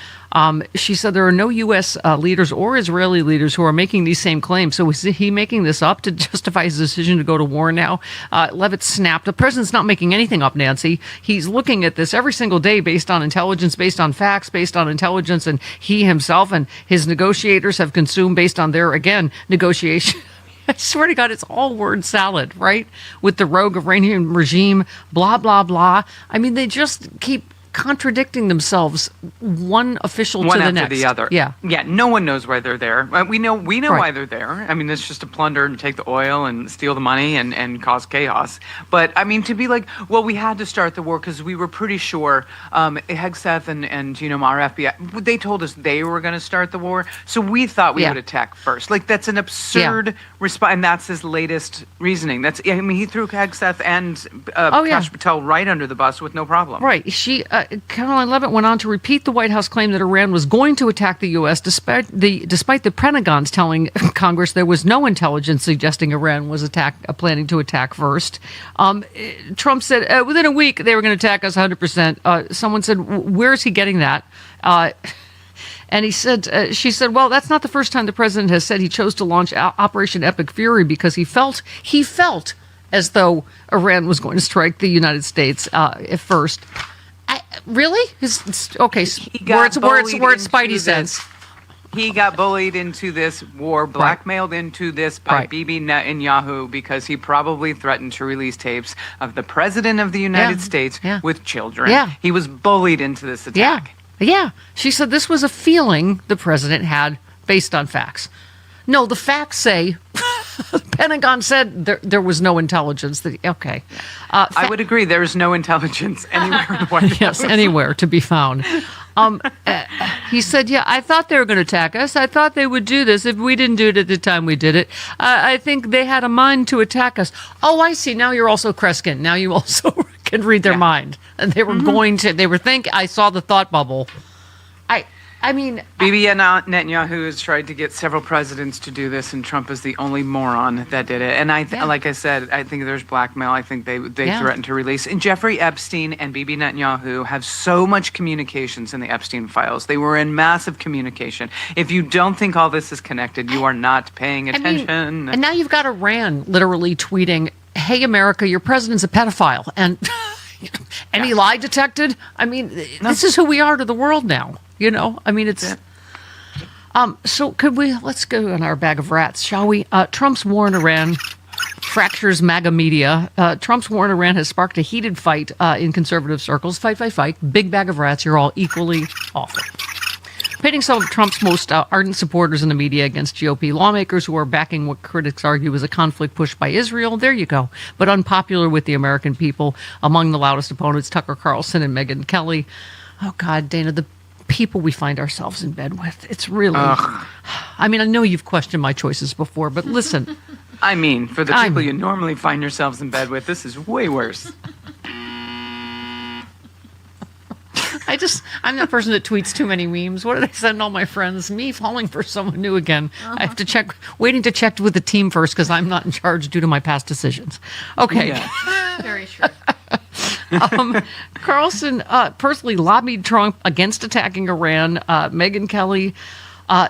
S3: She said there are no U.S. leaders or Israeli leaders who are making these same claims. So is he making this up to justify his decision to go to war now? Levitt snapped. The president's not making anything up, Nancy. He's looking at this every single day based on intelligence, based on facts, based on intelligence, and he himself and his negotiators have consumed based on their, again, negotiation. I swear to God, it's all word salad, right? With the rogue Iranian regime, blah, blah, blah. I mean, they just keep contradicting themselves, one official
S21: one
S3: to the
S21: after
S3: next.
S21: The other.
S3: Yeah.
S21: No one knows why they're there. We know why they're there. I mean, it's just to plunder and take the oil and steal the money and cause chaos. But I mean, to be like, well, we had to start the war because we were pretty sure Hegseth and our FBI, they told us they were going to start the war, so we thought we would attack first. Like, that's an absurd response, and that's his latest reasoning. He threw Hegseth and Kash Patel right under the bus with no problem.
S3: Right. Caroline Levitt went on to repeat the White House claim that Iran was going to attack the U.S. despite the Pentagon's telling Congress there was no intelligence suggesting Iran was planning to attack first. Trump said within a week they were going to attack us 100%. Someone said, where is he getting that? And she said, well, that's not the first time the president has said he chose to launch Operation Epic Fury because he felt as though Iran was going to strike the United States at first. Really? Okay, where it's Spidey sense.
S21: He got bullied into this war, blackmailed into this by Bibi Netanyahu because he probably threatened to release tapes of the president of the United States with children. Yeah. He was bullied into this attack.
S3: Yeah. She said this was a feeling the president had based on facts. No, the facts say the Pentagon said there was no intelligence.
S21: I would agree. There is no intelligence anywhere in the White House.
S3: Yes, anywhere to be found. He said, I thought they were going to attack us. I thought they would do this if we didn't do it at the time we did it. I think they had a mind to attack us. Oh, I see. Now you're also Kreskin. Now you also can read their mind. And they were I saw the thought bubble. I mean,
S21: Bibi Netanyahu has tried to get several presidents to do this, and Trump is the only moron that did it. And like I said, I think there's blackmail. I think they threatened to release. And Jeffrey Epstein and Bibi Netanyahu have so much communications in the Epstein files. They were in massive communication. If you don't think all this is connected, you are not paying attention.
S3: And now you've got Iran literally tweeting, "Hey, America, your president's a pedophile," and any lie detected. I mean, this is who we are to the world now. I mean, it's... So let's go on our bag of rats, shall we? Trump's war in Iran fractures MAGA media. Trump's war in Iran has sparked a heated fight in conservative circles. Fight. Big bag of rats. You're all equally awful. Pitting some of Trump's most ardent supporters in the media against GOP lawmakers who are backing what critics argue is a conflict pushed by Israel. There you go. But unpopular with the American people. Among the loudest opponents, Tucker Carlson and Megyn Kelly. Oh, God, Dana, the people we find ourselves in bed with. It's really... I mean, I know you've questioned my choices before, but listen.
S21: I mean, for the people you normally find yourselves in bed with, this is way worse.
S3: I I'm that person that tweets too many memes. What did I send all my friends? Me falling for someone new again. I have to waiting to check with the team first because I'm not in charge due to my past decisions. Okay.
S4: Yeah. Very true.
S3: Carlson personally lobbied Trump against attacking Iran. Megyn Kelly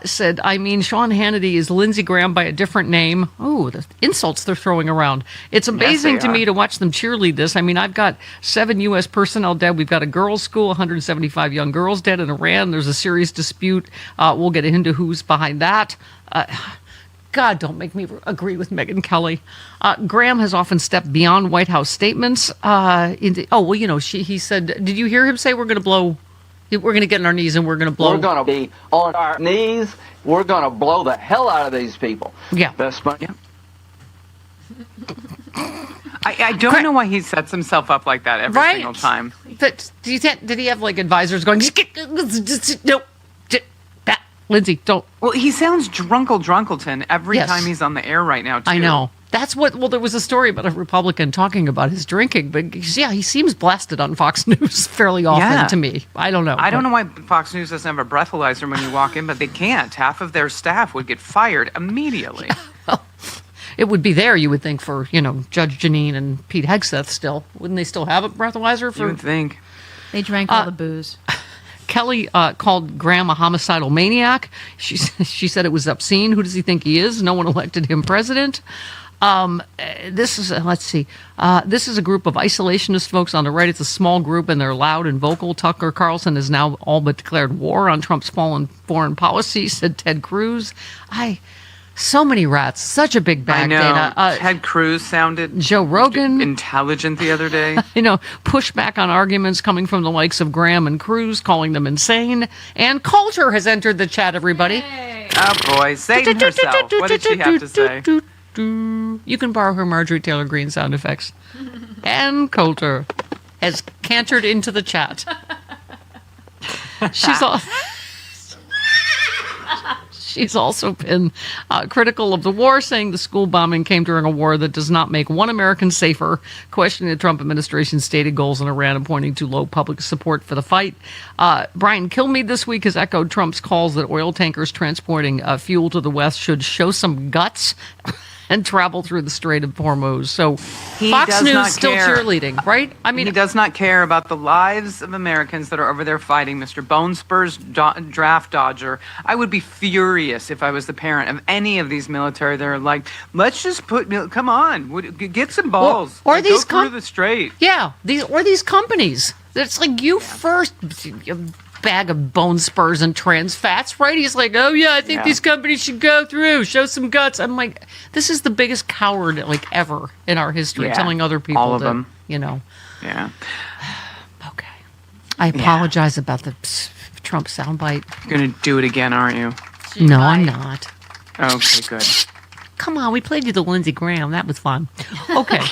S3: said, I mean, Sean Hannity is Lindsey Graham by a different name. Oh, the insults they're throwing around. It's amazing to me to watch them cheerlead this. I mean, I've got 7 U.S. personnel dead. We've got a girls' school, 175 young girls dead in Iran. There's a serious dispute. We'll get into who's behind that. God, don't make me agree with Megyn Kelly. Graham has often stepped beyond White House statements. He said, did you hear him say we're going to get on our knees and we're going to blow?
S11: We're going to be on our knees. We're going to blow the hell out of these people.
S3: Yeah.
S11: Best money.
S21: I don't know why he sets himself up like that every single time.
S3: But did he have like advisors going, no, Lindsey, don't.
S21: Well, he sounds drunkleton every time he's on the air right now, too.
S3: I know. That's there was a story about a Republican talking about his drinking, but yeah, he seems blasted on Fox News fairly often to me. I don't know.
S21: I don't know why Fox News doesn't have a breathalyzer when you walk in, but they can't. Half of their staff would get fired immediately.
S3: Well, it would be there, you would think, for, Judge Jeanine and Pete Hegseth still. Wouldn't they still have a breathalyzer?
S21: You would think.
S4: They drank all the booze.
S3: Kelly called Graham a homicidal maniac. She said it was obscene. Who does he think he is? No one elected him president. This is a group of isolationist folks on the right. It's a small group, and they're loud and vocal. Tucker Carlson has now all but declared war on Trump's fallen foreign policy, said Ted Cruz. So many rats, such a big bag.
S21: I know.
S3: Dana.
S21: Ted Cruz sounded
S3: Joe Rogan
S21: intelligent the other day.
S3: Pushback on arguments coming from the likes of Graham and Cruz, calling them insane. And Coulter has entered the chat, everybody.
S21: Yay. Oh boy, Satan herself. What did she have to say?
S3: You can borrow her Marjorie Taylor Greene sound effects. And Coulter has cantered into the chat. She's also been critical of the war, saying the school bombing came during a war that does not make one American safer, questioning the Trump administration's stated goals in Iran and pointing to low public support for the fight. Brian Kilmeade this week has echoed Trump's calls that oil tankers transporting fuel to the West should show some guts and travel through the Strait of Hormuz. So Fox News still cheerleading, right? I mean,
S21: he does not care about the lives of Americans that are over there fighting. Mr. Bone Spurs draft dodger. I would be furious if I was the parent of any of these military. They're like, let's just come on, get some balls.
S3: Or these
S21: go through the strait.
S3: Yeah, these companies. It's like you first. Bag of bone spurs and trans fats, right? He's like, oh yeah, I think these companies should go through, show some guts. I'm like, this is the biggest coward ever in our history, telling other people
S21: all of them.
S3: Yeah. Okay. I apologize about the Trump soundbite.
S21: You're gonna do it again, aren't you?
S3: No, I'm not.
S21: Okay, good.
S3: Come on, we played you the Lindsey Graham. That was fun. Okay.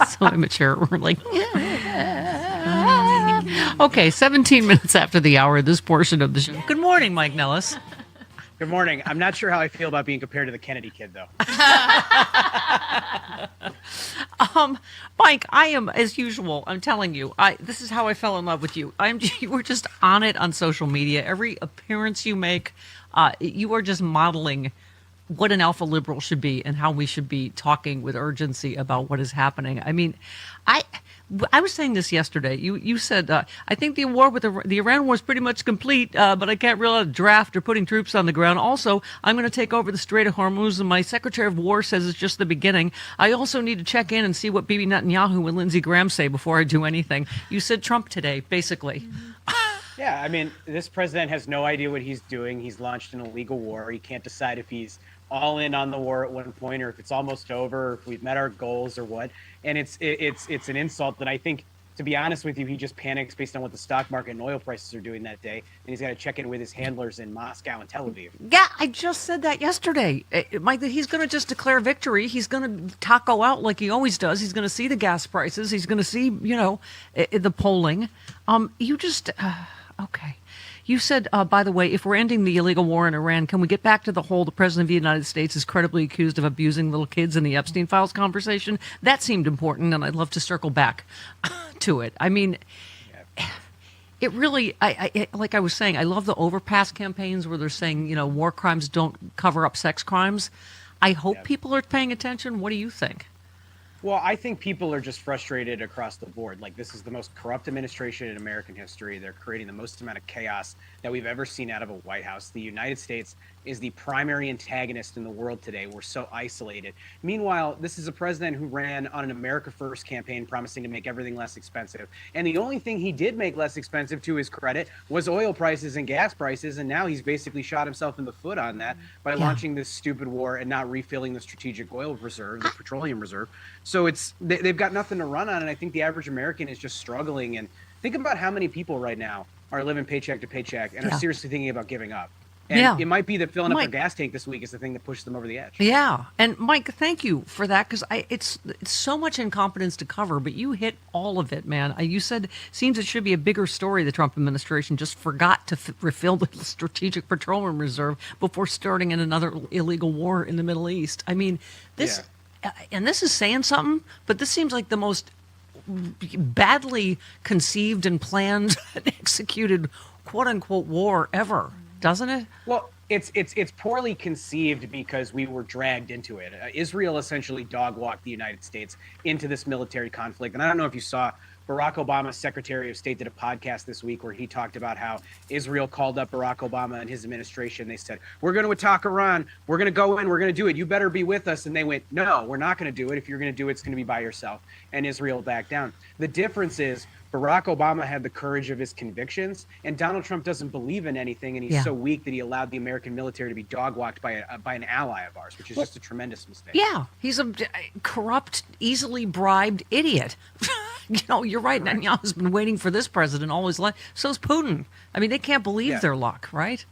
S3: So immature. We're like, Okay, 17 minutes after the hour, this portion of the show. Good morning, Mike Nellis.
S2: Good morning. I'm not sure how I feel about being compared to the Kennedy kid, though.
S3: Mike, I am, as usual, I'm telling you, this is how I fell in love with you. You were just on it on social media. Every appearance you make, you are just modeling what an alpha liberal should be and how we should be talking with urgency about what is happening. I mean, I was saying this yesterday. You said, I think the war with the Iran war is pretty much complete, but I can't rule out a draft or putting troops on the ground. Also, I'm going to take over the Strait of Hormuz, and my Secretary of War says it's just the beginning. I also need to check in and see what Bibi Netanyahu and Lindsey Graham say before I do anything. You said Trump today, basically.
S2: Yeah, I mean, this president has no idea what he's doing. He's launched an illegal war. He can't decide if he's all in on the war at one point or if it's almost over, or if we've met our goals or what. And it's an insult that I think, to be honest with you, he just panics based on what the stock market and oil prices are doing that day. And he's got to check in with his handlers in Moscow and Tel Aviv.
S3: Yeah, I just said that yesterday. Mike, he's going to just declare victory. He's going to taco out like he always does. He's going to see the gas prices. He's going to see, the polling. Okay. You said, by the way, if we're ending the illegal war in Iran, can we get back to the whole the president of the United States is credibly accused of abusing little kids in the Epstein files conversation? That seemed important, and I'd love to circle back to it. I mean, it really, like I was saying, I love the overpass campaigns where they're saying, war crimes don't cover up sex crimes. I hope people are paying attention. What do you think?
S2: Well, I think people are just frustrated across the board. Like, this is the most corrupt administration in American history. They're creating the most amount of chaos that we've ever seen out of a White House. The United States is the primary antagonist in the world today. We're so isolated. Meanwhile, this is a president who ran on an America First campaign promising to make everything less expensive. And the only thing he did make less expensive, to his credit, was oil prices and gas prices. And now he's basically shot himself in the foot on that by launching this stupid war and not refilling the strategic oil reserve, the petroleum reserve. So they've got nothing to run on. And I think the average American is just struggling. And think about how many people right now are living paycheck to paycheck and are seriously thinking about giving up. And it might be that filling up their gas tank this week is the thing that pushes them over the edge.
S3: Yeah. And Mike, thank you for that, because it's so much incompetence to cover, but you hit all of it, man. You said, seems it should be a bigger story. The Trump administration just forgot to refill the strategic petroleum reserve before starting in another illegal war in the Middle East. I mean, this, and this is saying something, but this seems like the most badly conceived and planned and executed quote unquote war ever. Doesn't it?
S2: Well, it's poorly conceived because we were dragged into it. Israel essentially dog-walked the United States into this military conflict. And I don't know if you saw, Barack Obama's Secretary of State did a podcast this week where he talked about how Israel called up Barack Obama and his administration. They said, we're going to attack Iran. We're going to go in. We're going to do it. You better be with us. And they went, no, we're not going to do it. If you're going to do it, it's going to be by yourself. And Israel backed down. The difference is Barack Obama had the courage of his convictions, and Donald Trump doesn't believe in anything, and he's so weak that he allowed the American military to be dog-walked by an ally of ours, which is just a tremendous mistake.
S3: Yeah, he's a corrupt, easily bribed idiot. You're right. Netanyahu's been waiting for this president all his life. So's Putin. I mean, they can't believe their luck, right?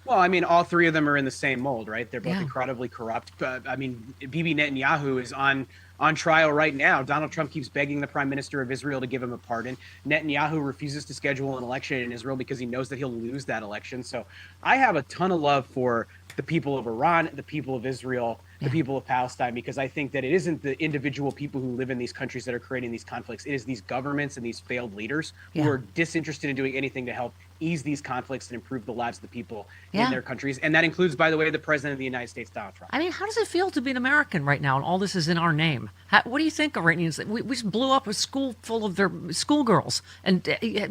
S2: Well, I mean, all three of them are in the same mold, right? They're both incredibly corrupt. I mean, Bibi Netanyahu is on trial right now. Donald Trump keeps begging the prime minister of Israel to give him a pardon. Netanyahu refuses to schedule an election in Israel because he knows that he'll lose that election. So I have a ton of love for the people of Iran, the people of Israel, the people of Palestine, because I think that it isn't the individual people who live in these countries that are creating these conflicts. It is these governments and these failed leaders who are disinterested in doing anything to help ease these conflicts and improve the lives of the people in their countries. And that includes, by the way, the president of the United States, Donald Trump.
S3: I mean, how does it feel to be an American right now? And all this is in our name. What do you think, Iranians? We just blew up a school full of their schoolgirls, and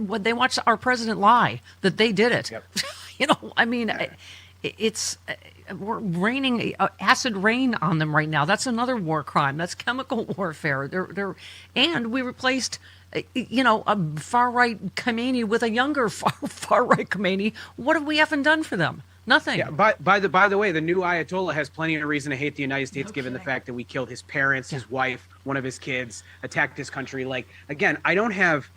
S3: when they watched our president lie that they did it. I mean, we're raining acid rain on them right now. That's another war crime. That's chemical warfare. And we replaced a far-right Khomeini with a younger far-right Khomeini. What have we effing done for them? Nothing.
S2: Yeah, by the way, the new Ayatollah has plenty of reason to hate the United States, given the fact that we killed his parents, his wife, one of his kids, attacked his country. Like, again, I don't have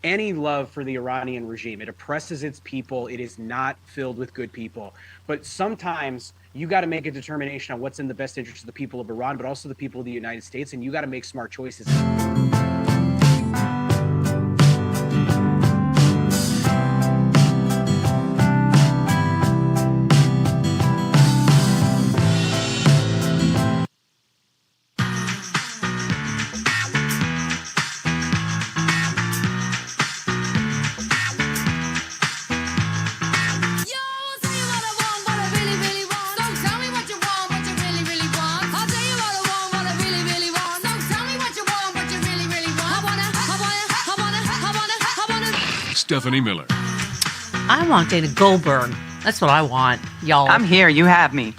S2: any love for the Iranian regime. It oppresses its people. It is not filled with good people. But sometimes you got to make a determination on what's in the best interest of the people of Iran, but also the people of the United States, and you got to make smart choices.
S6: Stephanie Miller.
S3: I want Dana Goldberg. That's what I want, y'all.
S21: I'm here. You have me.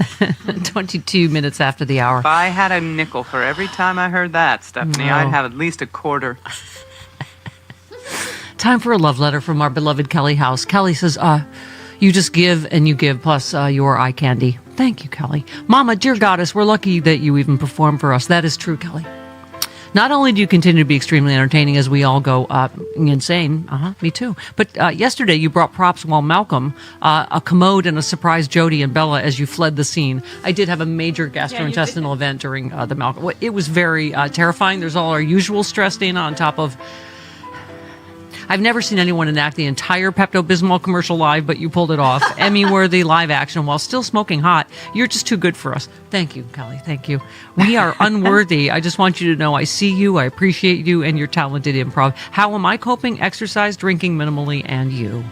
S3: 22 minutes after the hour.
S21: If I had a nickel for every time I heard that, Stephanie, I'd have at least a quarter.
S3: Time for a love letter from our beloved Kelly House. Kelly says, you just give and you give, plus your eye candy. Thank you, Kelly. Mama, dear goddess, we're lucky that you even perform for us. That is true, Kelly. Not only do you continue to be extremely entertaining as we all go insane, me too, but yesterday you brought props while Malcolm, a commode and a surprise Jody and Bella as you fled the scene. I did have a major gastrointestinal event during the Malcolm. It was very terrifying. There's all our usual stress, Dana, on top of... I've never seen anyone enact the entire Pepto-Bismol commercial live, but you pulled it off. Emmy-worthy live action while still smoking hot. You're just too good for us. Thank you, Kelly. Thank you. We are unworthy. I just want you to know I see you, I appreciate you, and your talented improv. How am I coping? Exercise, drinking minimally, and you.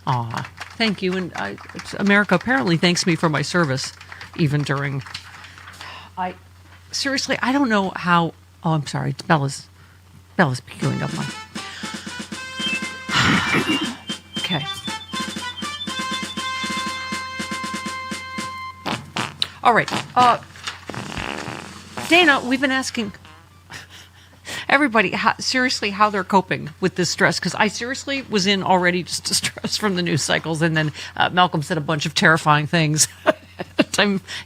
S3: Aw, thank you. And America apparently thanks me for my service, even during... Seriously, I don't know how... Oh, I'm sorry. Bella's peeling up my... Okay. All right. Dana, we've been asking everybody seriously how they're coping with this stress, because I seriously was in already just distress from the news cycles, and then Malcolm said a bunch of terrifying things.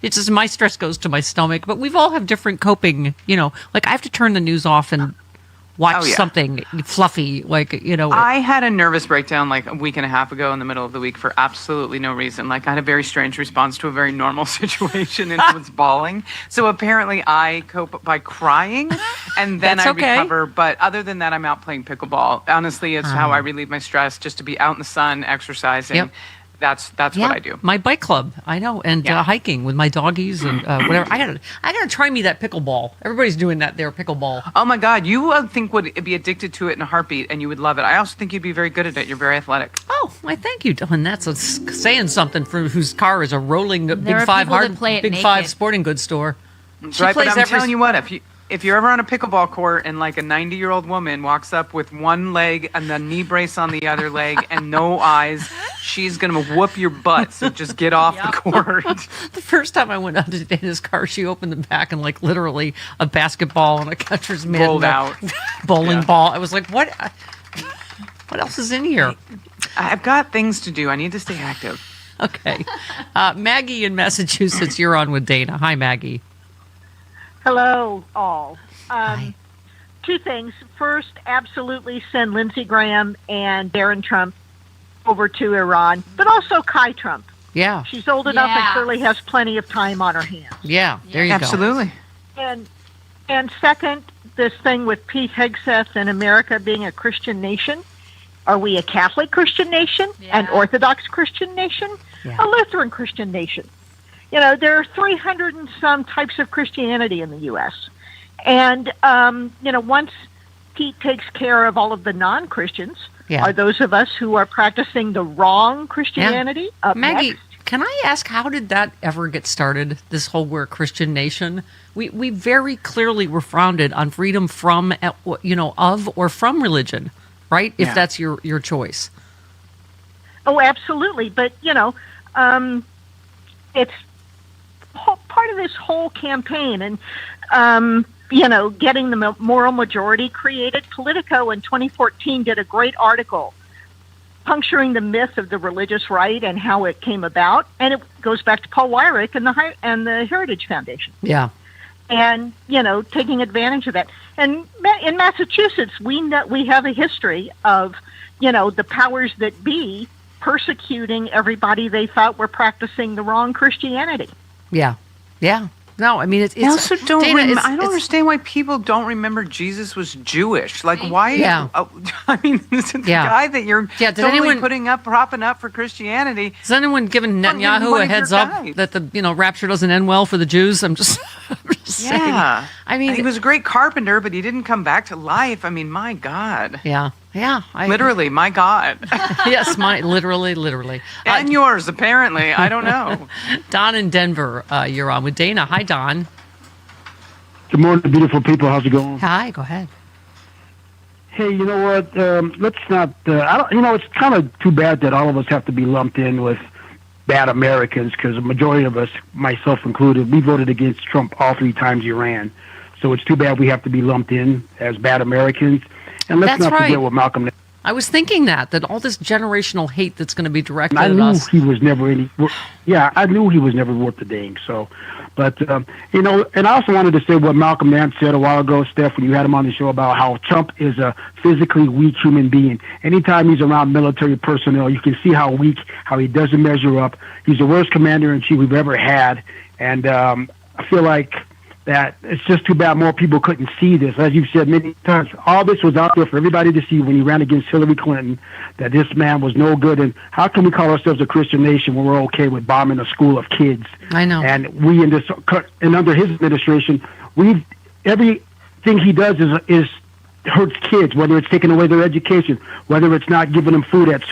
S3: It's just my stress goes to my stomach, but we've all have different coping, like I have to turn the news off and watch something fluffy,
S21: I had a nervous breakdown like a week and a half ago in the middle of the week for absolutely no reason. Like I had a very strange response to a very normal situation and was bawling. So apparently I cope by crying and then I recover. But other than that, I'm out playing pickleball. Honestly, it's how I relieve my stress, just to be out in the sun, exercising. Yep. That's what I do.
S3: My bike club, I know, and hiking with my doggies and whatever. I gotta try me that pickleball. Everybody's doing that there, pickleball.
S21: Oh my God, you think would be addicted to it in a heartbeat, and you would love it. I also think you'd be very good at it. You're very athletic.
S3: Oh, I thank you, Dylan. That's saying something for whose car is a rolling Big Five sporting goods store.
S21: That's right, but I'm telling you what, if you're ever on a pickleball court and like a 90-year-old woman walks up with one leg and the knee brace on the other leg and no eyes, she's going to whoop your butt. So just get off the court.
S3: The first time I went out to Dana's car, she opened the back and like literally a basketball and a catcher's mitt
S21: rolled out.
S3: Bowling ball. I was like, what else is in here?
S21: I've got things to do. I need to stay active.
S3: Okay. Maggie in Massachusetts, you're on with Dana. Hi, Maggie.
S6: Hello, all. Two things. First, absolutely send Lindsey Graham and Barron Trump over to Iran, but also Kai Trump.
S3: Yeah.
S6: She's old enough and clearly has plenty of time on her hands.
S3: Yeah, there you go.
S21: Absolutely.
S6: And second, this thing with Pete Hegseth and America being a Christian nation. Are we a Catholic Christian nation, an Orthodox Christian nation, a Lutheran Christian nation? There are 300 and some types of Christianity in the U.S. And, once Pete takes care of all of the non-Christians, are those of us who are practicing the wrong Christianity up
S3: Maggie,
S6: next?
S3: Can I ask, how did that ever get started, this whole we're a Christian nation? We very clearly were founded on freedom from, of or from religion, right? If that's your choice.
S6: Oh, absolutely. But, it's part of this whole campaign, and getting the moral majority created. Politico in 2014 did a great article puncturing the myth of the religious right and how it came about, and it goes back to Paul Weyrich and the Heritage Foundation.
S3: Yeah,
S6: and taking advantage of that. And in Massachusetts, we have a history of the powers that be persecuting everybody they thought were practicing the wrong Christianity.
S3: Yeah. No, I mean it's.
S21: I also don't. Dana, I don't understand why people don't remember Jesus was Jewish. Like why?
S3: Yeah.
S21: I mean, this is the guy that you're totally propping up for Christianity.
S3: Is anyone giving Netanyahu a heads up that the rapture doesn't end well for the Jews? I'm just saying. I mean,
S21: and he was a great carpenter, but he didn't come back to life. I mean, my God.
S3: Yeah.
S21: Literally, my God.
S3: Yes, literally.
S21: And yours, apparently. I don't know.
S3: Don in Denver, you're on with Dana. Hi, Don.
S7: Good morning, beautiful people. How's it going?
S3: Hi, go ahead.
S7: Hey, you know what? Let's not. It's kind of too bad that all of us have to be lumped in with bad Americans, because the majority of us, myself included, we voted against Trump all 3 times he ran. So it's too bad we have to be lumped in as bad Americans. And let's not forget what Malcolm.
S3: I was thinking that all this generational hate that's going to be directed
S7: at
S3: us.
S7: He was never any. Yeah, I knew he was never worth the dang. So, but and I also wanted to say what Malcolm Nance said a while ago, Steph, when you had him on the show, about how Trump is a physically weak human being. Anytime he's around military personnel, you can see how weak, how he doesn't measure up. He's the worst commander in chief we've ever had, and I feel like that it's just too bad more people couldn't see this. As you've said many times, all this was out there for everybody to see when he ran against Hillary Clinton, that this man was no good. And how can we call ourselves a Christian nation when we're okay with bombing a school of kids?
S3: I know.
S7: And we and under his administration, everything he does is hurts kids, whether it's taking away their education, whether it's not giving them food at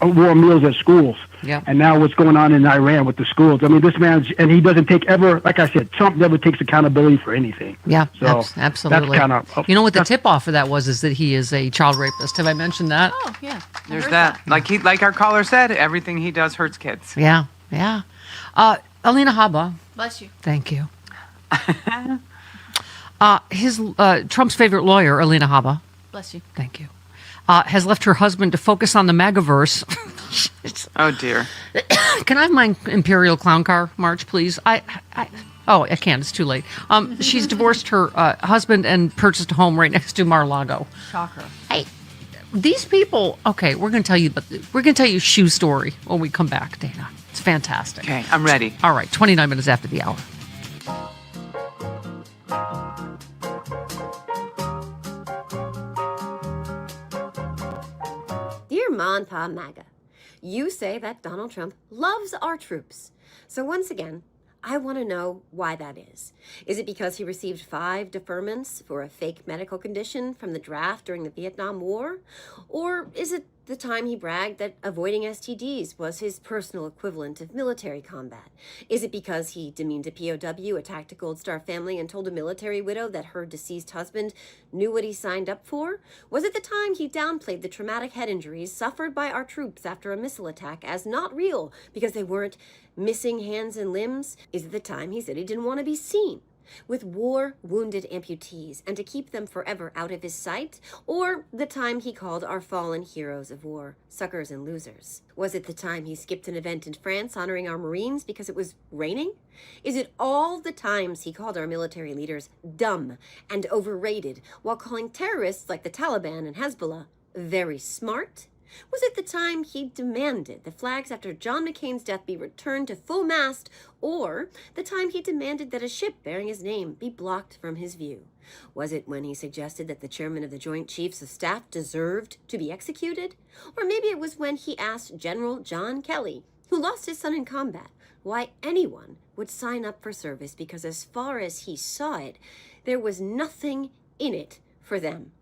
S7: warm meals at schools.
S3: Yeah.
S7: And now what's going on in Iran with the schools. I mean, this man's, and he doesn't take ever, like I said, Trump never takes accountability for anything.
S3: Yeah,
S7: so
S3: absolutely.
S7: That's kind of,
S3: you know what the tip off for that was, is that he is a child rapist. Have I mentioned that?
S4: Oh, yeah.
S21: There's that. Like our caller said, everything he does hurts kids.
S3: Yeah, yeah. Alina Habba.
S4: Bless you.
S3: Thank you. Trump's favorite lawyer, Alina Habba.
S4: Bless you.
S3: Thank you. Has left her husband to focus on the MAGAverse.
S21: Oh dear.
S3: Can I have my Imperial Clown Car, March, please? I can't. It's too late. She's divorced her husband and purchased a home right next to Mar-a-Lago.
S4: Shocker.
S3: Hey, these people. Okay, we're going to tell you a shoe story when we come back, Dana. It's fantastic.
S21: Okay, I'm ready.
S3: All right, 29 minutes after the hour.
S9: Dear Ma and Pa MAGA, you say that Donald Trump loves our troops. So once again, I want to know why that is. Is it because he received 5 deferments for a fake medical condition from the draft during the Vietnam War? Or is it the time he bragged that avoiding STDs was his personal equivalent of military combat? Is it because he demeaned a POW, attacked a Gold Star family, and told a military widow that her deceased husband knew what he signed up for? Was it the time he downplayed the traumatic head injuries suffered by our troops after a missile attack as not real because they weren't missing hands and limbs? Is it the time he said he didn't want to be seen with war-wounded amputees and to keep them forever out of his sight? Or the time he called our fallen heroes of war suckers and losers? Was it the time he skipped an event in France honoring our Marines because it was raining? Is it all the times he called our military leaders dumb and overrated while calling terrorists like the Taliban and Hezbollah very smart? Was it the time he demanded the flags after John McCain's death be returned to full mast, or the time he demanded that a ship bearing his name be blocked from his view? Was it when he suggested that the chairman of the Joint Chiefs of Staff deserved to be executed? Or maybe it was when he asked General John Kelly, who lost his son in combat, why anyone would sign up for service, because as far as he saw it, there was nothing in it for them.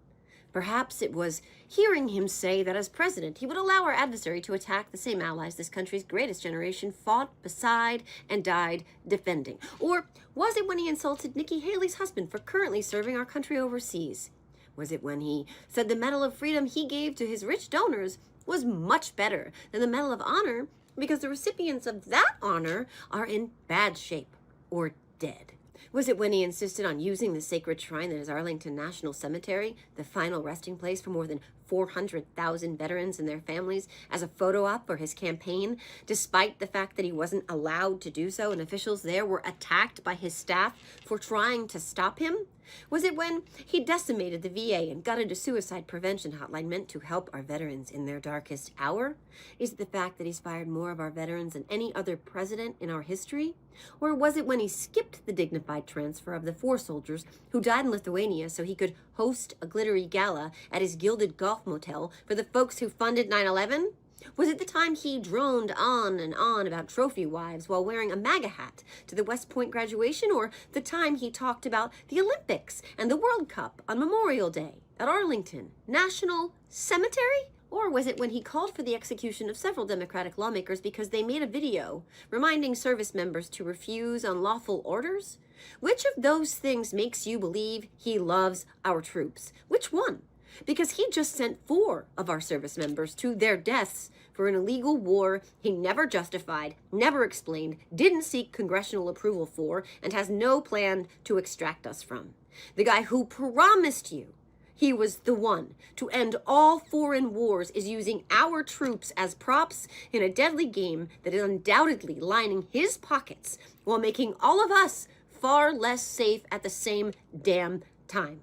S9: Perhaps it was hearing him say that as president, he would allow our adversary to attack the same allies this country's greatest generation fought beside and died defending. Or was it when he insulted Nikki Haley's husband for currently serving our country overseas? Was it when he said the Medal of Freedom he gave to his rich donors was much better than the Medal of Honor because the recipients of that honor are in bad shape or dead? Was it when he insisted on using the sacred shrine that is Arlington National Cemetery, the final resting place for more than 400,000 veterans and their families, as a photo op for his campaign, despite the fact that he wasn't allowed to do so and officials there were attacked by his staff for trying to stop him? Was it when he decimated the VA and gutted a suicide prevention hotline meant to help our veterans in their darkest hour? Is it the fact that he's fired more of our veterans than any other president in our history? Or was it when he skipped the dignified transfer of the 4 soldiers who died in Lithuania so he could host a glittery gala at his gilded golf motel for the folks who funded 9/11? Was it the time he droned on and on about trophy wives while wearing a MAGA hat to the West Point graduation? Or the time he talked about the Olympics and the World Cup on Memorial Day at Arlington National Cemetery? Or was it when he called for the execution of several Democratic lawmakers because they made a video reminding service members to refuse unlawful orders? Which of those things makes you believe he loves our troops? Which one? Because he just sent 4 of our service members to their deaths for an illegal war he never justified, never explained, didn't seek congressional approval for, and has no plan to extract us from. The guy who promised you he was the one to end all foreign wars is using our troops as props in a deadly game that is undoubtedly lining his pockets while making all of us far less safe at the same damn time.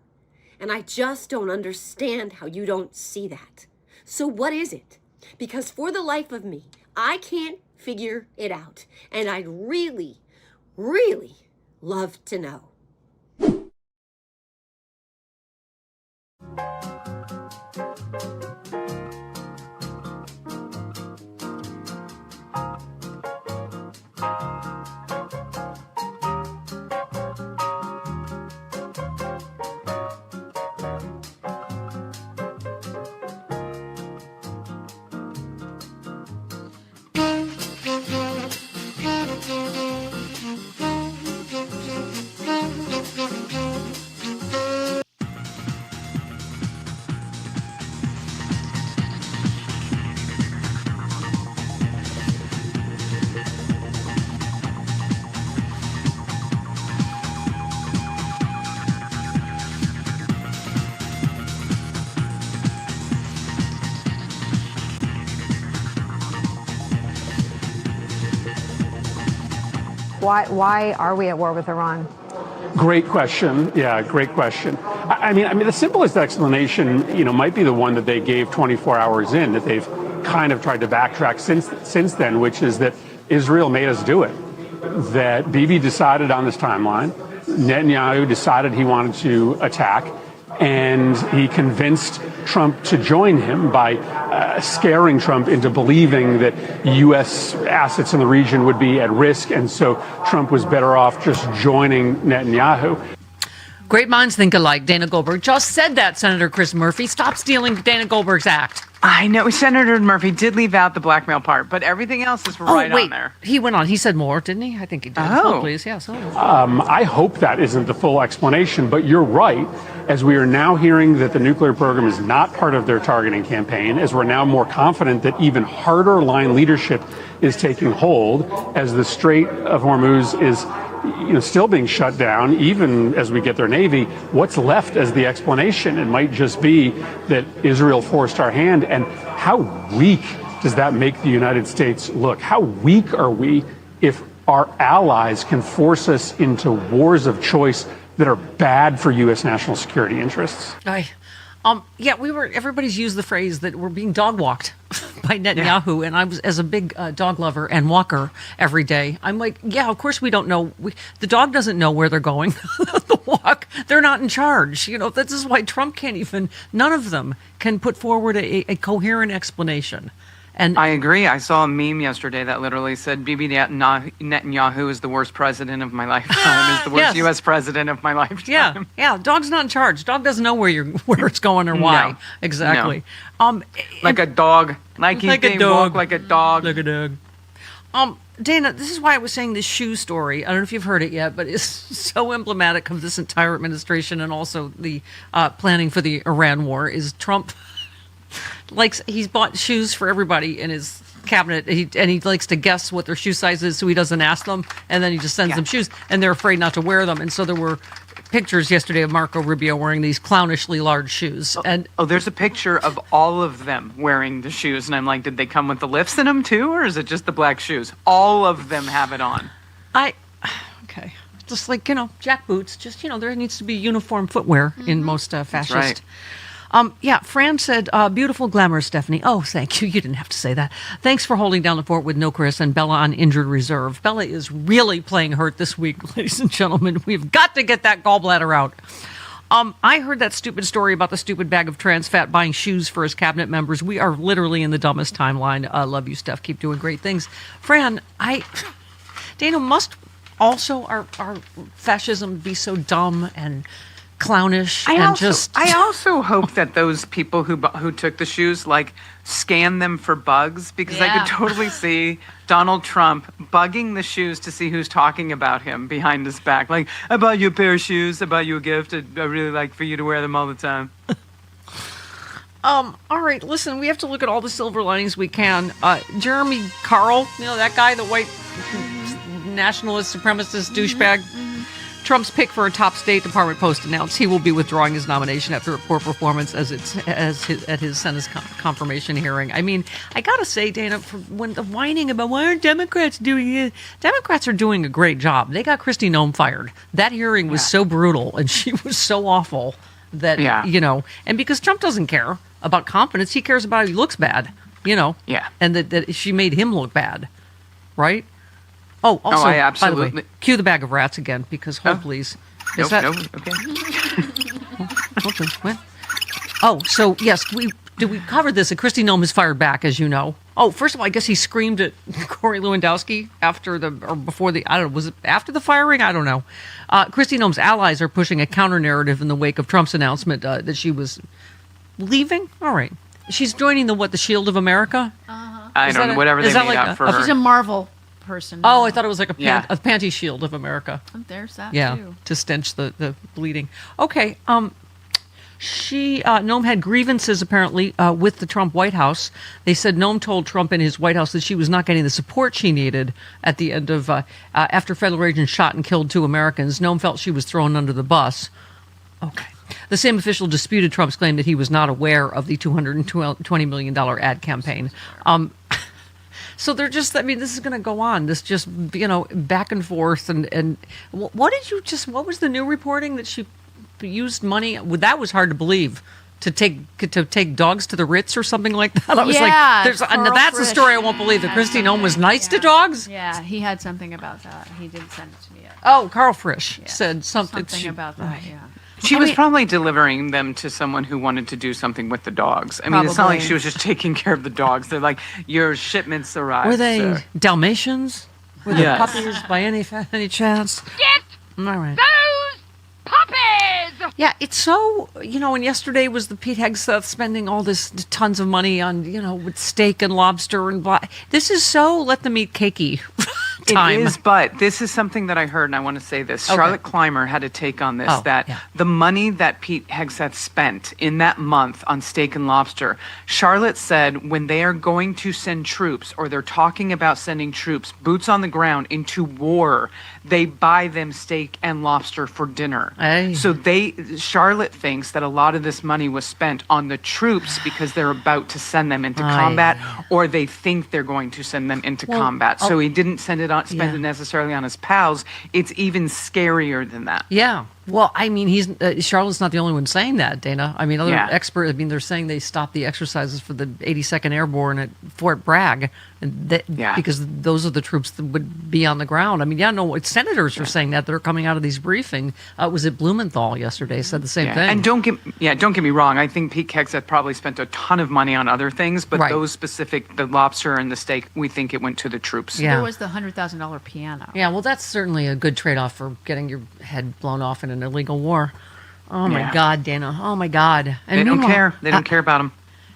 S9: And I just don't understand how you don't see that. So what is it? Because for the life of me, I can't figure it out. And I'd really, really love to know.
S10: Why are we at war with Iran?
S12: Great question. Yeah, great question. I mean, the simplest explanation, might be the one that they gave 24 hours in, that they've kind of tried to backtrack since then, which is that Israel made us do it. That Bibi decided on this timeline, Netanyahu decided he wanted to attack, and he convinced Trump to join him by scaring Trump into believing that U.S. assets in the region would be at risk, and so Trump was better off just joining Netanyahu.
S3: Great minds think alike. Dana Goldberg just said that, Senator Chris Murphy. Stop stealing Dana Goldberg's act.
S21: I know Senator Murphy did leave out the blackmail part, but everything else is right on there.
S3: He went on. He said more, didn't he? I think he did. Oh, please. Yeah. So.
S12: I hope that isn't the full explanation, but you're right. As we are now hearing that the nuclear program is not part of their targeting campaign, as we're now more confident that even harder line leadership is taking hold, as the Strait of Hormuz is still being shut down, even as we get their Navy, what's left as the explanation? It might just be that Israel forced our hand. And how weak does that make the United States look? How weak are we if our allies can force us into wars of choice that are bad for U.S. national security interests?
S3: Everybody's used the phrase that we're being dog walked by Netanyahu. Yeah. And I was, as a big dog lover and walker every day, I'm like, yeah, of course we don't know. The dog doesn't know where they're going. The walk, they're not in charge. This is why Trump can't even, none of them can put forward a coherent explanation. And
S21: I agree. I saw a meme yesterday that literally said, Bibi Netanyahu is the worst president of my lifetime, is the worst U.S. president of my lifetime.
S3: Yeah. Dog's not in charge. Dog doesn't know where it's going or why.
S21: No.
S3: Exactly.
S21: No. Like a dog. Like a dog. Like a dog.
S3: Like a dog. Dana, this is why I was saying this shoe story. I don't know if you've heard it yet, but it's so emblematic of this entire administration and also the planning for the Iran war is Trump. He's bought shoes for everybody in his cabinet, and he likes to guess what their shoe size is, so he doesn't ask them, and then he just sends them shoes, and they're afraid not to wear them. And so there were pictures yesterday of Marco Rubio wearing these clownishly large shoes.
S21: There's a picture of all of them wearing the shoes, and I'm like, did they come with the lifts in them too, or is it just the black shoes? All of them have it on.
S3: Okay. Just like, jack boots, just, there needs to be uniform footwear in most fascist.
S21: Right.
S3: Fran said, beautiful glamour, Stephanie. Oh, thank you. You didn't have to say that. Thanks for holding down the fort with no Chris and Bella on injured reserve. Bella is really playing hurt this week, ladies and gentlemen. We've got to get that gallbladder out. I heard that stupid story about the stupid bag of trans fat buying shoes for his cabinet members. We are literally in the dumbest timeline. Love you, Steph. Keep doing great things. Fran, Dana, must also our fascism be so dumb and clownish
S21: I also hope that those people who took the shoes scan them for bugs, because I could totally see Donald Trump bugging the shoes to see who's talking about him behind his back. Like, I bought you a pair of shoes, I bought you a gift, I'd really like for you to wear them all the time.
S3: All right, listen, we have to look at all the silver linings we can. Jeremy Carl, that guy, the white nationalist supremacist douchebag. Trump's pick for a top State Department post announced he will be withdrawing his nomination after a poor performance at his Senate confirmation hearing. I mean, I gotta say, Dana, when the whining about why aren't Democrats doing it, Democrats are doing a great job. They got Kristi Noem fired. That hearing was so brutal and she was so awful that and because Trump doesn't care about competence, he cares about how he looks bad, and that she made him look bad, right? Oh, also,
S21: I absolutely.
S3: By the way, cue the bag of rats again, because hold please.
S21: Okay.
S3: What? Oh, so yes, we covered this, and Kristi Noem has fired back, as you know. Oh, first of all, I guess he screamed at Corey Lewandowski before the, I don't know, was it after the firing? I don't know. Kristi Noem's allies are pushing a counter-narrative in the wake of Trump's announcement that she was leaving. All right. She's joining the Shield of America?
S21: I don't know, whatever they made up for her.
S4: She's a Marvel person.
S3: Oh, I thought it was like a panty shield of America.
S4: Oh, there's that too.
S3: To stench the bleeding. Okay. Noem had grievances apparently with the Trump White House. They said Noem told Trump in his White House that she was not getting the support she needed at the end of after federal agents shot and killed 2 Americans. Noem felt she was thrown under the bus. Okay. The same official disputed Trump's claim that he was not aware of the $220 million ad campaign. So they're just, I mean, this is going to go on. This just, back and forth. And what was the new reporting that she used money? That was hard to believe. To take dogs to the Ritz or something like that. I was that's a story I won't believe. That Kristi Noem was nice to dogs?
S4: Yeah, he had something about that. He didn't send it to me yet.
S3: Oh, Carl Frisch said something
S4: about that, yeah.
S21: She was probably delivering them to someone who wanted to do something with the dogs. I mean, it's not like she was just taking care of the dogs. They're like, your shipments arrived.
S3: Were they
S21: sir.
S3: Dalmatians? Were they puppies by any chance?
S25: Get
S3: all right.
S25: those puppies!
S3: Yeah, it's so, and yesterday was the Pete Hegseth spending all this tons of money on, with steak and lobster and blah. This is so let them eat cakey. Time.
S21: It is, but this is something that I heard, and I want to say this.
S3: Okay.
S21: Charlotte Clymer had a take on this, the money that Pete Hegseth spent in that month on steak and lobster, Charlotte said when they are going to send troops, or they're talking about sending troops, boots on the ground, into war, they buy them steak and lobster for dinner.
S3: Hey.
S21: So Charlotte thinks that a lot of this money was spent on the troops because they're about to send them into combat, or they think they're going to send them into combat. So he didn't spend it necessarily on his pals. It's even scarier than that.
S3: Yeah. Well, I mean, Charlotte's not the only one saying that, Dana. I mean, other experts, they're saying they stopped the exercises for the 82nd Airborne at Fort Bragg because those are the troops that would be on the ground. I mean, senators are saying that. They're coming out of these briefings. Was it Blumenthal yesterday said the same thing?
S21: And don't get me wrong. I think Pete Hegseth probably spent a ton of money on other things, but those specific, the lobster and the steak, we think it went to the troops.
S4: Yeah. There was the $100,000 piano.
S3: Yeah, well, that's certainly a good trade-off for getting your head blown off in an illegal war. Oh my God, Dana. Oh my God. And
S21: they don't care. They don't care about him.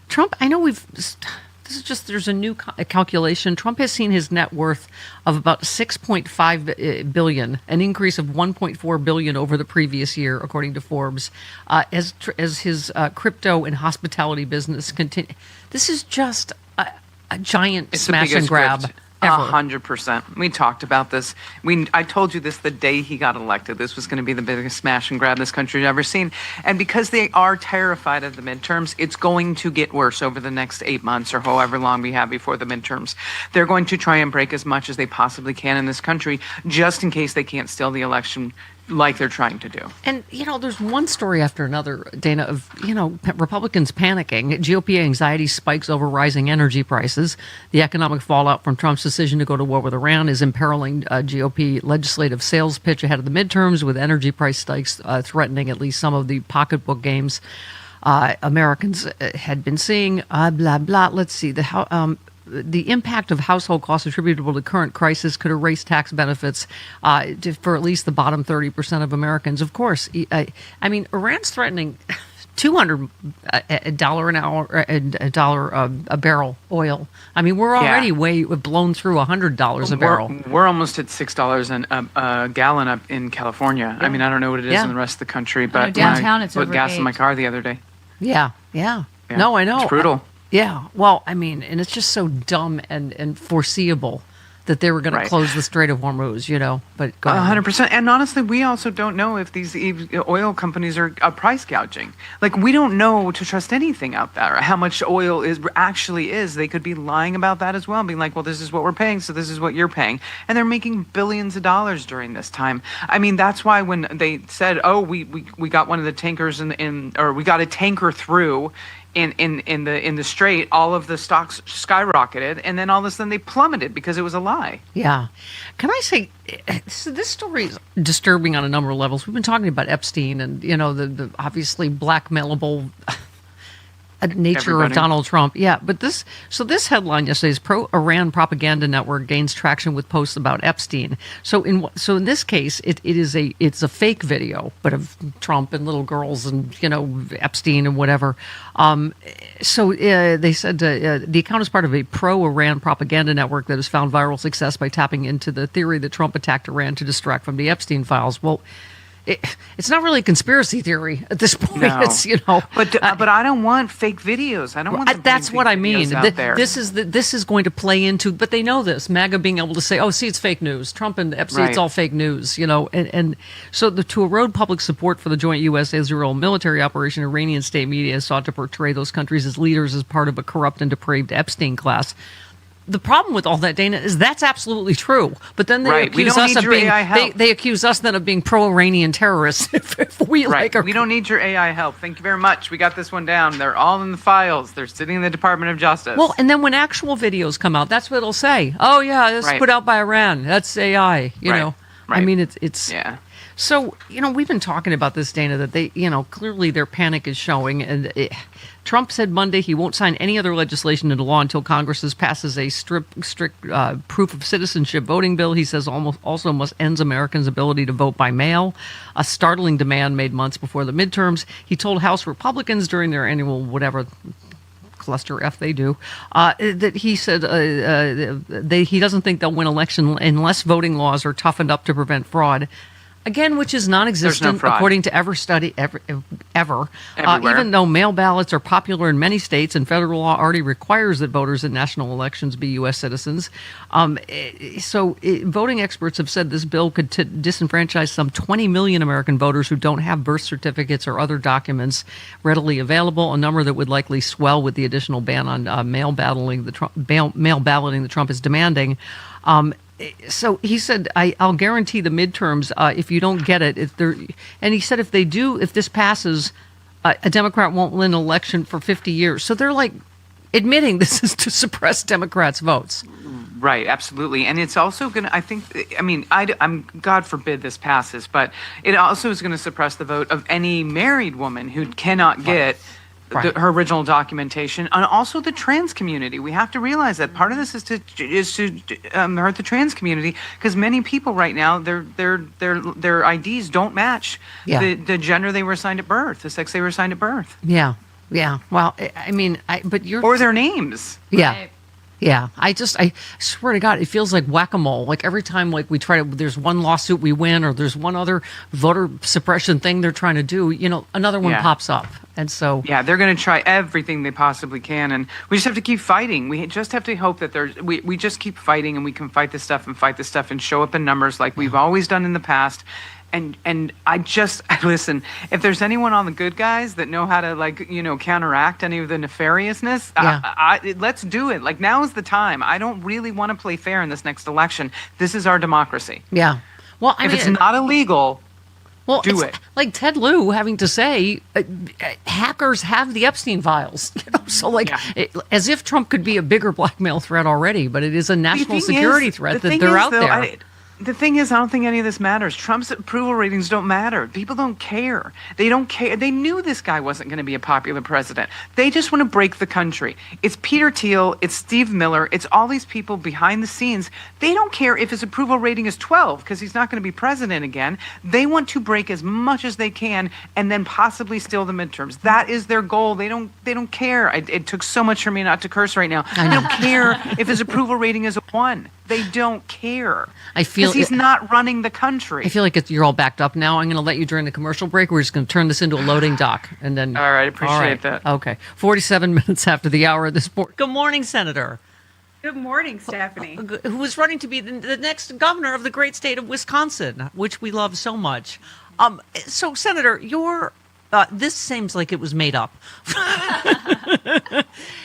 S3: Trump, I know there's a new calculation. Trump has seen his net worth of about $6.5 billion, an increase of $1.4 billion over the previous year, according to Forbes, as his crypto and hospitality business continue. This is just a giant smash and grab.
S21: 100%. We talked about this. I told you this the day he got elected. This was going to be the biggest smash and grab this country's ever seen. And because they are terrified of the midterms, it's going to get worse over the next 8 months or however long we have before the midterms. They're going to try and break as much as they possibly can in this country, just in case they can't steal the election like they're trying to do.
S3: And, there's one story after another, Dana, of, Republicans panicking. GOP anxiety spikes over rising energy prices. The economic fallout from Trump's decision to go to war with Iran is imperiling GOP legislative sales pitch ahead of the midterms, with energy price spikes threatening at least some of the pocketbook gains Americans had been seeing. Blah, blah. Let's see. The impact of household costs attributable to current crisis could erase tax benefits for at least the bottom 30% of Americans. Of course, I mean, Iran's threatening $200 an hour, a barrel oil. I mean, we're already way blown through $100 a barrel.
S21: We're almost at $6 a gallon up in California. I mean, I don't know what it is in the rest of the country, but
S4: downtown it's
S21: put
S4: over
S21: gas
S4: $8.
S21: in my car the other day.
S3: Yeah. No, I know.
S21: It's brutal.
S3: Yeah, well, I mean, and it's just so dumb and foreseeable that they were going to close the Strait of Hormuz, but go ahead.
S21: 100%. And honestly, we also don't know if these oil companies are price gouging. Like, we don't know to trust anything out there, or how much oil actually is. They could be lying about that as well, and being like, well, this is what we're paying, so this is what you're paying. And they're making billions of dollars during this time. I mean, that's why when they said, oh, we got one of the tankers or we got a tanker through in the Strait, all of the stocks skyrocketed, and then all of a sudden they plummeted because it was a lie.
S3: Yeah. Can I say, this story is disturbing on a number of levels. We've been talking about Epstein and, the obviously blackmailable nature
S21: everybody.
S3: of Donald Trump. Yeah, but this headline yesterday is pro-Iran propaganda network gains traction with posts about Epstein. So in this case, it's a fake video, but of Trump and little girls and Epstein and whatever. They said the account is part of a pro-Iran propaganda network that has found viral success by tapping into the theory that Trump attacked Iran to distract from the Epstein files. Well, it's not really a conspiracy theory at this point.
S21: No.
S3: It's
S21: but I don't want fake videos. I don't want.
S3: That's what I mean.
S21: Out there.
S3: This is going to play into. But they know this. MAGA being able to say, "Oh, see, it's fake news." Trump and Epstein, it's all fake news. And so to erode public support for the joint U.S.-Israel military operation, Iranian state media sought to portray those countries as leaders as part of a corrupt and depraved Epstein class. The problem with all that, Dana, is that's absolutely true. But then they accuse us of being they accuse us then of being pro-Iranian terrorists. If we
S21: we don't need your AI help. Thank you very much. We got this one down. They're all in the files. They're sitting in the Department of Justice.
S3: Well, and then when actual videos come out, that's what it'll say. Oh yeah, this is put out by Iran. That's AI. You know. I mean, it's yeah. So, we've been talking about this, Dana, that they, clearly their panic is showing. And Trump said Monday he won't sign any other legislation into law until Congress passes a strict proof of citizenship voting bill. He says also must end Americans' ability to vote by mail, a startling demand made months before the midterms. He told House Republicans during their annual whatever cluster F they do, that he said he doesn't think they'll win election unless voting laws are toughened up to prevent fraud. Again, which is non-existent according to every study ever. Even though mail ballots are popular in many states and federal law already requires that voters in national elections be U.S. citizens. Voting experts have said this bill could disenfranchise some 20 million American voters who don't have birth certificates or other documents readily available, a number that would likely swell with the additional ban on mail balloting that Trump is demanding. So he said, I'll guarantee the midterms if you don't get it. And he said if this passes, a Democrat won't win an election for 50 years. So they're like admitting this is to suppress Democrats' votes.
S21: Right, absolutely. And it's also going to, I'm God forbid this passes, but it also is going to suppress the vote of any married woman who cannot get her original documentation, and also the trans community. We have to realize that part of this is to hurt the trans community, because many people right now their IDs don't match the gender they were assigned at birth, the sex they were assigned at birth.
S3: Yeah. Well, or
S21: their names.
S3: Yeah. Right. Yeah, I swear to God, it feels like whack-a-mole. Like every time, there's one lawsuit we win, or there's one other voter suppression thing they're trying to do, another one pops up. And so...
S21: Yeah, they're going to try everything they possibly can, and we just have to keep fighting. We just have to hope that we just keep fighting, and we can fight this stuff and show up in numbers like we've always done in the past. And I listen, if there's anyone on the good guys that know how to counteract any of the nefariousness, let's do it. Like, now is the time. I don't really want to play fair in this next election. This is our democracy.
S3: Yeah. Well,
S21: if it's not illegal, do it.
S3: Like Ted Lieu having to say, hackers have the Epstein files. So as if Trump could be a bigger blackmail threat already, but it is a national security threat that they're out there.
S21: The thing is, I don't think any of this matters. Trump's approval ratings don't matter. People don't care. They don't care. They knew this guy wasn't going to be a popular president. They just want to break the country. It's Peter Thiel. It's Steve Miller. It's all these people behind the scenes. They don't care if his approval rating is 12 because he's not going to be president again. They want to break as much as they can and then possibly steal the midterms. That is their goal. They don't care. It took so much for me not to curse right now. They don't care if his approval rating is a 1. They don't care. Because he's not running the country.
S3: I feel like you're all backed up now. I'm going to let you during the commercial break. We're just going to turn this into a loading dock. And then.
S21: All right, appreciate that.
S3: Okay. 47 minutes after the hour of this morning. Good morning, Senator.
S8: Good morning, Stephanie.
S3: Who is running to be the next governor of the great state of Wisconsin, which we love so much. So, Senator, this seems like it was made up.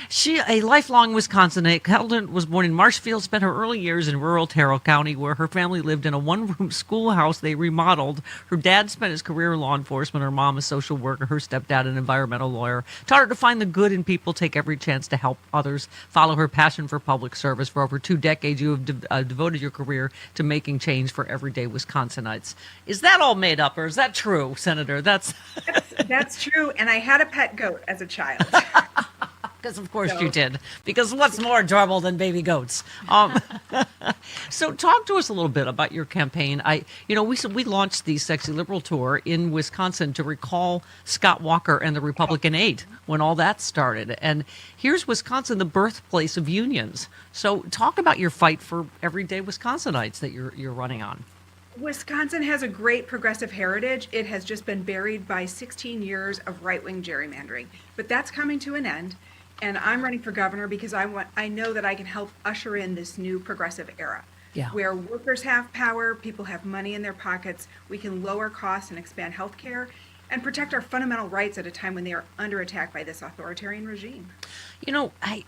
S3: She, a lifelong Wisconsinite, Keldon was born in Marshfield, spent her early years in rural Terrell County, where her family lived in a one-room schoolhouse they remodeled. Her dad spent his career in law enforcement, her mom a social worker, her stepdad an environmental lawyer. Taught her to find the good in people, take every chance to help others, follow her passion for public service. For over 2 decades, you have devoted your career to making change for everyday Wisconsinites. Is that all made up, or is that true, Senator? That's
S8: true, and I had a pet goat as a child.
S3: Because of course you did. Because what's more adorable than baby goats? So talk to us a little bit about your campaign. We launched the Sexy Liberal Tour in Wisconsin to recall Scott Walker and the Republican 8 when all that started. And here's Wisconsin, the birthplace of unions. So talk about your fight for everyday Wisconsinites that you're running on.
S8: Wisconsin has a great progressive heritage. It has just been buried by 16 years of right-wing gerrymandering. But that's coming to an end. And I'm running for governor because I know that I can help usher in this new progressive era, where workers have power, people have money in their pockets, we can lower costs and expand health care, and protect our fundamental rights at a time when they are under attack by this authoritarian regime.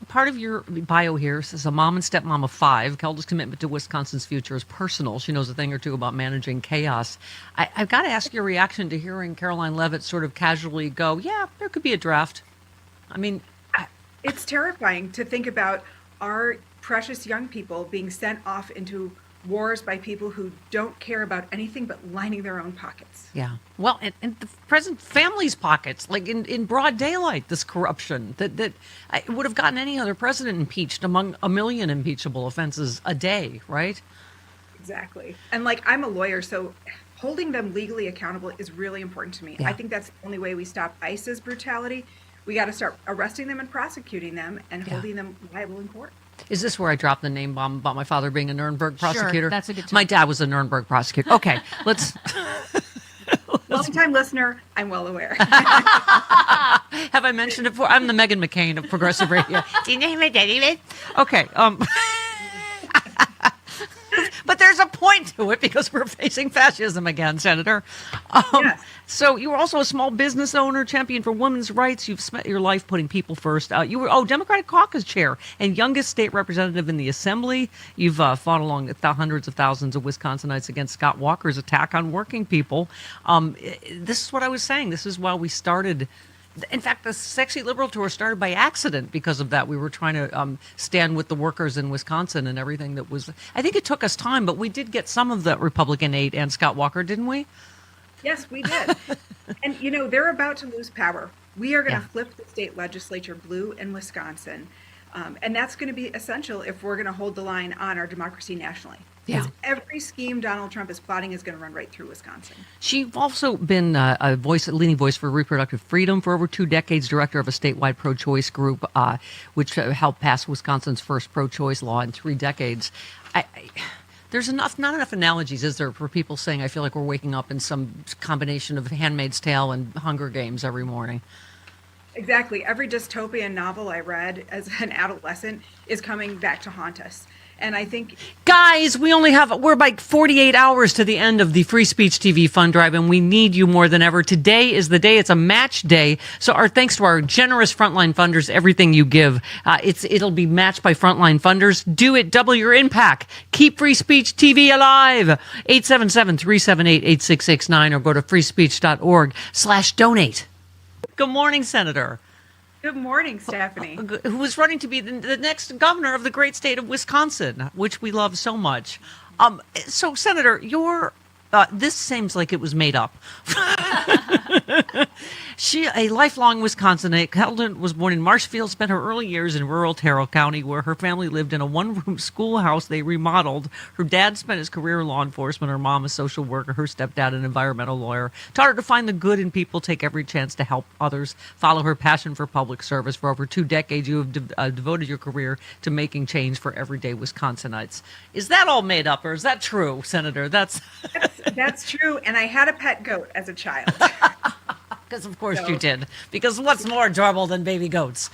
S3: Part of your bio here says a mom and stepmom of 5. Kelda's commitment to Wisconsin's future is personal. She knows a thing or two about managing chaos. I've got to ask your reaction to hearing Caroline Leavitt sort of casually go, yeah, there could be a draft. I mean,
S8: it's terrifying to think about our precious young people being sent off into wars by people who don't care about anything but lining their own pockets.
S3: Yeah. Well, and the present family's pockets, like in broad daylight, this corruption that would have gotten any other president impeached among a million impeachable offenses a day, right?
S8: Exactly. And I'm a lawyer, so holding them legally accountable is really important to me.
S3: Yeah.
S8: I think that's the only way we stop ICE's brutality. We got to start arresting them and prosecuting them and holding them liable in court.
S3: Is this where I dropped the name bomb about my father being a Nuremberg prosecutor?
S4: Sure, that's a good time.
S3: My dad was a Nuremberg prosecutor. Okay, let's...
S8: Long-time listener, I'm well aware.
S3: Have I mentioned it before? I'm the Meghan McCain of Progressive Radio. Do you know my daddy? Okay, but there's a point to it because we're facing fascism again, Senator.
S8: Yes.
S3: So you were also a small business owner, champion for women's rights. You've spent your life putting people first. You were Democratic caucus chair and youngest state representative in the Assembly. You've fought along with hundreds of thousands of Wisconsinites against Scott Walker's attack on working people. This is what I was saying. This is why we started. In fact, the Sexy Liberal Tour started by accident because of that. We were trying to stand with the workers in Wisconsin and everything that was... I think it took us time, but we did get some of the Republican 8 and Scott Walker, didn't we?
S8: Yes, we did. And, they're about to lose power. We are going to flip the state legislature blue in Wisconsin. And that's going to be essential if we're going to hold the line on our democracy nationally. Because every scheme Donald Trump is plotting is going to run right through Wisconsin.
S3: She's also been a leading voice for reproductive freedom for over 2 decades, director of a statewide pro-choice group, which helped pass Wisconsin's first pro-choice law in 3 decades. There's not enough analogies, is there, for people saying, I feel like we're waking up in some combination of Handmaid's Tale and Hunger Games every morning.
S8: Exactly. Every dystopian novel I read as an adolescent is coming back to haunt us. And I think...
S3: Guys, we're like 48 hours to the end of the Free Speech TV Fund Drive, and we need you more than ever. Today is the day. It's a match day. So our thanks to our generous frontline funders. Everything you give, it'll be matched by frontline funders. Do it. Double your impact. Keep Free Speech TV alive. 877-378-8669 or go to freespeech.org/donate. Good morning, Senator.
S8: Good morning, Stephanie.
S3: Who is running to be the next governor of the great state of Wisconsin, which we love so much. So, Senator, this seems like it was made up. She, a lifelong Wisconsinite, Keldon was born in Marshfield, spent her early years in rural Terrell County, where her family lived in a one-room schoolhouse they remodeled. Her dad spent his career in law enforcement, her mom a social worker, her stepdad an environmental lawyer. Taught her to find the good in people, take every chance to help others, follow her passion for public service. For over 2 decades, you have devoted your career to making change for everyday Wisconsinites. Is that all made up, or is that true, Senator? That's
S8: true, and I had a pet goat as a child.
S3: Because of course you did. Because what's more adorable than baby goats?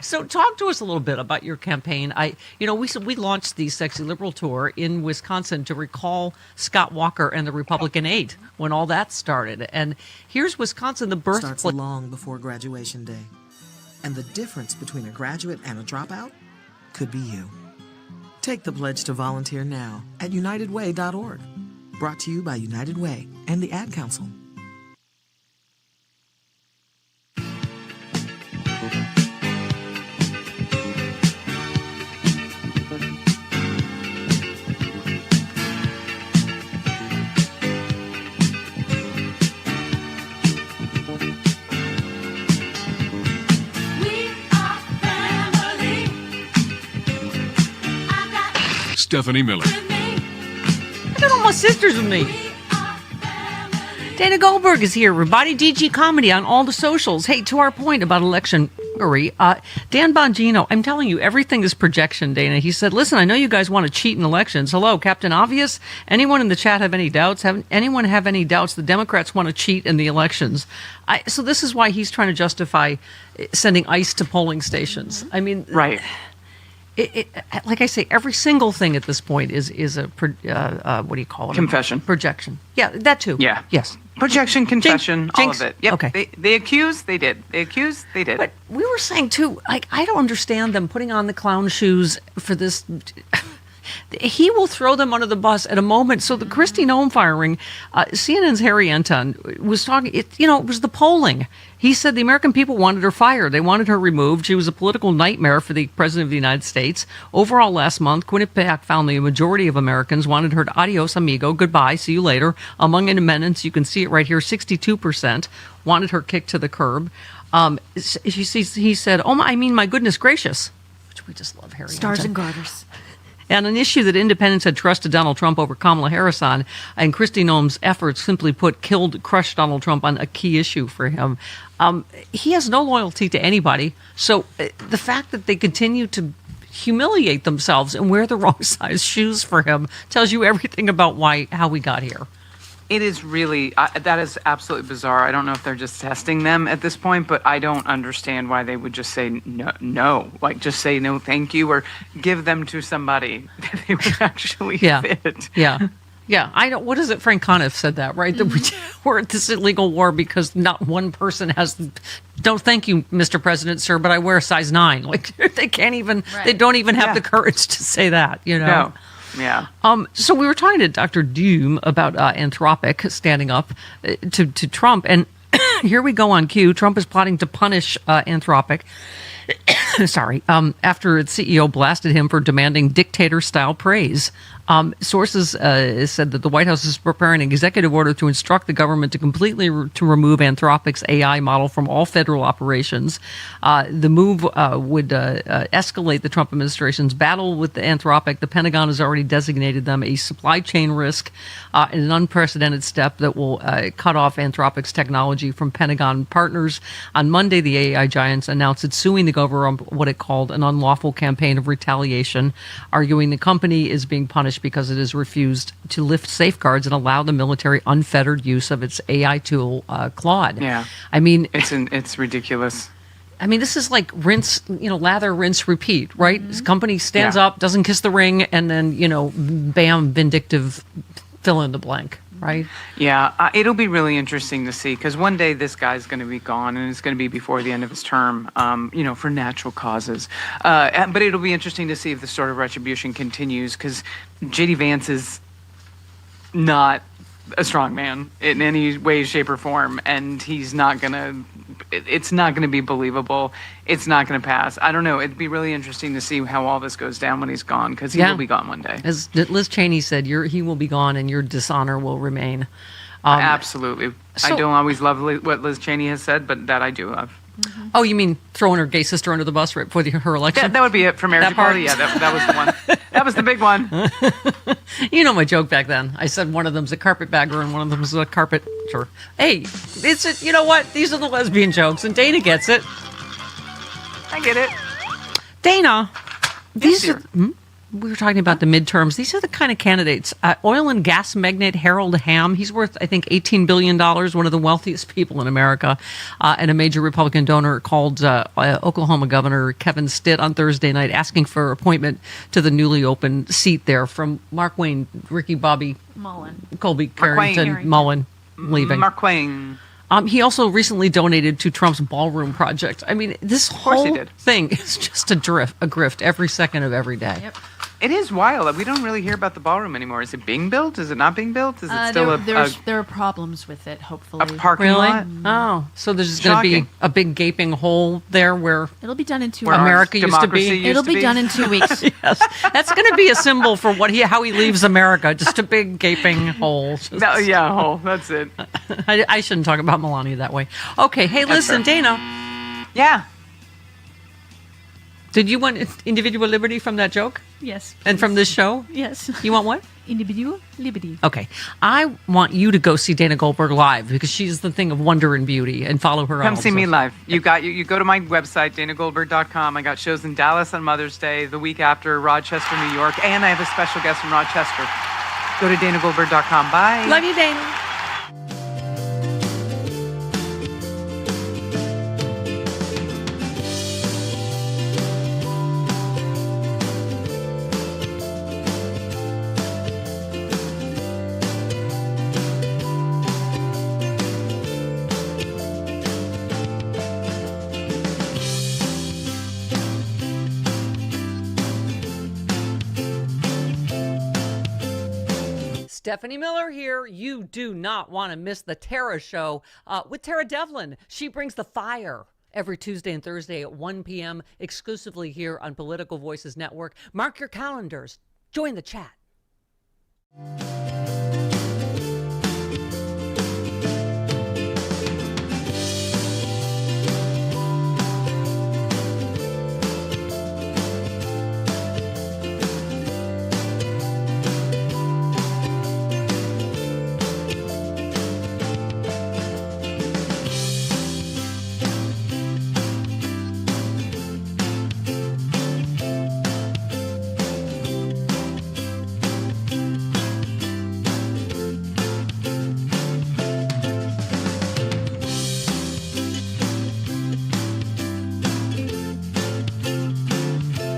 S3: So talk to us a little bit about your campaign. We launched the Sexy Liberal Tour in Wisconsin to recall Scott Walker and the Republican 8 when all that started. And here's Wisconsin, the birthplace.
S13: Starts long before graduation day. And the difference between a graduate and a dropout could be you. Take the pledge to volunteer now at unitedway.org. Brought to you by United Way and the Ad Council.
S14: Stephanie Miller.
S3: I got all my sisters with me. Dana Goldberg is here. Body DG Comedy on all the socials. Hey, to our point about election, Dan Bongino, I'm telling you, everything is projection, Dana. He said, listen, I know you guys want to cheat in elections. Hello, Captain Obvious. Anyone in the chat have any doubts? Anyone have any doubts the Democrats want to cheat in the elections? So this is why he's trying to justify sending ICE to polling stations. I mean,
S21: right.
S3: Like I say, every single thing at this point is a what do you call it?
S21: Confession.
S3: Projection. Yeah, that too.
S21: Yeah.
S3: Yes.
S21: Projection, confession, all
S3: Jinx.
S21: of it. Yep.
S3: Okay.
S21: They accused, they did. They accused, they did.
S3: But we were saying too, like, I don't understand them putting on the clown shoes for this. He will throw them under the bus at a moment. So the Kristi Noem firing, CNN's Harry Anton was talking, it was the polling. He said the American people wanted her fired. They wanted her removed. She was a political nightmare for the President of the United States. Overall, last month, Quinnipiac found the majority of Americans wanted her to adios, amigo, goodbye, see you later. Among independents, you can see it right here, 62% wanted her kicked to the curb. He said, my goodness gracious, which we just love Harry
S4: Stars
S3: Anton.
S4: and garters.
S3: And an issue that independents had trusted Donald Trump over Kamala Harris on, and Kristi Noem's efforts, simply put, crushed Donald Trump on a key issue for him. He has no loyalty to anybody. So the fact that they continue to humiliate themselves and wear the wrong size shoes for him tells you everything about how we got here.
S21: It is really, that is absolutely bizarre. I don't know if they're just testing them at this point, but I don't understand why they would just say no. Like, just say no, thank you, or give them to somebody that they would actually fit.
S3: Yeah. Yeah, I don't. What is it? Frank Conniff said that, right? That we're at this illegal war because not one person has. Don't thank you, Mr. President, sir, but I wear a size 9. Like, they can't even. Right. They don't even have the courage to say that.
S21: No. Yeah.
S3: So we were talking to Dr. Doom about Anthropic standing up to Trump, and here we go on cue. Trump is plotting to punish Anthropic. After its CEO blasted him for demanding dictator-style praise. Sources said that the White House is preparing an executive order to instruct the government to completely remove Anthropic's AI model from all federal operations. The move would escalate the Trump administration's battle with Anthropic. The Pentagon has already designated them a supply chain risk in an unprecedented step that will cut off Anthropic's technology from Pentagon partners. On Monday, the AI giants announced it's suing the government on what it called an unlawful campaign of retaliation, arguing the company is being punished because it has refused to lift safeguards and allow the military unfettered use of its AI tool, Claude.
S21: Yeah.
S3: I mean,
S21: it's ridiculous.
S3: I mean, this is like rinse, lather, rinse, repeat, right? This company stands up, doesn't kiss the ring, and then, bam, vindictive, fill in the blank. Right.
S21: Yeah, it'll be really interesting to see, because one day this guy's going to be gone, and it's going to be before the end of his term, for natural causes. But it'll be interesting to see if the sort of retribution continues, because J.D. Vance is not a strong man in any way, shape, or form, and he's not going to. It's not going to be believable. It's not going to pass. I don't know. It'd be really interesting to see how all this goes down when he's gone, because he will be gone one day.
S3: As Liz Cheney said, he will be gone and your dishonor will remain.
S21: Absolutely. I don't always love what Liz Cheney has said, but that I do love.
S3: Mm-hmm. Oh, you mean throwing her gay sister under the bus right before her election?
S21: That would be it for Marriage Equality. Yeah, that was the one. That was the big one.
S3: You know my joke back then. I said one of them's a carpetbagger and one of them's a carpet. Sure. Hey, you know what? These are the lesbian jokes, and Dana gets it.
S21: I get it.
S3: Dana, we were talking about the midterms. These are the kind of candidates. Oil and gas magnate Harold Hamm, he's worth, I think, $18 billion, one of the wealthiest people in America, and a major Republican donor called Oklahoma Governor Kevin Stitt on Thursday night, asking for appointment to the newly opened seat there from Mark Wayne, Ricky Bobby,
S4: Mullen,
S3: Colby, Carrington, Mullen leaving.
S21: Mark Wayne.
S3: He also recently donated to Trump's ballroom project. I mean, this
S21: course he
S3: whole
S21: did.
S3: thing is just a grift every second of every day.
S4: Yep.
S21: It is wild. We don't really hear about the ballroom anymore. Is it being built? Is it not being built? Is it still
S4: there are problems with it, hopefully.
S21: a parking
S3: Really?
S21: lot?
S3: Oh, so there's just going to be
S21: Shocking.
S3: a big gaping hole there where
S4: It'll be done in 2
S21: Where
S4: weeks.
S21: our
S3: America used to
S21: democracy
S3: be.
S21: used
S4: It'll
S21: to
S4: be done in 2 weeks.
S3: Yes, that's going to be a symbol for how he leaves America. Just a big gaping hole.
S21: No, yeah, hole. That's it.
S3: I shouldn't talk about Melania that way. Okay, hey, listen, Dana.
S21: Yeah.
S3: Did you want individual liberty from that joke?
S4: Yes.
S3: And from this show?
S4: Yes.
S3: You want what?
S4: Individual liberty.
S3: Okay. I want you to go see Dana Goldberg live because she's the thing of wonder and beauty, and follow her
S21: Come
S3: out.
S21: see me live. You go to my website, danagoldberg.com. I got shows in Dallas on Mother's Day, the week after, Rochester, New York, and I have a special guest from Rochester. Go to danagoldberg.com. Bye.
S3: Love you, Dana. Stephanie Miller here. You do not want to miss the Tara Show with Tara Devlin. She brings the fire every Tuesday and Thursday at 1 p.m. exclusively here on Political Voices Network. Mark your calendars. Join the chat.